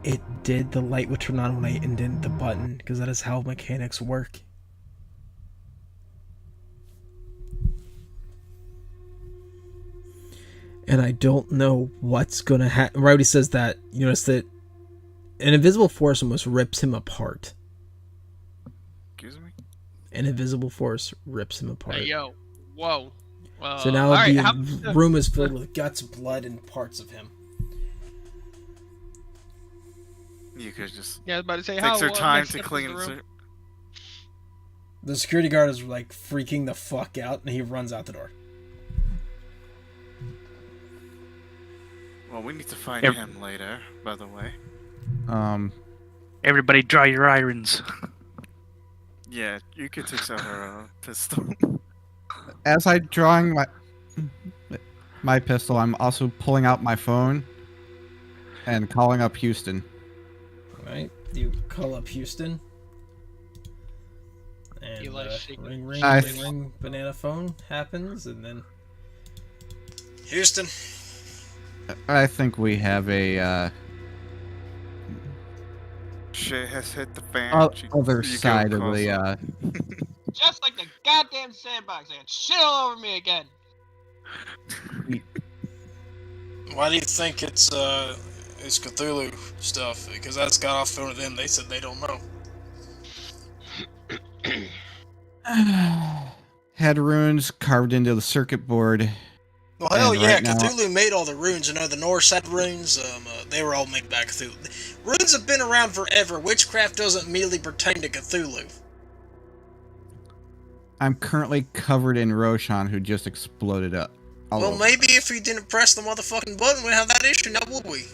it did, the light would turn on when I indent the button, because that is how mechanics work. And I don't know what's gonna happen. Rowdy says that, you notice that an invisible force almost rips him apart. Excuse me? An invisible force rips him apart. Hey, yo. Whoa. So now alright, the room is filled with guts, blood, and parts of him. You could just yeah, I was about to say, takes how her time messed to up is clean the the room? The security guard is like freaking the fuck out, and he runs out the door. Well, we need to find Yep. him later, by the way. Everybody dry your irons. Yeah, you could take out her pistol. As I'm drawing my pistol, I'm also pulling out my phone and calling up Houston. Alright, you call up Houston. And Eli's shaking. ring, ring, I- ring, ring, banana phone happens, and then... Houston! I think we have a Shit has hit the fan. other You go side of across the Just like the goddamn sandbox, they had shit all over me again. Why do you think it's Cthulhu stuff? Because that's got off phone to them. They said they don't know. had runes carved into the circuit board. Well, hell And yeah, right now- Cthulhu made all the runes. You know, the Norse had runes. They were all made by Cthulhu. Runes have been around forever. Witchcraft doesn't merely pertain to Cthulhu. I'm currently covered in Roshan, who just exploded up. all Well, over. maybe if we didn't press the motherfucking button, we'd have that issue now, would we?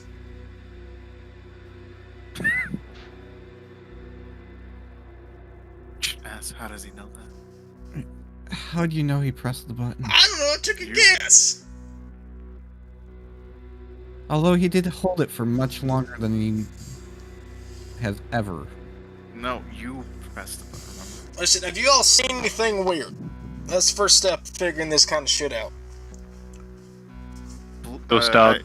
Ass, how does he know that? How do you know he pressed the button? I don't know, I took a You- guess. Although he did hold it for much longer than he has ever. No, you pressed the button. Remember? Listen, have you all seen anything weird? That's the first step to figuring this kind of shit out. Ghost dog.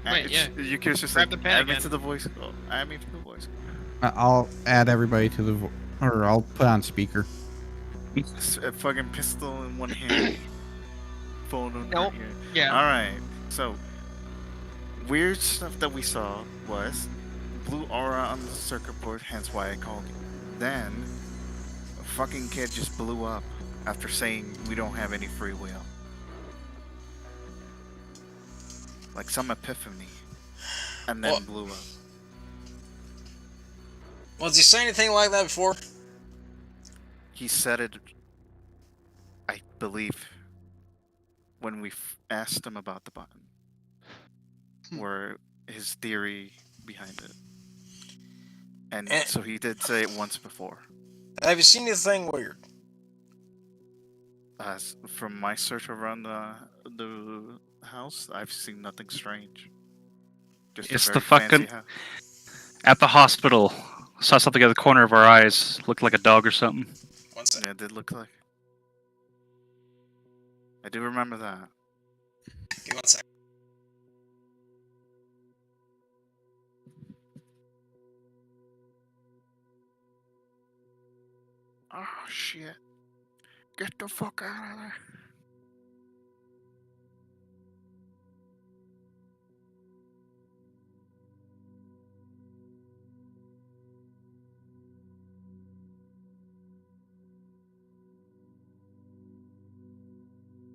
Wait, yeah. You can just Grab like, the pen add me again. to the voice. Oh, add me to the voice. I'll add everybody to the, or I'll put on speaker. A fucking pistol in one hand, phone in Nope. one hand. Yeah. All right. So weird stuff that we saw was blue aura on the circuit board. Hence why I called you. Then a fucking kid just blew up after saying we don't have any free will. Like some epiphany, and then What? blew up. Well, has he said anything like that before? He said it, I believe, when we asked him about the button, or his theory behind it. And Eh. so he did say it once before. Have you seen anything weird? From my search around the house, I've seen nothing strange. Just a It's very the fucking fancy house. at the hospital. Saw something at the corner of our eyes. Looked like a dog or something. One second. Yeah, it did look like. I do remember that. Give me 1 second. Oh shit! Get the fuck out of there!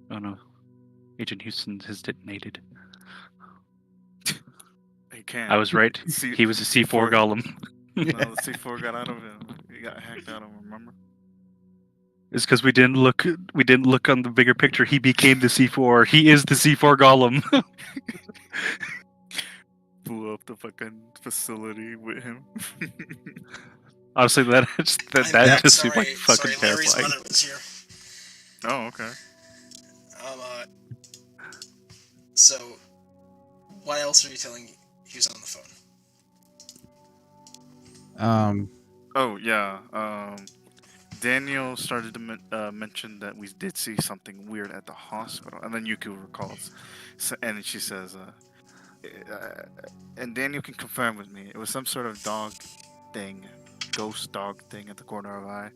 Oh no, Agent Houston has detonated. He can't. I was right. C- He was a C4 golem. No, the C4 got out of him. He got hacked out of him. Remember? It's because we didn't look. We didn't look on the bigger picture. He became the C4. He is the C4 golem. Blew up the fucking facility with him. Honestly, that I'm that back. just seemed like Sorry, fucking Larry's terrifying. mother was here. Oh, okay. So, what else are you telling he was on the phone? Oh yeah. Daniel started to mention that we did see something weird at the hospital, and then Yuku recalls, and she says, and Daniel can confirm with me, it was some sort of dog thing, ghost dog thing at the corner of our eye.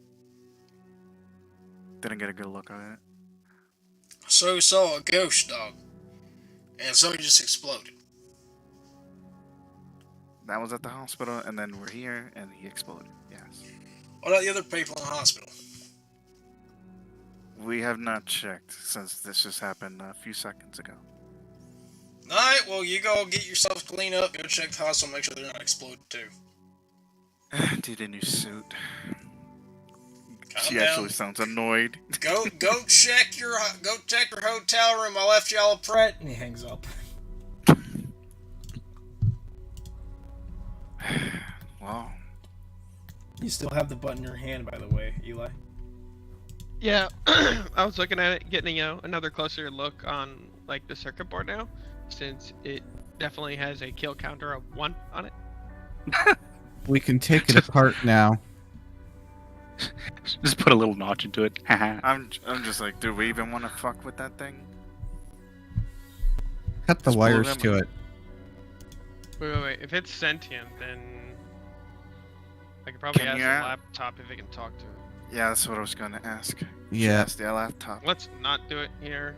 Didn't get a good look at it. So he saw a ghost dog, and something just exploded. That was at the hospital, and then we're here, and he exploded. Yes. What about the other people in the hospital? We have not checked since this just happened a few seconds ago. Alright, well, you go get yourself clean up, go check the hospital, make sure they're not exploded too. Dude, a new suit. Calm She down. actually sounds annoyed. Go check your hotel room. I left y'all a print. And he hangs up. Wow. You still have the button in your hand, by the way, Eli. Yeah, I was looking at it, getting another closer look on like the circuit board now, since it definitely has a kill counter of 1 on it. We can take it apart now. Just put a little notch into it. Haha. I'm just like, do we even want to fuck with that thing? Cut the Just pull wires them to up. it. Wait. If it's sentient, then I could probably Can ask you the a- laptop if it can talk to it. Yeah, that's what I was gonna ask. Yeah, Ask the laptop. Let's not do it here.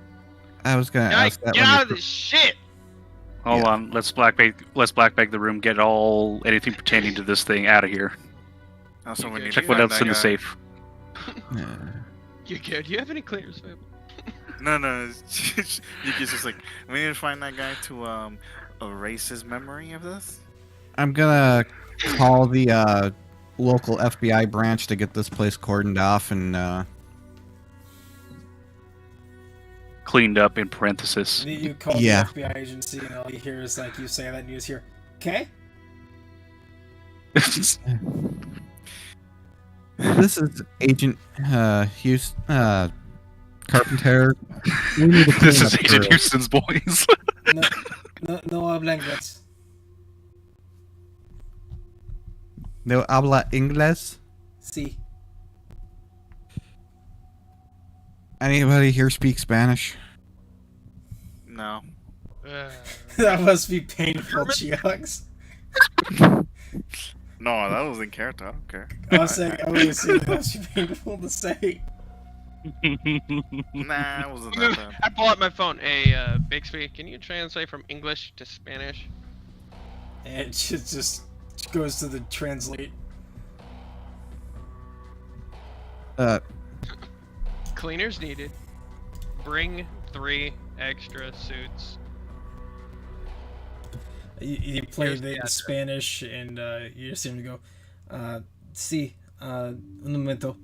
I was gonna ask that. Get when out you of this shit! Hold on. Let's black bag the room. Get anything pertaining to this thing out of here. Also, we Okay. need Check to what find else that in the guy. safe. You good? Do you have any clears? No. Yuki's just like, we need to find that guy to erase his memory of this. I'm gonna call the local FBI branch to get this place cordoned off and Cleaned up in parenthesis. You call Yeah. the FBI agency, and all you hear is like you say that, and you just hear, "Okay." this is Agent Hughes Carpenter. We need to clean This up is Agent the- Houston's boys. No hablangues. No habla inglés. See. Anybody here speak Spanish? No. That must be painful, Chugs. No, that was in character. I don't care. I was saying, I was saying that's painful to say. Nah, it wasn't that bad. I pull out my phone. Hey, Bixby, can you translate from English to Spanish? And it just goes to the translate. Cleaners needed. Bring 3 extra suits. You play Here's the the address. Spanish, and you just seem to go, sí, un momento.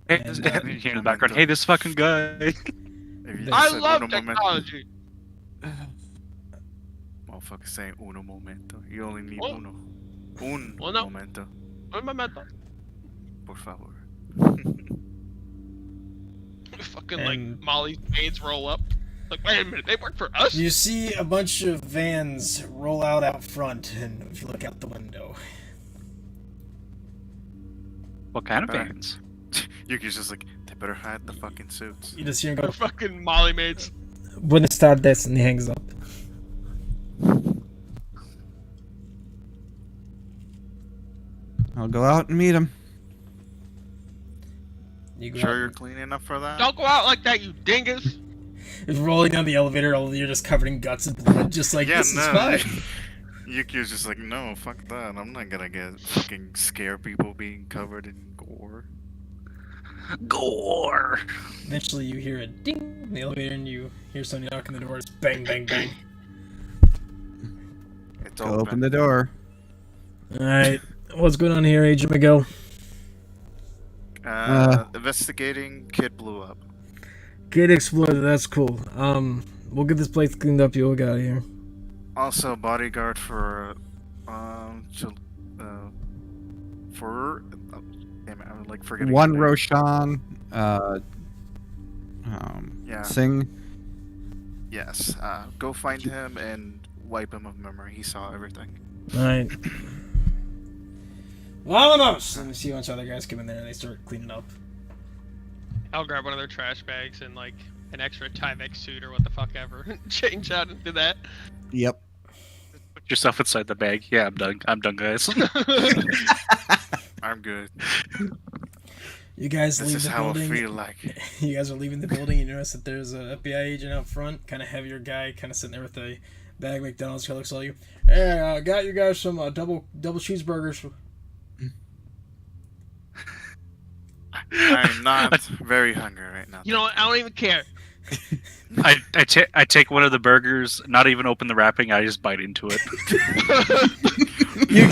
Hey, And, you hear in the background, hey, this fucking guy. If you I said love uno momento, technology. motherfucker saying uno momento. You only need What? uno. Un Uno. momento. Un momento. Por favor. Fucking And- like Molly's maids roll up. Like, wait a minute, they work for us? You see a bunch of vans roll out front, and if you look out the window, What kind of Alright. bands? Yuki's just like, they better hide the fucking suits. you just hear him They're go, fucking Molly maids. Buenas tardes, and he hangs up. I'll go out and meet him. You go Sure out, you're clean enough for that? Don't go out like that, you dingus. You're rolling down the elevator, all you're just covered in guts and blood, just like, Yeah, this is no. fine. Yuki's just like, no, fuck that. I'm not gonna get fucking scare people being covered in gore. Gore. Eventually you hear a ding in the elevator, and you hear somebody knock on the door. It's bang, bang, bang. It's Go open the door. Alright, what's going on here, Agent Miguel? Investigating, kid blew up. Kid exploded, that's cool. We'll get this place cleaned up, you'll get out of here. Also, bodyguard for, damn it, I'm like forgetting. One his name. Roshan. Yeah. Singh. Yes. Go find him and wipe him of memory. He saw everything. Alright. Vámonos! Let me see a bunch of other guys come in there and they start cleaning up. I'll grab one of their trash bags and like an extra Tyvek suit or what the fuck ever. Change out into that. Yep. Put yourself inside the bag. Yeah, I'm done. I'm done, guys. I'm good. You guys This leave is the how I building. feel like. You guys are leaving the building. You notice that there's a FBI agent out front, kind of heavier guy, kind of sitting there with a bag of McDonald's. Kind of looks at you. Hey, I got you guys some double cheeseburgers. I'm not very hungry right now. You know what? I don't even care. I take one of the burgers, not even open the wrapping. I just bite into it.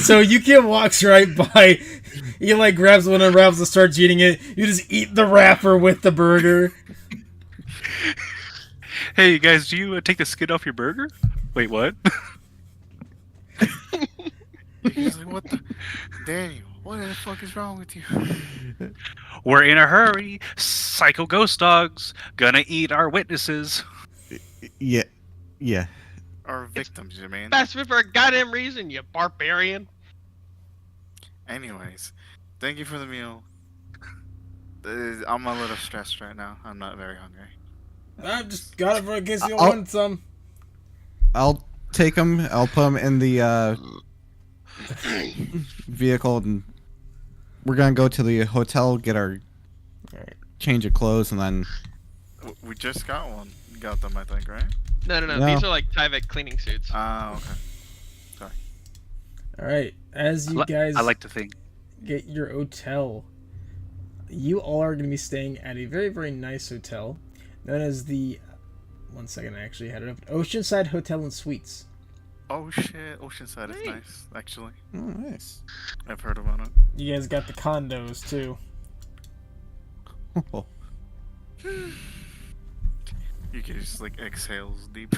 So Yukio walks right by. He like grabs one and wraps and starts eating it. You just eat the wrapper with the burger. Hey, guys, do you take the skin off your burger? Wait, what? He's like, what the? Daniel, what the fuck is wrong with you? We're in a hurry. Psycho ghost dogs gonna eat our witnesses. Yeah. Yeah. Our victims, you mean? Ask me for a goddamn reason, you barbarian. Anyways, thank you for the meal. I'm a little stressed right now. I'm not very hungry. I just got it for in case you I'll- want some. I'll take him. I'll put him in the vehicle, and we're gonna go to the hotel, get our change of clothes, and then We just got one. Got them, I think, right? No. No. These are like Tyvek cleaning suits. Ah, okay. All right, as you guys I like to think. get your hotel, you all are going to be staying at a very, very nice hotel known as the. One second, I actually had it up. Oceanside Hotel and Suites. Oh shit, Oceanside is nice, actually. oh, nice. I've heard about it. You guys got the condos too. You can just like exhales deep.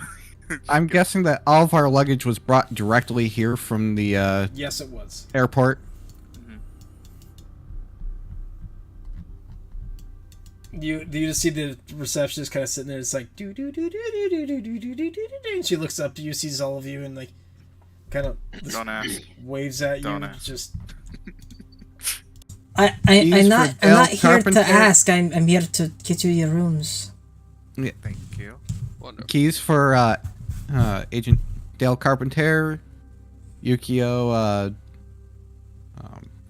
I'm guessing that all of our luggage was brought directly here from the Yes, it was. airport. You just see the receptionist kind of sitting there. It's like do do do do do do do do do do do, and she looks up to you, sees all of you, and like kind of Don't ask. waves at you. Don't ask. Just I'm Keys not for Dale here Carpenter. to ask. I'm here to get you your rooms. Thank you. Wonderful. Keys for Agent Dale Carpenter. Yukio,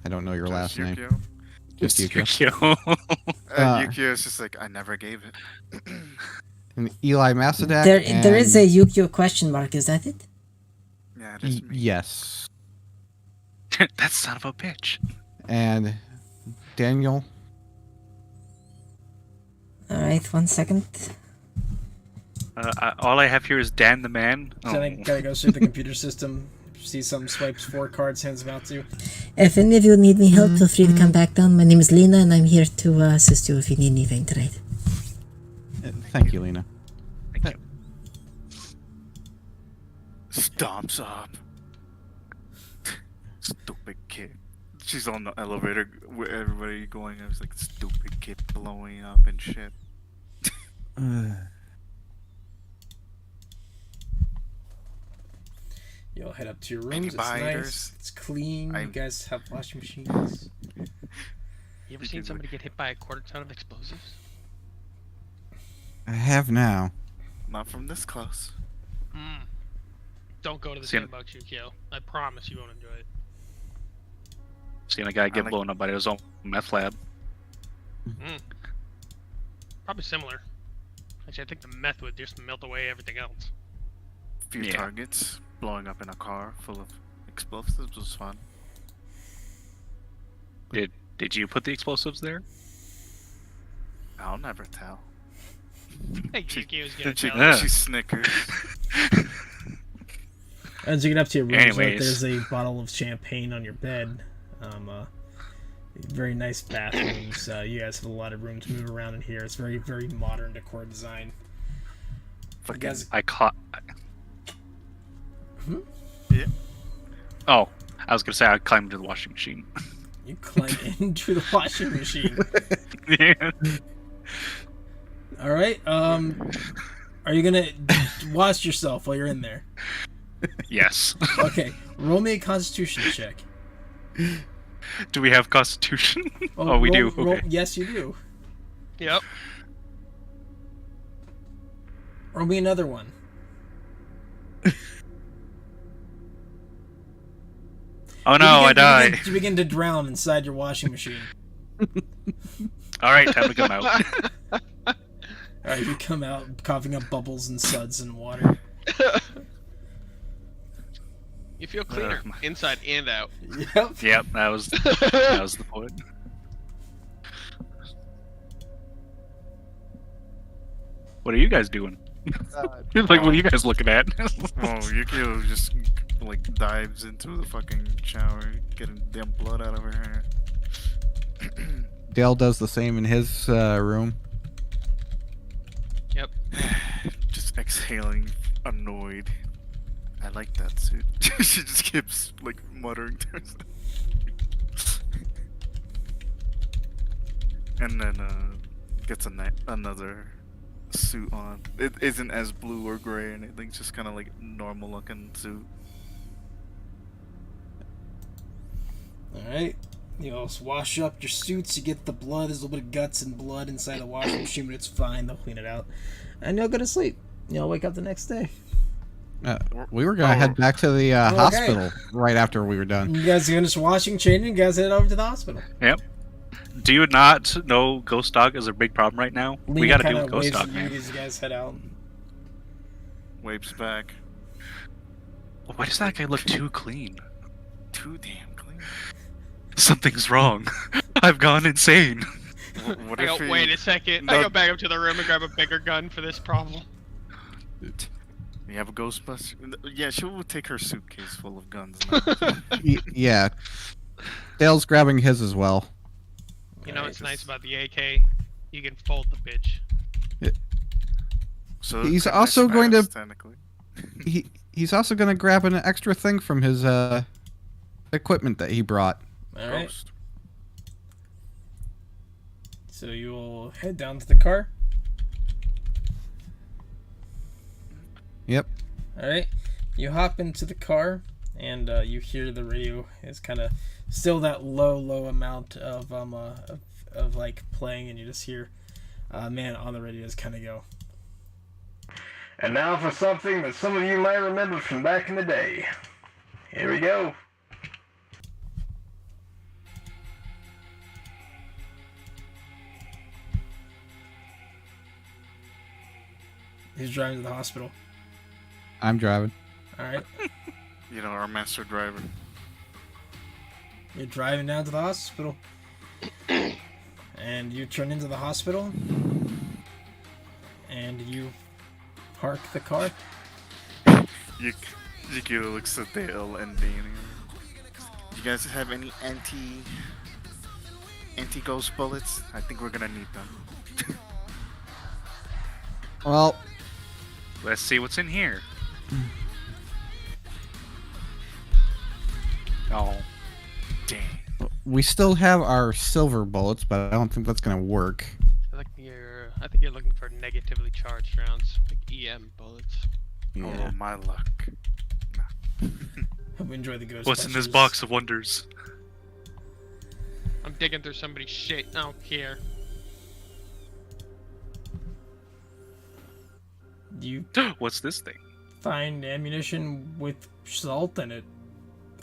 I don't know your last Just name. Yukio. Just Yukio. Yukio is just like, I never gave it. And Eli Masadak. There is a Yukio question mark, is that it? Yeah, it is me. Yes. That son of a bitch. And Daniel. Alright, 1 second. All I have here is Dan the Man. So I gotta go through the computer system, see some swipes 4 cards, hands them out to you. If any of you need me help, feel free to come back down. My name is Lena, and I'm here to assist you if you need anything tonight. Thank you, Lena. Thank you. Stomps up. Stupid kid. She's on the elevator with everybody going. I was like, stupid kid blowing up and shit. You'll head up to your rooms. Any It's biters? nice. It's clean. You I'm- guys have washing machines. You ever seen somebody get hit by a quarter ton of explosives? I have now. Not from this close. Don't go to the Seen- sandbox, Yukio. I promise you won't enjoy it. Seen a guy get like- blown up by his own meth lab. Probably similar. Actually, I think the meth would just melt away everything else. Few Yeah. targets. Blowing up in a car full of explosives was fun. Did you put the explosives there? I'll never tell. Hey, Yukio's gonna She, tell Yeah. us. she snickers. As you get up to your rooms, Anyways. there's a bottle of champagne on your bed. Very nice bathrooms. You guys have a lot of room to move around in here. It's very, very modern decor design. Fucking guys- I caught. Yeah. Oh, I was gonna say I climbed into the washing machine. You climb into the washing machine. Yeah. All right. Are you gonna wash yourself while you're in there? Yes. Okay. Roll me a Constitution check. Do we have Constitution? Oh, we do. Okay. Yes, you do. Yep. Roll me another one. Oh no, I die. You begin to drown inside your washing machine. All right, time to come out. All right, you come out coughing up bubbles and suds and water. You feel cleaner inside and out. Yep. Yep, that was the point. What are you guys doing? Like, what are you guys looking at? Oh, Yukio just like dives into the fucking shower, getting damn blood out of her hair. Dale does the same in his room. Yep. Just exhaling, annoyed. I like that suit. She just keeps like muttering to herself. And then gets another suit on. It isn't as blue or gray or anything, just kind of like normal looking suit. Alright. You'll wash up your suits, you get the blood, there's a little bit of guts and blood inside the washing machine, but it's fine, they'll clean it out. And you'll go to sleep. You'll wake up the next day. We were gonna head back to the hospital right after we were done. You guys finish washing, changing, you guys head over to the hospital. Yep. Do you not know Ghost Dog is a big problem right now? We Lena gotta do kinda with Ghost waves Dog, at you man. as you guys head out. Wapes back. Why does that guy look too clean? Too damn clean. Something's wrong. I've gone insane. What I if go, he- wait a second. I go back up to the room and grab a bigger gun for this problem. You have a Ghostbuster? Yeah, she will take her suitcase full of guns. Yeah. Dale's grabbing his as well. You know Alright, what's nice about the AK? You can fold the bitch. So He's technically also going to- fast, technically. He's also gonna grab an extra thing from his equipment that he brought. Alright. Ghost. So you will head down to the car. Yep. Alright. You hop into the car, and you hear the radio is kind of still that low amount of like playing, and you just hear man on the radio just kind of go. And now for something that some of you may remember from back in the day. Here we go. He's driving to the hospital. I'm driving. All right. You know, our master driver. You're driving down to the hospital. And you turn into the hospital. And you park the car. Yuki looks at Dale and Danny. You guys have any anti-ghost bullets? I think we're gonna need them. Well, Let's see what's in here. Oh, Dang. we still have our silver bullets, but I don't think that's gonna work. I think you're looking for negatively charged rounds, like EM bullets. Oh, my luck. Hope you enjoy the ghost. what's in this box of wonders? I'm digging through somebody's shit. I don't care. You What's this thing? find ammunition with salt in it.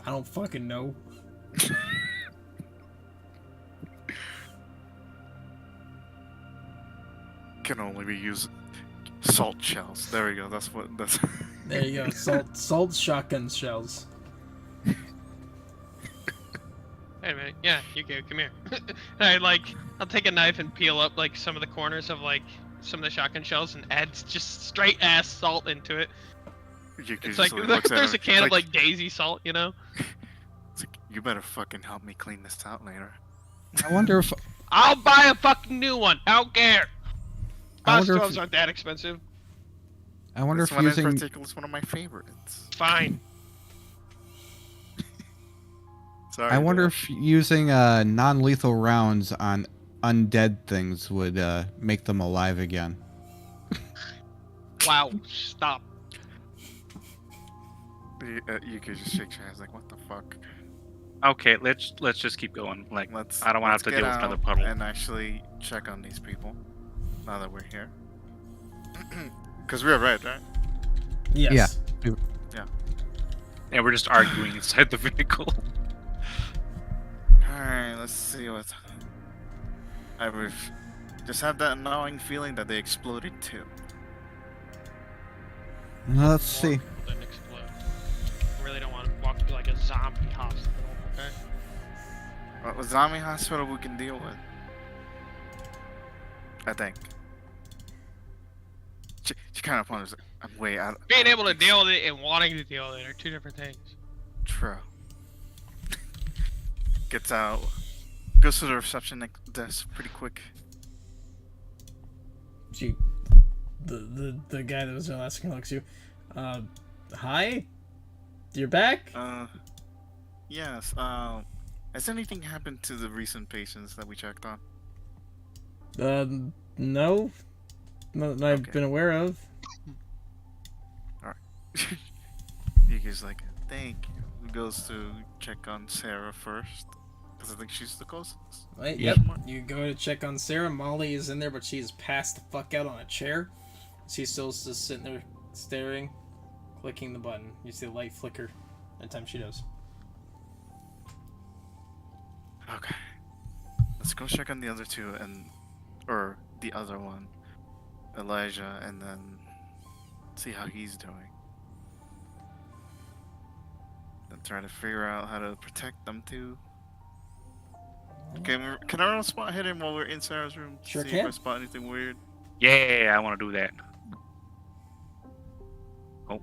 I don't fucking know. Can only be used. Salt shells. There we go. That's. There you go. Salt shotgun shells. Wait a minute. Yeah, Yuki, come here. I'll take a knife and peel up like some of the corners of like some of the shotgun shells and add just straight ass salt into it. It's like there's a can of like Daisy salt, you know. It's like, you better fucking help me clean this out later. I wonder if I'll buy a fucking new one. I don't care. I Boss wonder if- stoves aren't that expensive. I This if one in using particular is one of my favorites. Fine. Sorry. I wonder Dale. if using non-lethal rounds on undead things would make them alive again. Wow. Stop. You could just shake your hands like, what the fuck? Okay, let's just keep going. Like, Let's. I don't want let's to have to get deal with another out puddle. and actually check on these people. Now that we're here. Because we're right? Yes. Yeah, we're just arguing inside the vehicle. Alright, let's see what. Just have that annoying feeling that they exploded too. Let's see. More people didn't explode. I really don't want to walk through like a zombie hospital, okay? Well, a zombie hospital we can deal with. I think. She kind of ponders. I'm way out. Being able to deal with it and wanting to deal with it are two different things. True. Gets out. Goes to the reception desk pretty quick. The guy that was asking looks you. Hi? You're back? Yes. Has anything happened to the recent patients that we checked on? No. Not that I've Okay. been aware of. Yuki's like, thank you. Goes to check on Sarah first. Because I think she's the closest. Right, Yep. yep. You go to check on Sarah. Molly is in there, but she's passed the fuck out on a chair. She's still just sitting there staring, clicking the button. You see the light flicker every time she does. Okay. Let's go check on the other two or the other one, Elijah, and then see how he's doing. Then try to figure out how to protect them too. Okay, can I roll a spot hidden while we're in Sarah's room? To Sure see can. if I spot anything weird. Yeah, I want to do that. Oh.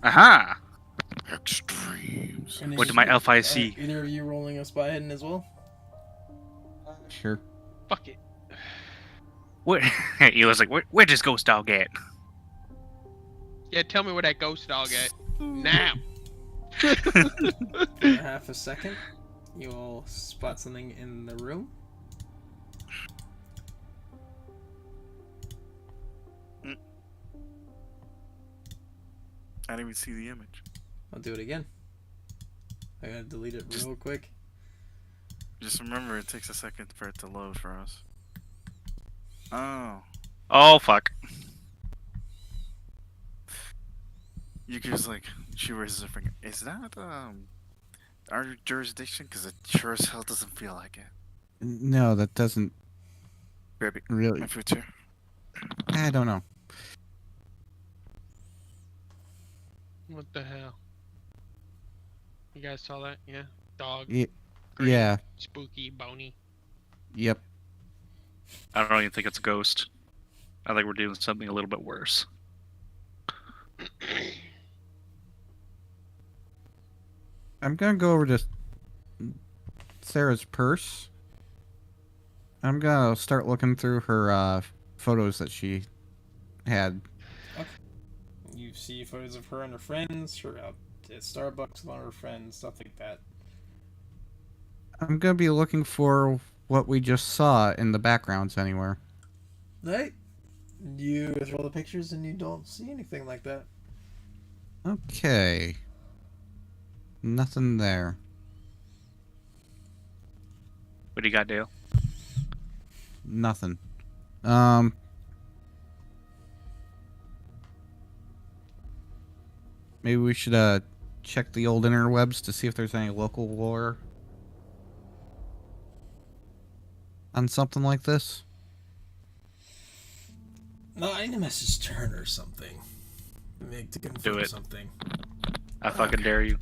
Aha! Extremes. And What is- did my LFIC? Either of you rolling a spot hidden as well? Sure. Fuck it. Where? He was like, where does Ghost Dog at? Yeah, tell me where that ghost dog at. Now. For half a second, you will spot something in the room. I didn't even see the image. I'll do it again. I gotta delete it real quick. Just remember, it takes a second for it to load for us. Oh fuck. You can just like, she raises her finger. Is that our jurisdiction? Because it sure as hell doesn't feel like it. No, that doesn't Baby, really. my food's here. I don't know. What the hell? You guys saw that? Yeah. Dog. Yeah. Green, Yeah. Spooky, bony. Yep. I don't even think it's a ghost. I think we're doing something a little bit worse. I'm gonna go over to Sarah's purse. I'm gonna start looking through her photos that she had. You see photos of her and her friends, her out at Starbucks with one of her friends, stuff like that. I'm gonna be looking for what we just saw in the backgrounds anywhere. Right? You go through all the pictures and you don't see anything like that. Okay. Nothing there. What do you got, Dale? Nothing. Maybe we should check the old interwebs to see if there's any local lore on something like this. No, I need to message Turner or something. To confirm Do it. something. I fucking dare you.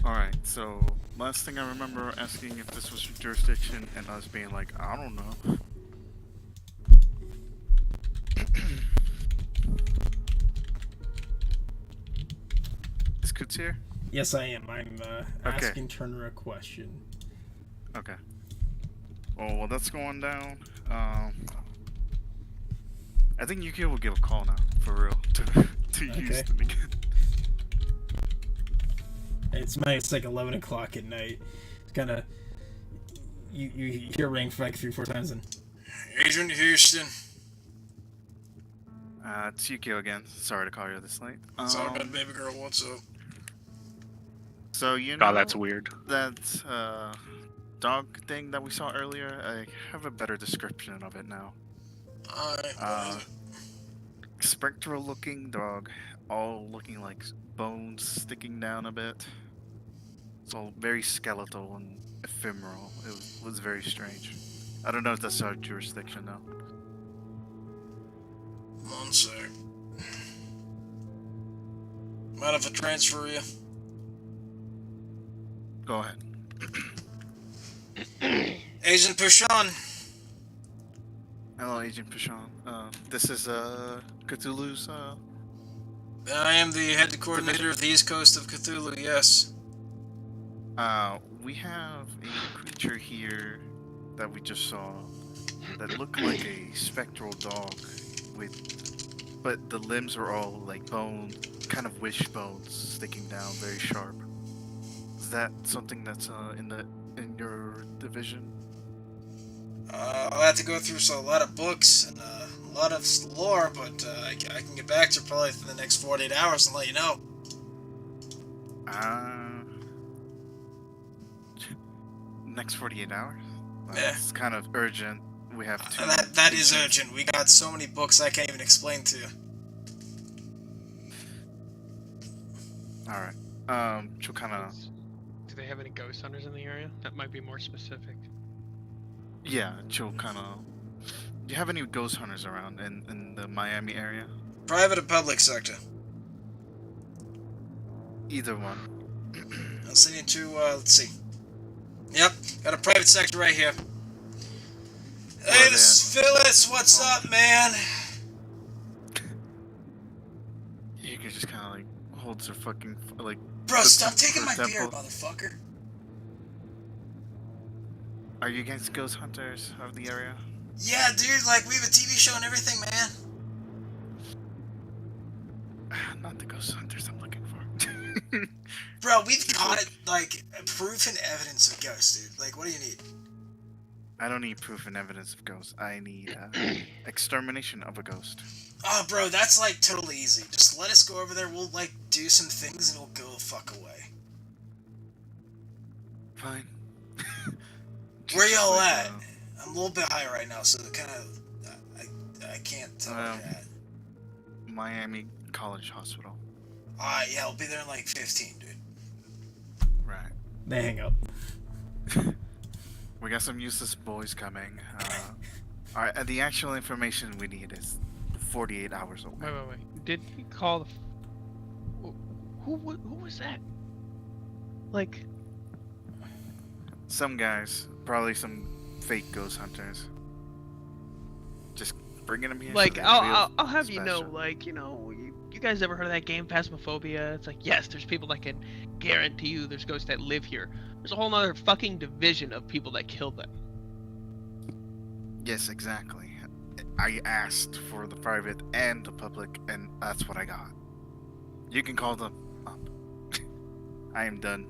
Alright, so last thing I remember asking if this was your jurisdiction and us being like, I don't know. Is Kutz here? Yes, I am. I'm asking Turner a question. Okay. Oh, well, that's going down. I think Yukio will give a call now, for real, to use them again. It's like 11 o'clock at night. It's kind of you hear ring for like 3-4 times and. Agent Houston. It's Yukio again. Sorry to call you this late. It's all good, baby girl. What's up? So you know. Oh, that's weird. That dog thing that we saw earlier. I have a better description of it now. Alright. Spectral-looking dog, all looking like bones sticking down a bit. It's all very skeletal and ephemeral. It was very strange. I don't know if that's our jurisdiction though. One sec. Mind if I transfer you? Go ahead. Agent Pashon. Hello, Agent Pashon. This is Cthulhu's. I am the head coordinator of the East Coast of Cthulhu. Yes. We have a creature here that we just saw that looked like a spectral dog but the limbs are all like bone, kind of wishbones sticking down, very sharp. Is that something that's in your division? I'll have to go through a lot of books and a lot of lore, but I can get back to you probably within the next 48 hours and let you know. Next 48 hours? Yeah. It's kind of urgent. We have to. That is urgent. We got so many books I can't even explain to you. Alright. She'll kind of. Do they have any ghost hunters in the area? That might be more specific. Yeah, she'll kind of. Do you have any ghost hunters around in the Miami area? Private or public sector? Either one. I'll send you to, let's see. Yep, got a private sector right here. Hey, this is Phyllis. What's up, man? You can just kind of like holds her fucking like. Bro, stop taking my temple. beer, motherfucker. Are you against ghost hunters of the area? Yeah, dude. Like we have a TV show and everything, man. Not the ghost hunters I'm looking for. Bro, we've got like proof and evidence of ghosts, dude. Like, what do you need? I don't need proof and evidence of ghosts. I need extermination of a ghost. Oh, bro, that's like totally easy. Just let us go over there. We'll like do some things and it'll go the fuck away. Fine. Where y'all Like, at? I'm a little bit high right now, so kind of I can't tell where you're at. Miami College Hospital. Alright, yeah, I'll be there in like 15, dude. Right. They hang up. We got some useless boys coming. Alright, the actual information we need is 48 hours away. Wait. Did he call the... Who was that? Like... Some guys, probably some fake ghost hunters. Just bringing them here. Like, so I'll have you know, special. like, you guys ever heard of that game, Phasmophobia? It's like, yes, there's people that can guarantee you there's ghosts that live here. There's a whole other fucking division of people that kill them. Yes, exactly. I asked for the private and the public, and that's what I got. You can call them up. I am done.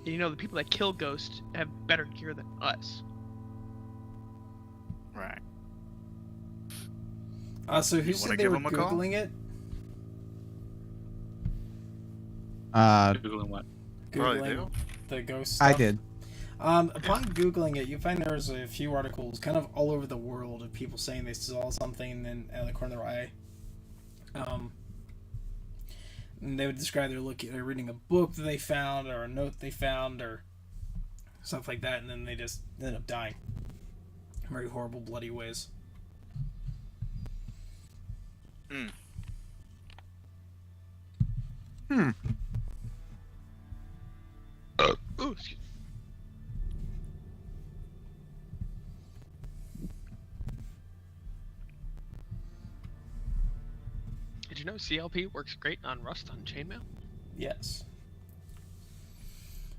And the people that kill ghosts have better gear than us. Right. So who You said wanna they give were him a call? Googling it? Googling what? Probably Googling do. the ghost I stuff? did. Upon Googling it, you find there's a few articles kind of all over the world of people saying they saw something and then out of the corner of their eye. And they would describe they're reading a book that they found or a note they found or stuff like that, and then they just end up dying. Very horrible, bloody ways. Ooh, excuse me. Did you know CLP works great on Rust on chainmail? Yes.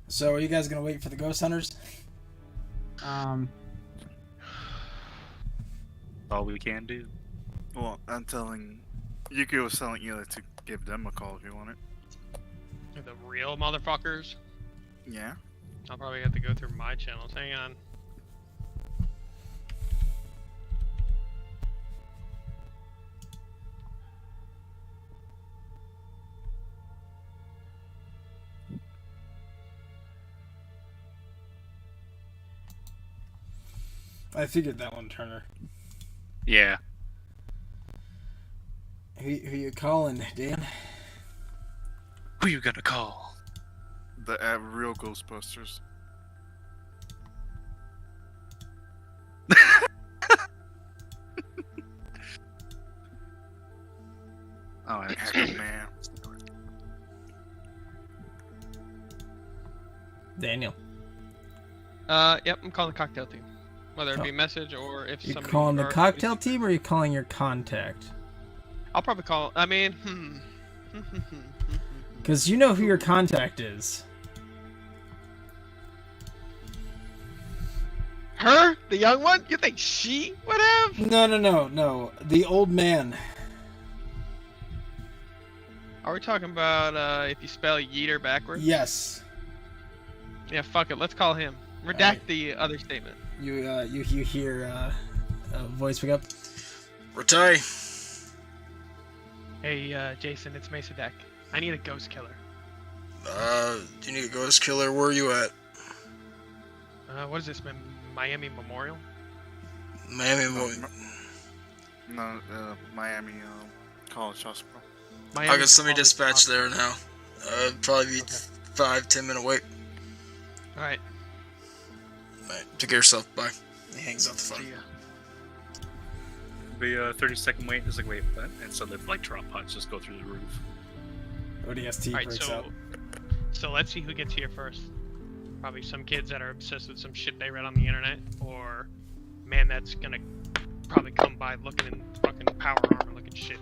So are you guys gonna wait for the ghost hunters? All we can do. Well, I'm telling... Yuki was telling you to give them a call if you want it. They're the real motherfuckers. Yeah? I'll probably have to go through my channels. Hang on. I figured that one, Turner. Yeah. Who you calling, Dan? Who you gonna call? The real Ghostbusters. Oh, Heck, man. Daniel. Yep, I'm calling the cocktail team. Whether it be Oh. message or if You somebody... calling the or- cocktail team or are you calling your contact? I'll probably call... I mean, Because you know who your contact is. Her? The young one? You think she would have? No. The old man. Are we talking about if you spell Yeeter backwards? Yes. Yeah, fuck it. Let's call him. Redact Alright. the other statement. You hear a voice pick up. Ratai. Hey, Jason, it's Mesa Deck. I need a ghost killer. Do you need a ghost killer? Where are you at? What is this, Miami Memorial? Miami. No, Miami College Hospital. I got somebody College dispatched Hospital. there now. Probably be 5-10 minute wait. Alright, Alright, take care of yourself. Bye. He hangs up the see phone. ya. Be a 30-second wait. It's like, wait, what? And so the like drop pods just go through the roof. ODST Alright, breaks so... up. So let's see who gets here first. Probably some kids that are obsessed with some shit they read on the internet, or man that's gonna probably come by looking in fucking power armor looking shit.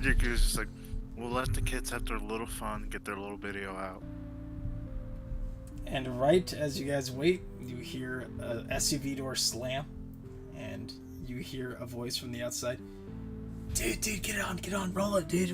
Yuki was just like, we'll let the kids have their little fun, get their little video out. And right as you guys wait, you hear a SUV door slam, and you hear a voice from the outside. Dude, get on, roll it, dude.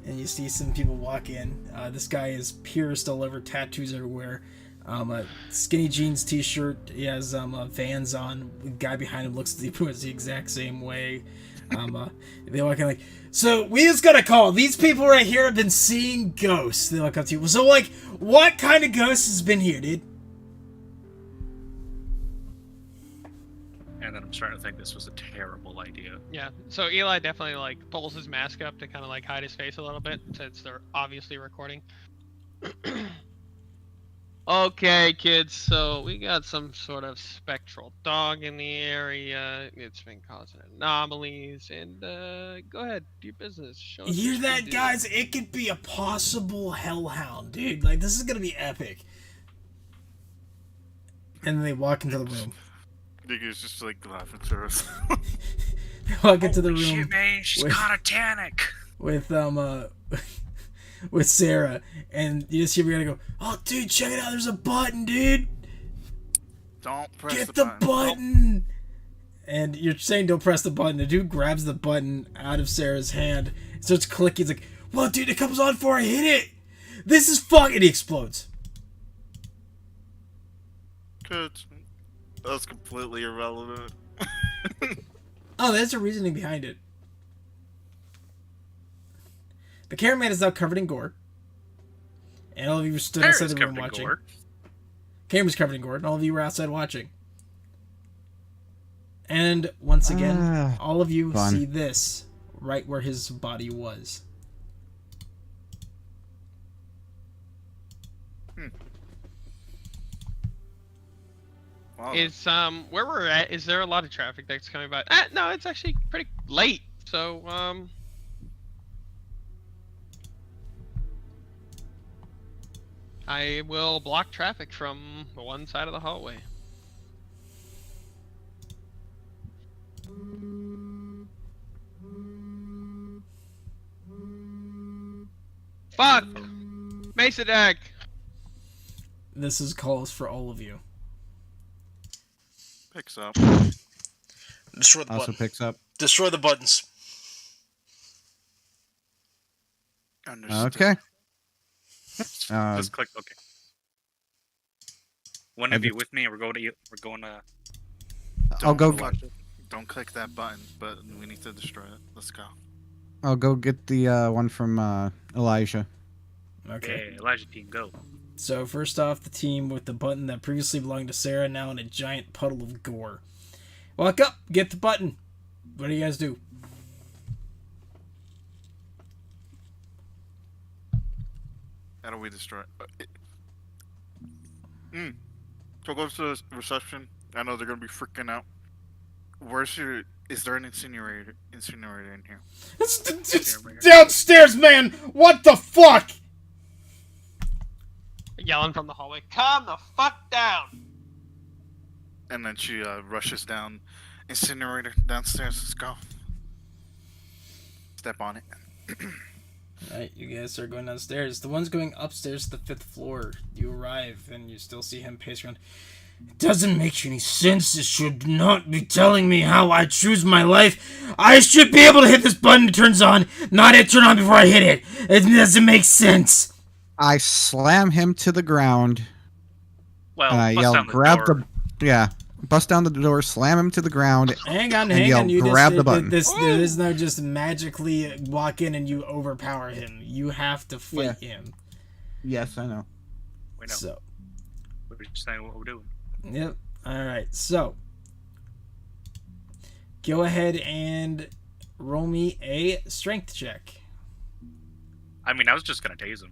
And you see some people walk in. This guy is pierced all over, tattoos everywhere. A skinny jeans t-shirt. He has Vans on. The guy behind him looks the exact same way. They walk in like, so we just got a call. These people right here have been seeing ghosts. They walk up to you. So, like, what kind of ghost has been here, dude? And then I'm starting to think this was a terrible idea. Yeah. So Eli definitely like pulls his mask up to kind of like hide his face a little bit since they're obviously recording. Okay, kids, so we got some sort of spectral dog in the area. It's been causing anomalies, and go ahead, do your business. Show us You hear what you that, can do. guys? It could be a possible hellhound, dude. Like, this is gonna be epic. And then they walk into the room. Niggas just like laughing to us. They walk into the room. Shit, man, she's with- catatonic. With Sarah, and you just hear Brianna go, "Oh, dude, check it out! There's a button, dude. Don't press Get the the button!" And you're saying, "Don't press the button." The dude grabs the button out of Sarah's hand, starts clicking. He's like, "Well, dude, it comes on before I hit it. This is fucking." And he explodes. Good. That was completely irrelevant. Oh, there's a reasoning behind it. The cameraman is now covered in gore. And all of you stood outside the room watching. Camera's covered in gore, and all of you were outside watching. And once again, all of you fun. see this right where his body was. Wow. Is where we're at? Is there a lot of traffic that's coming by? No, it's actually pretty late. So I will block traffic from one side of the hallway. Fuck! Mesa deck! This is calls for all of you. Picks up. Destroy the Also button. picks up. Destroy the buttons. Understood. Okay. Just click OK. One of you with me, and we're going to. I'll go. Don't click that button, but we need to destroy it. Let's go. I'll go get the one from Elijah. Okay. Okay, Elijah team, go. So first off, the team with the button that previously belonged to Sarah, now in a giant puddle of gore. Walk up, get the button. What do you guys do? How do we destroy it? So go to the reception. I know they're gonna be freaking out. Is there an incinerator in here? It's downstairs, man! What the fuck? Yelling from the hallway. Calm the fuck down! And then she rushes down. Incinerator downstairs. Let's go. Step on it. Alright, you guys are going downstairs. The one's going upstairs to the 5th floor. You arrive, and you still see him pace around. It doesn't make any sense. It should not be telling me how I choose my life. I should be able to hit this button it turns on, not it turn on before I hit it. It doesn't make sense. I slam him to the ground. Well, And I bust yell, down the grab door. bust down the door, slam him to the ground. Hang on, And hang yell, on. You grab just, the button. There is no just magically walk in and you overpower him. You have to fight him. Yes, I know. We know. So, We're just saying what we're doing. yep. Alright, so. Go ahead and roll me a strength check. I mean, I was just gonna tase him.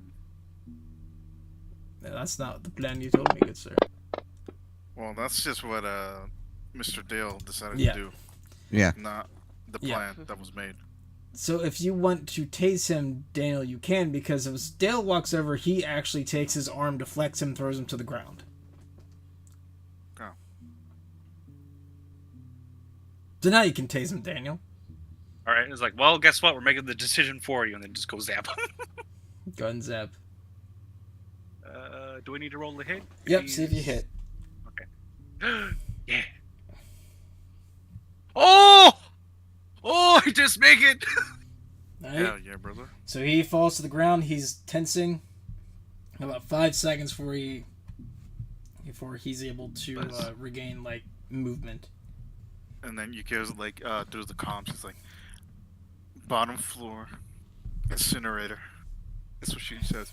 No, that's not the plan you told me, good sir. Well, that's just what Mr. Dale decided Yeah. to do, Yeah. not the Yeah. plan that was made. So if you want to tase him, Daniel, you can, because as Dale walks over, he actually takes his arm, deflects him, throws him to the ground. Oh. So now you can tase him, Daniel. All right, it's like, well, guess what? We're making the decision for you, and then just go zap him. Go ahead and zap. Do we need to roll the hit? Yep, see if you hit. Yeah. Oh! Oh, I just make it! Alright, Hell yeah, brother. so he falls to the ground, he's tensing. About 5 seconds before he's able to regain, like, movement. And then you goes like through the comms. It's like, Bottom floor. Incinerator. That's what she says.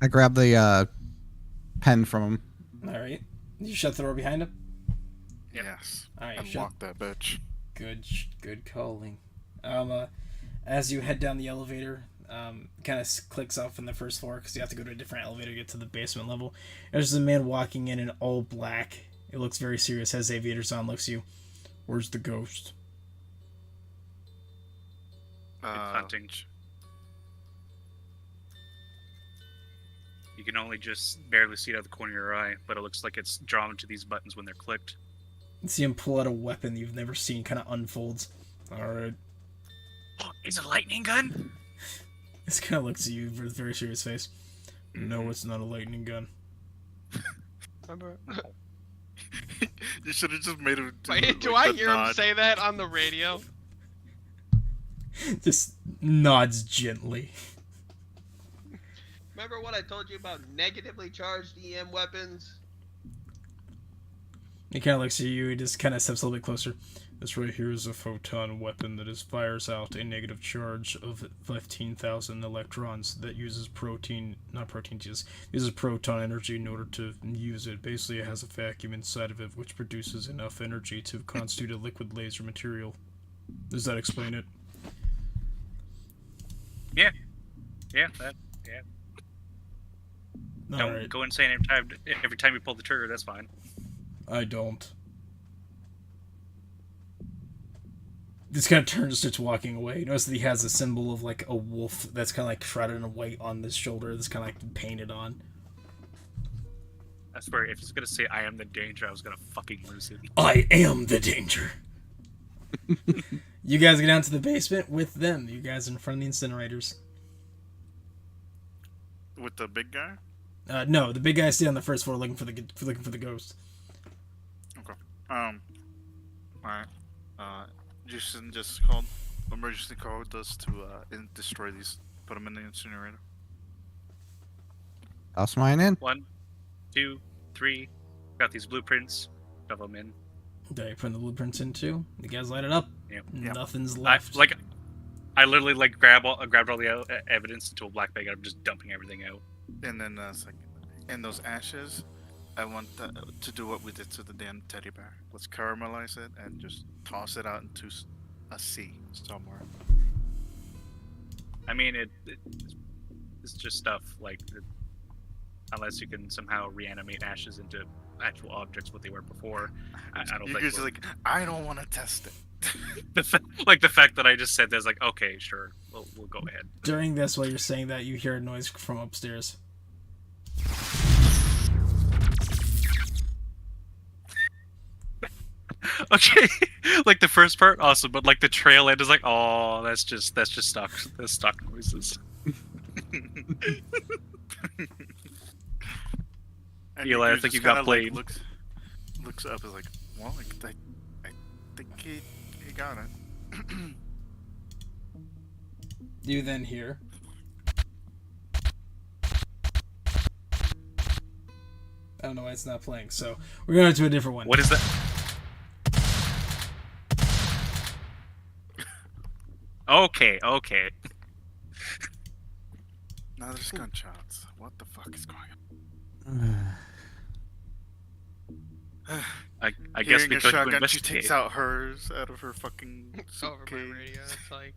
I grab the pen from him. All right. You shut the door behind him. Yes. All right. And lock that bitch. Good calling. As you head down the elevator, kind of clicks off on the first floor because you have to go to a different elevator to get to the basement level. There's a man walking in all black. It looks very serious. Has aviators on. Looks at you. Where's the ghost? Hunting. You can only just barely see it out of the corner of your eye, but it looks like it's drawn to these buttons when they're clicked. You see him pull out a weapon you've never seen, kind of unfolds. Alright. It's a lightning gun? This kind of looks at you with a very serious face. No, it's not a lightning gun. Remember? You should have just made him do Wait, do I hear him say that on the radio? Just nods gently. Remember what I told you about negatively charged EM weapons? He kind of looks at you. He just kind of steps a little bit closer. This right here is a photon weapon that fires out a negative charge of 15,000 electrons that uses proton energy in order to use it. Basically, it has a vacuum inside of it which produces enough energy to constitute a liquid laser material. Does that explain it? Yeah. All Don't right. go insane every time you pull the trigger, that's fine. I don't. This kind of turns and starts walking away. You notice that he has a symbol of like a wolf that's kind of like shrouded in white on this shoulder that's kind of like painted on. I swear, if he's gonna say I am the danger, I was gonna fucking lose it. I am the danger. You guys go down to the basement with them. You guys are in front of the incinerators. With the big guy? No, the big guy stayed on the first floor looking for the ghost. Okay. Alright. Jason just called emergency called us to destroy these. Put them in the incinerator. Toss mine in. 1, 2, 3. Got these blueprints. Shove them in. There, you put the blueprints in too. You guys light it up. Yep. Nothing's left. I literally grabbed all the evidence into a black bag. And I'm just dumping everything out. And then in those ashes, I want to do what we did to the damn teddy bear. Let's caramelize it and just toss it out into a sea somewhere. I mean, it's just stuff unless you can somehow reanimate ashes into actual objects what they were before. I don't think. You're like, I don't want to test it. the fact that I just said that's like, okay, sure, we'll go ahead. During this, while you're saying that, you hear a noise from upstairs. Okay, like the first part, awesome, but like the trail end is like, oh, that's just stock noises. Eli, I think you got played. Looks up is like, well, I think he got it. You then hear. I don't know why it's not playing, so we're going to a different one. What is that? Okay. Now there's gunshots. What the fuck is going on? I guess Hearing we a could shotgun, she investigate. takes out hers out of her fucking Over suitcase. my radio, it's like,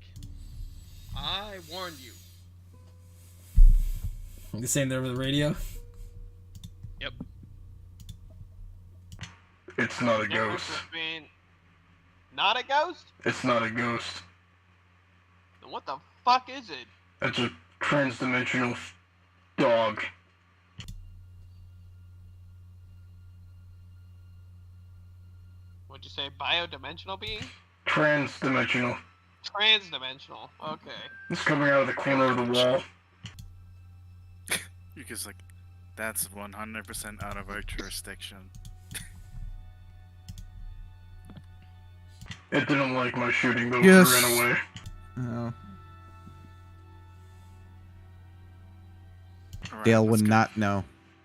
I warned you. The same there over the radio. Yep. It's not a Difference ghost. between not a ghost? It's not a ghost. Then what the fuck is it? It's a transdimensional dog. What'd you say? Biodimensional being? Transdimensional. Transdimensional. Okay. It's coming out of the corner of the wall. You're just like, that's 100% out of our jurisdiction. It didn't like my shooting, but Yes. it ran away. Oh, Alright, Dale let's would go. not know.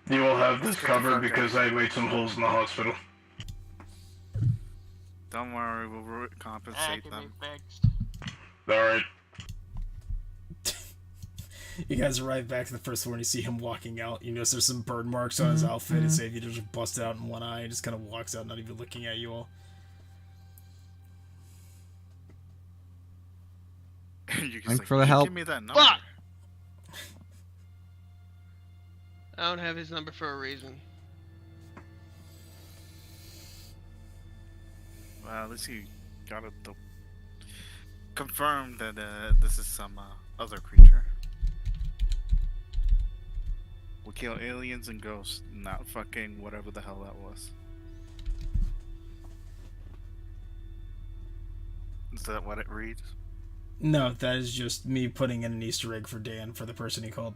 You will have this covered because I made some holes in the hospital. Don't worry, we'll That compensate can them. be fixed. Alright. You guys arrive back to the first floor and you see him walking out. You notice there's some burn marks on his outfit. His aviator just busted out in one eye and just kind of walks out, not even looking at you all. Thanks for the help. Give me that number. Fuck! I don't have his number for a reason. Well, at least you got it confirmed that this is some other creature. We kill aliens and ghosts, not fucking whatever the hell that was. Is that what it reads? No, that is just me putting in an Easter egg for Dan, for the person he called.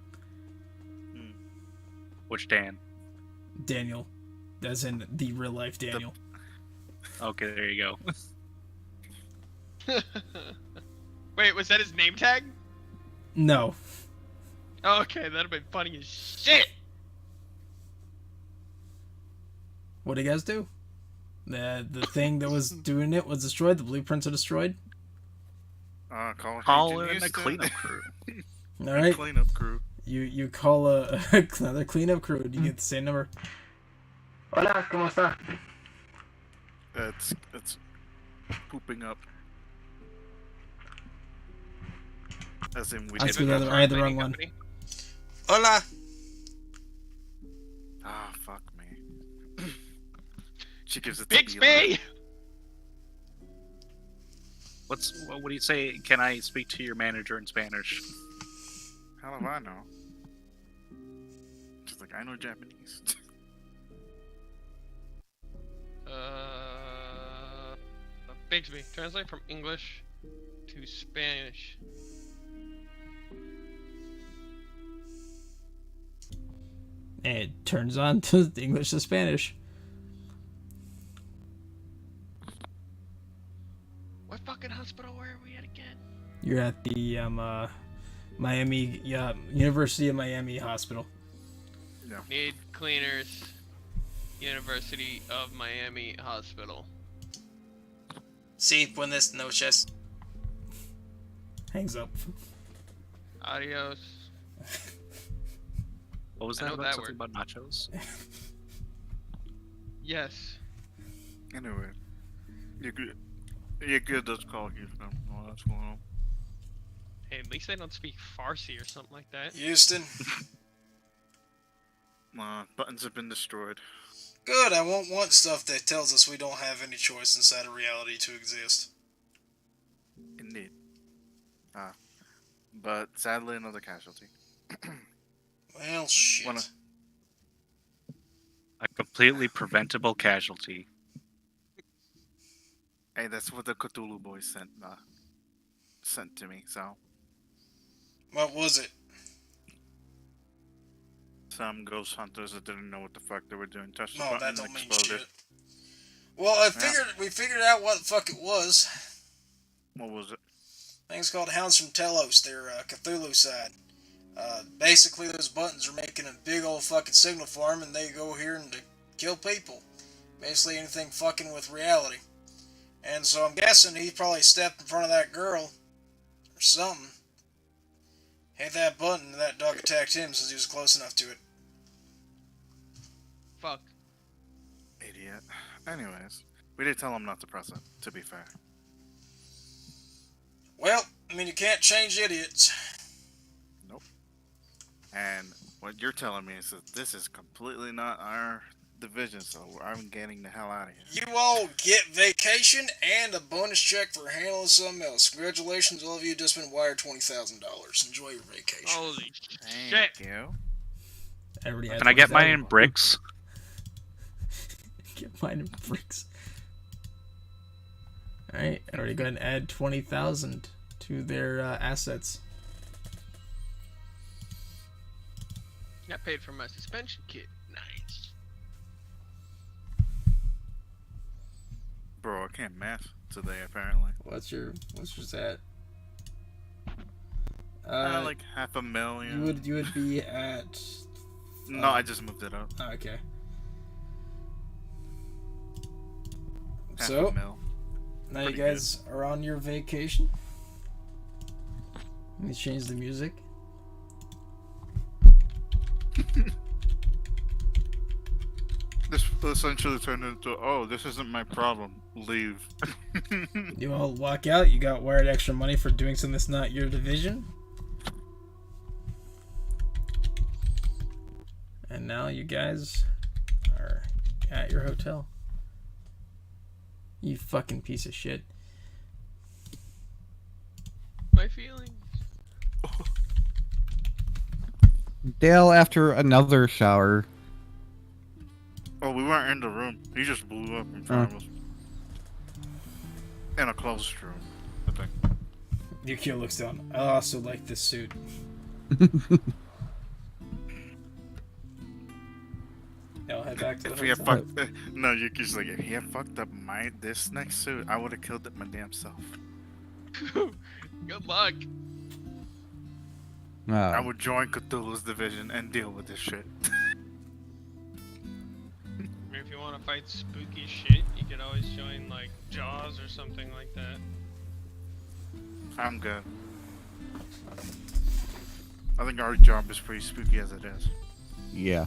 Which Dan? Daniel. As in the real life Daniel. Okay, there you go. Wait, was that his name tag? No. Okay, that'd have been funny as shit. What do you guys do? The thing that was doing it was destroyed? The blueprints are destroyed? Call in a cleanup crew. Alright. Cleanup crew. You call another cleanup crew. Do you get the same number? Hola, ¿cómo está? It's pooping up. As in we I didn't. had the wrong one. Hola. Ah, fuck me. She gives it to Bixby! What do you say? Can I speak to your manager in Spanish? How do I know? She's like, I know Japanese. Bigsby, translate from English to Spanish. And it turns on to English to Spanish. What fucking hospital were we at again? You're at the Miami, University of Miami Hospital. Yeah. Need cleaners. University of Miami Hospital. Sí, buenas noches. Hangs up. Adios. What was I that know about? that Something about nachos? Yes. Anyway, you're good. You're good. Let's call Houston. Oh, that's going on. Hey, at least they don't speak Farsi or something like that. Houston. Buttons have been destroyed. Good, I won't want stuff that tells us we don't have any choice inside of reality to exist. Indeed. But sadly, another casualty. Well, shit. A completely preventable casualty. Hey, that's what the Cthulhu boys sent to me. So. What was it? Some ghost hunters that didn't know what the fuck they were doing. Touched the No, button that and don't mean exploded. shit. Well, we figured out what the fuck it was. What was it? Things called Hounds from Telos. They're Cthulhu side. Basically, those buttons are making a big old fucking signal for them, and they go here and to kill people. Basically, anything fucking with reality. And so I'm guessing he probably stepped in front of that girl or something. Hit that button, and that dog attacked him since he was close enough to it. Fuck. Idiot. Anyways, we did tell him not to press it, to be fair. Well, I mean, you can't change idiots. Nope. And what you're telling me is that this is completely not our division, so I'm getting the hell out of here. You all get vacation and a bonus check for handling something else. Congratulations, all of you just been wired $20,000. Enjoy your vacation. Holy Thank shit. you. Can I get mine in bricks? Get mine in bricks. Alright, I already go ahead and add 20,000 to their assets. Got paid for my suspension kit. Nice. Bro, I can't math today, apparently. What's your at? Like $500,000. You would be at. No, I just moved it up. Okay. Half So a mil. now Pretty you guys are on your vacation. Let me change the music. This essentially turned into, oh, this isn't my problem. Leave. You all walk out. You got wired extra money for doing something that's not your division. And now you guys are at your hotel. You fucking piece of shit. My feelings. Dale, after another shower. Oh, we weren't in the room. He just blew up in front of us. In a closed room, I think. Yukio looks down. I also like this suit. I'll head back to the If he had hotel. fucked, no, Yuki's like, if he had fucked up this next suit, I would have killed it my damn self. Good luck. I would join Cthulhu's division and deal with this shit. If you want to fight spooky shit, you could always join like Jaws or something like that. I'm good. I think our job is pretty spooky as it is. Yeah.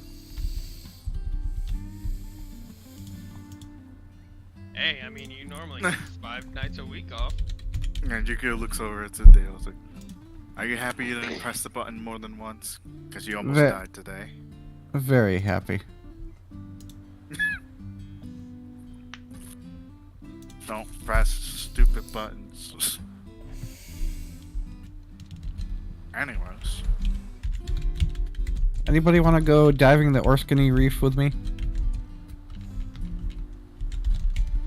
Hey, I mean, you normally get 5 nights a week off. And Yukio looks over at Dale. Like, are you happy you didn't press the button more than once? Because you almost died today. Very happy. Don't press stupid buttons. Anyways. Anybody want to go diving the Orskany Reef with me?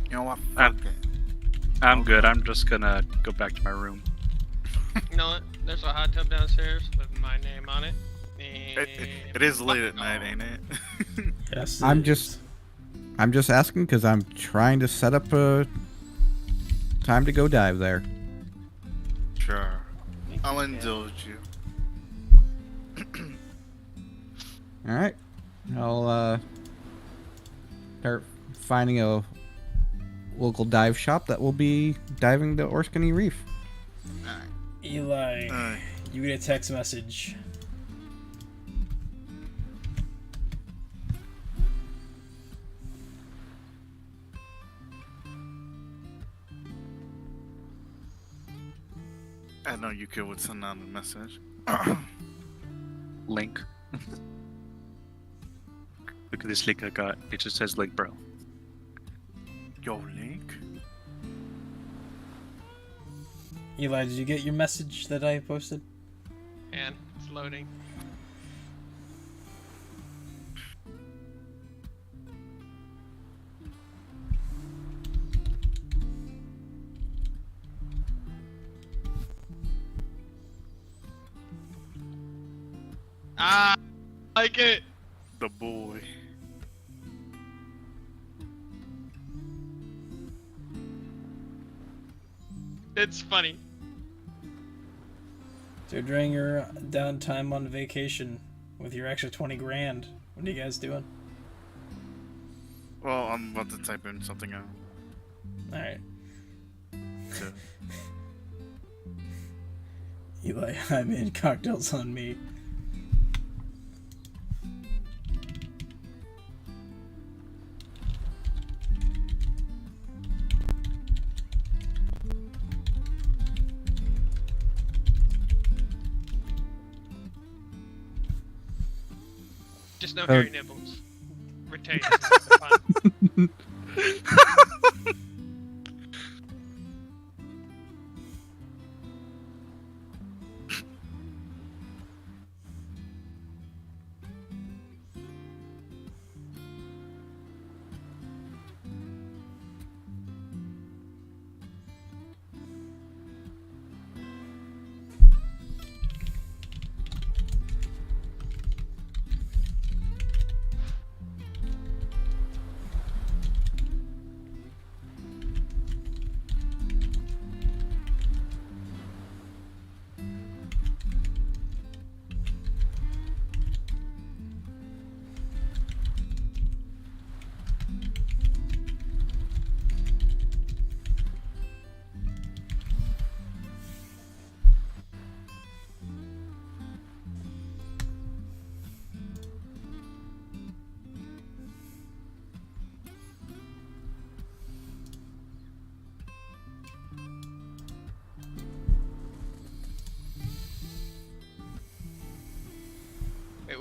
You know what? I'm good. I'm just gonna go back to my room. You know what? There's a hot tub downstairs with my name on it. It is late at night, ain't it? Yes. I'm just asking because I'm trying to set up a time to go dive there. Sure. I'll indulge you. All right. I'll start finding a local dive shop that will be diving the Orskany Reef. Eli, you get a text message. I know Yukio would send out a message. Link. Look at this link I got. It just says link, bro. Yo, Link? Eli, did you get your message that I posted? And it's loading. I like it. The boy. It's funny. So during your downtime on vacation with your extra 20 grand, what are you guys doing? Well, I'm about to type in something out. Alright. So, Eli, I'm in. Cocktails on me. Just no hairy nipples. Retain. Fun.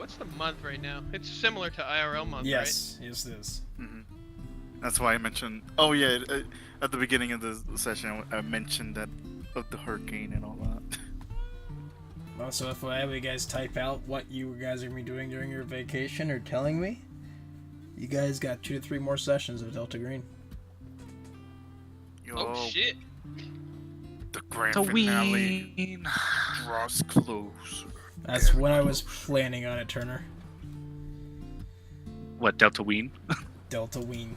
what's the month right now? It's similar to IRL month, Yes, yes, it is. Hmm. That's why I mentioned. Oh yeah, at the beginning of the session, I mentioned that of the hurricane and all that. Well, so if I have you guys type out what you guys are gonna be doing during your vacation or telling me, you guys got 2 to 3 more sessions of Delta Green. Yo, Oh shit! the grand The finale ween. draws close. That's when I was planning on it, Turner. What, Delta Ween? Delta Ween.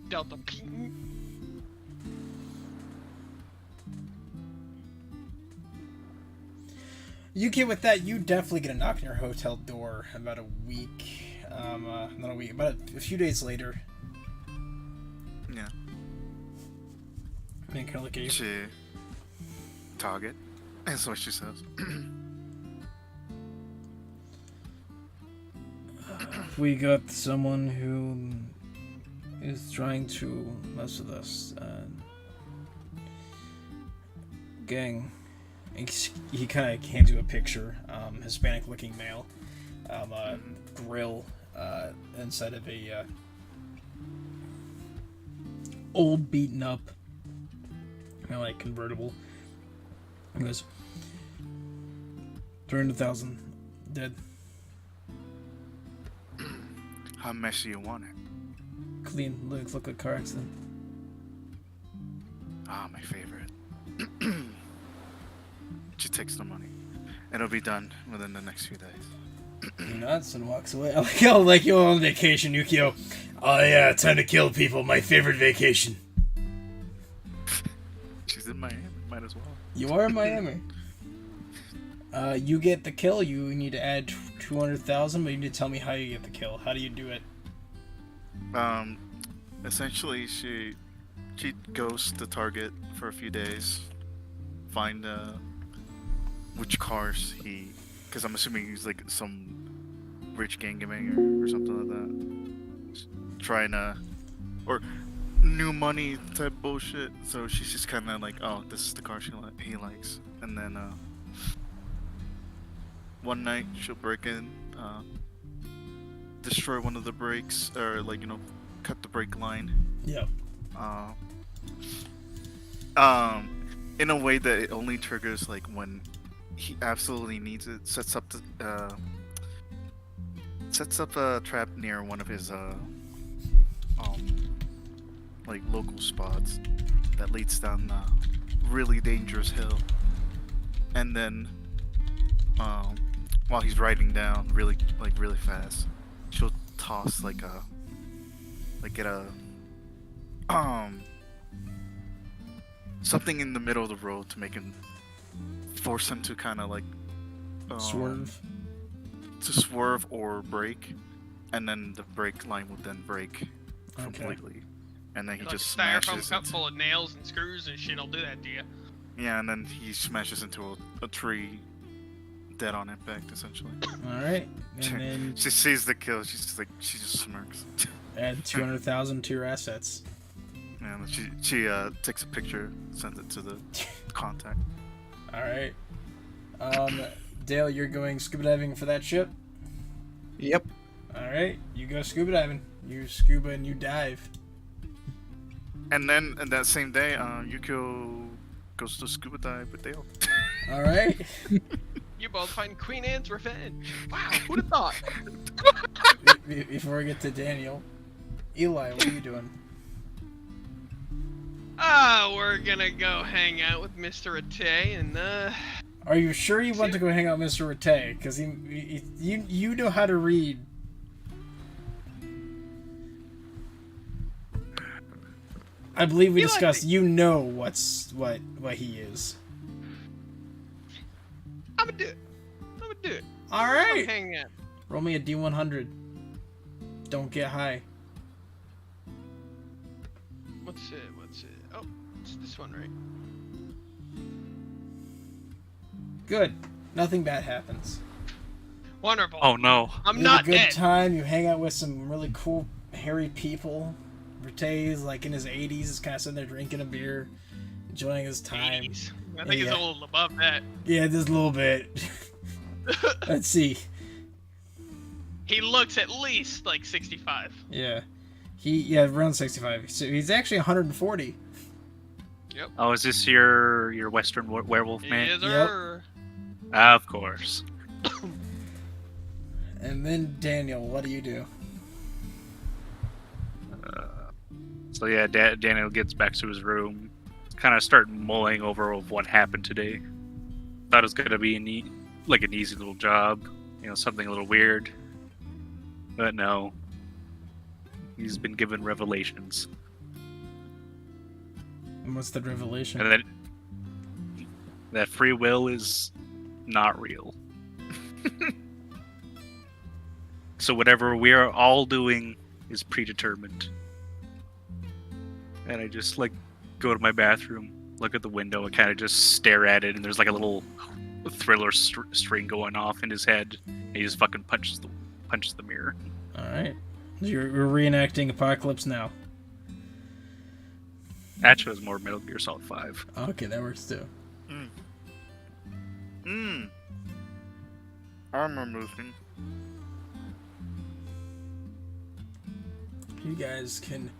Delta P. You get with that, you definitely get a knock on your hotel door about a week. Not a week, about a few days later. Yeah. I mean, kind of look at you. She target. That's what she says. We got someone who is trying to mess with us. Gang. He kind of hands you a picture. Hispanic-looking male. Grill inside of a old, beaten-up, like convertible. He goes, 300,000 dead. How messy you want it? Clean. Look like a car accident. Ah, my favorite. She takes the money. It'll be done within the next few days. He nods and walks away. Like you're on vacation, Yukio. Oh yeah, time to kill people. My favorite vacation. She's in Miami. Might as well. You are in Miami. You get the kill. You need to add 200,000, but you need to tell me how you get the kill. How do you do it? Essentially, she goes to Target for a few days, find which cars because I'm assuming he's like some rich gangbanger or something like that, trying to, or new money type bullshit. So she's just kind of like, oh, this is the car he likes, and then one night she'll break in, destroy one of the brakes, or like, cut the brake line. Yep. In a way that it only triggers like when he absolutely needs it. Sets up a trap near one of his like local spots that leads down a really dangerous hill, and then while he's riding down really fast, she'll toss something in the middle of the road to make him force him to kind of like swerve or brake, and then the brake line will then break completely, and then he just like a styrofoam smashes cup full of nails and screws and shit. I'll do that to you. Yeah, and then he smashes into a tree, dead on impact, essentially. All right, and then She sees the kill. She just smirks. add 200,000 to your assets. And she takes a picture, sends it to the contact. All right. Dale, you're going scuba diving for that ship? Yep. All right, you go scuba diving. You scuba and you dive. And then that same day, Yukio goes to scuba dive with Dale. All right. You both find Queen Anne's revenge. Wow, who'd have thought? Before we get to Daniel, Eli, what are you doing? We're gonna go hang out with Mr. Ate and Are you sure you want to go hang out with Mr. Rattay? Because you know how to read. I believe we discussed. You know what he is. I'm gonna do it. All right. I'm hanging out. Roll me a D100. Don't get high. What's it? Oh, it's this one, right? Good. Nothing bad happens. Wonderful. Oh no. I'm You not have a good dead. time. You hang out with some really cool, hairy people. Rattay's like in his 80s, is kind of sitting there drinking a beer, enjoying his time. 80s. I think Yeah. it's a little above that. Yeah, just a little bit. Let's see. He looks at least like 65. Yeah. Around 65. So he's actually 140. Yep. Oh, is this your Western werewolf man? Yes, sir. Of course. And then Daniel, what do you do? So yeah, Daniel gets back to his room, kind of start mulling over of what happened today. Thought it was gonna be an easy little job, something a little weird, but no. He's been given revelations. And what's the revelation? And then that free will is not real. So whatever we are all doing is predetermined. And I just go to my bathroom, look at the window, and kind of just stare at it, and there's like a little thriller string going off in his head, and he just fucking punches the mirror. Alright. You're reenacting Apocalypse Now. Actually, it was more Metal Gear Solid 5. Okay, that works too. I remember moving. You guys can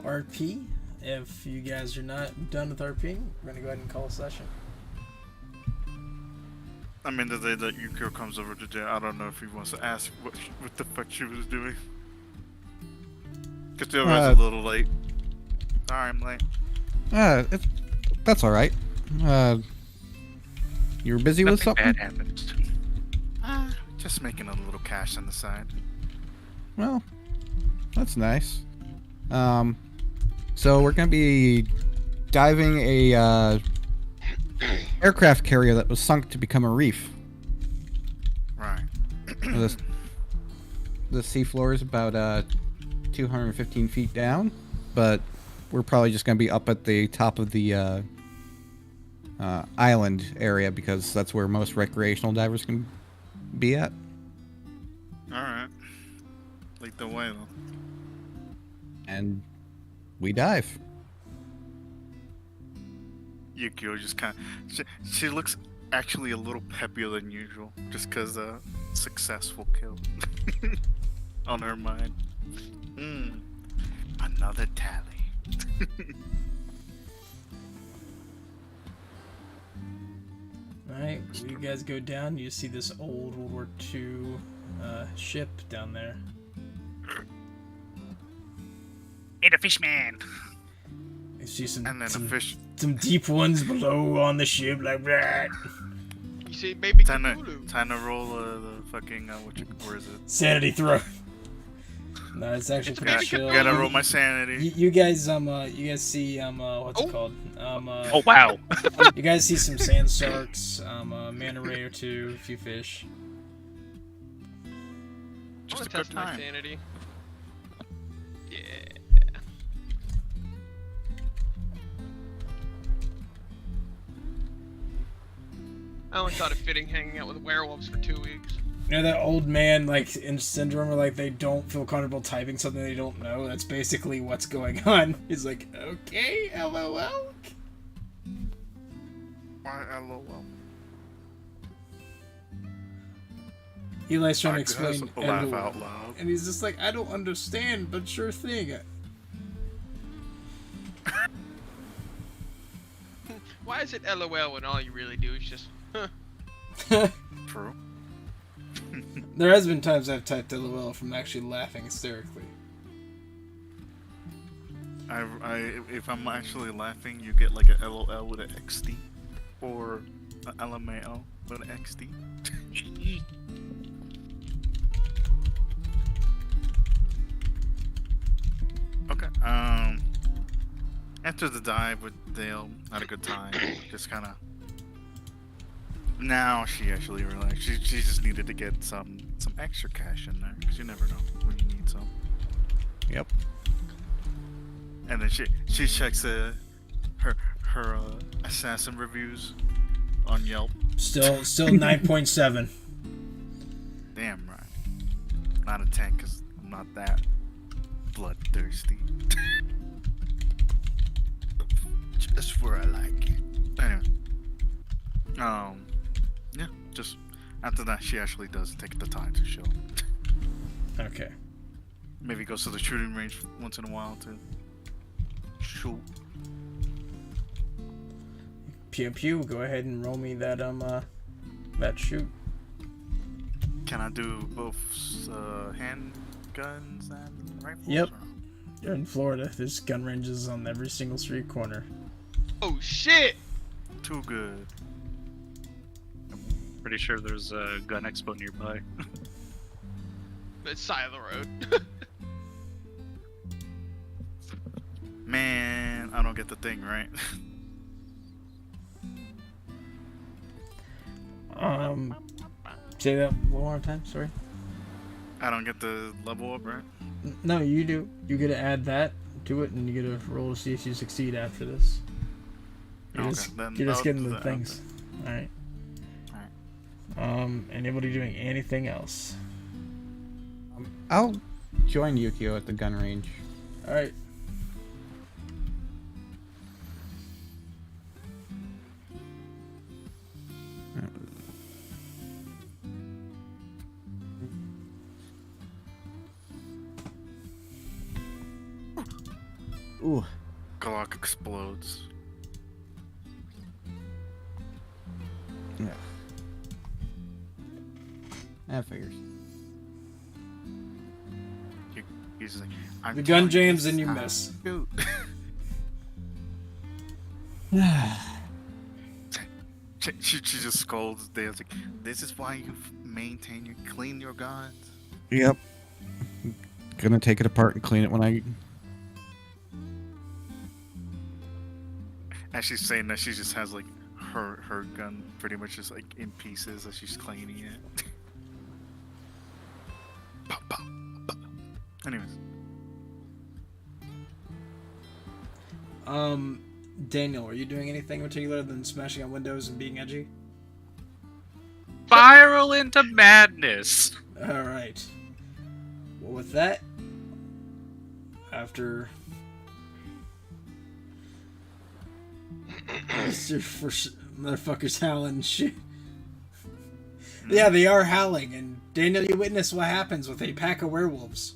RP. If you guys are not done with RPing, we're gonna go ahead and call a session. I mean, the day that Yukio comes over to jail, I don't know if he wants to ask what the fuck she was doing. Because the was a little late. Sorry, I'm late. That's all right. You were busy with something? Bad happened. Just making a little cash on the side. Well, that's nice. So we're gonna be diving a aircraft carrier that was sunk to become a reef. Right. The seafloor is about 215 feet down, but we're probably just gonna be up at the top of the island area because that's where most recreational divers can be at. Alright. Lead the way, though. And we dive. Yukio just kind of... She looks actually a little peppier than usual, just because successful kill on her mind. Another tally. Alright, you guys go down, you see this old World War II ship down there. Hey, the fish man. You see some deep ones below on the ship, like that. You see baby Time Cthulhu. to roll the fucking, where is it? Sanity throw. No, it's actually pretty chill. Gotta roll my sanity. You guys see, what's it called? Oh, wow. You guys see some sand sharks, a manta ray or two, a few fish. Just a to test good my time. sanity. Yeah. I only thought it fitting hanging out with werewolves for 2 weeks. You know that old man, in Syndrome, where, they don't feel comfortable typing something they don't know? That's basically what's going on. He's like, okay, LOL. Why LOL? Eli's trying to explain, Laugh out loud. and he's just like, I don't understand, but sure thing. Why is it LOL when all you really do is just, True. There has been times I've typed LOL from actually laughing hysterically. If I'm actually laughing, you get like a LOL with an XD, or a LMAO with an XD. Okay. After the dive with Dale, had a good time. Just kind of. Now she actually realized she just needed to get some extra cash in there, because you never know when you need some. Yep. And then she checks her assassin reviews on Yelp. Still 9.7. Damn right. Not a 10, because I'm not that bloodthirsty. Just where I like it. Anyway. Yeah, just After that, she actually does take the time to show. Okay. Maybe goes to the shooting range once in a while to shoot. Pew pew. Go ahead and roll me that that shoot. Can I do both handguns and rifles? Yep. You're in Florida. There's gun ranges on every single street corner. Oh shit! Too good. Pretty sure there's a gun expo nearby. It's side of the road. Man, I don't get the thing right. Say that one more time. Sorry. I don't get the level up, right? No, you do. You get to add that to it, and you get to roll to see if you succeed after this. You're just getting the things. All right. Anybody doing anything else? I'll join Yukio at the gun range. All right. Ooh. Glock explodes. Yeah. That figures. He's like, I'm The gun telling jams you and you how miss. to shoot. she just scolds there. It's like, this is why you clean your guns. Yep. Gonna take it apart and clean it when I. And she's saying that she just has like her gun pretty much just like in pieces as she's cleaning it. Pop, pop, pop. Anyways. Daniel, are you doing anything particular than smashing on windows and being edgy? Spiral into madness. All right. Well, with that, after motherfuckers howling and shit. Yeah, they are howling, and Daniel, you witness what happens with a pack of werewolves.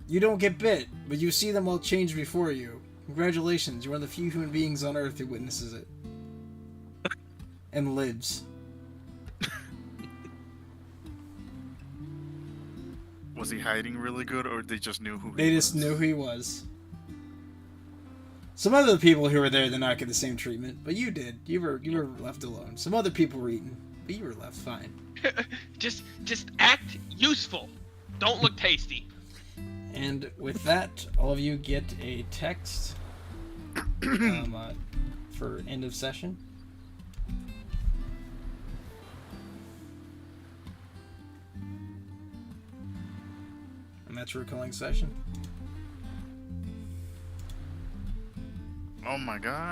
You don't get bit, but you see them all change before you. Congratulations, you're one of the few human beings on Earth who witnesses it. And lives. Was he hiding really good, or they just knew who he was? They just knew who he was. Some other people who were there did not get the same treatment, but you did. You were left alone. Some other people were eaten, but you were left fine. just act useful. Don't look tasty. And with that, all of you get a text for end of session. And that's your calling session. Oh my god.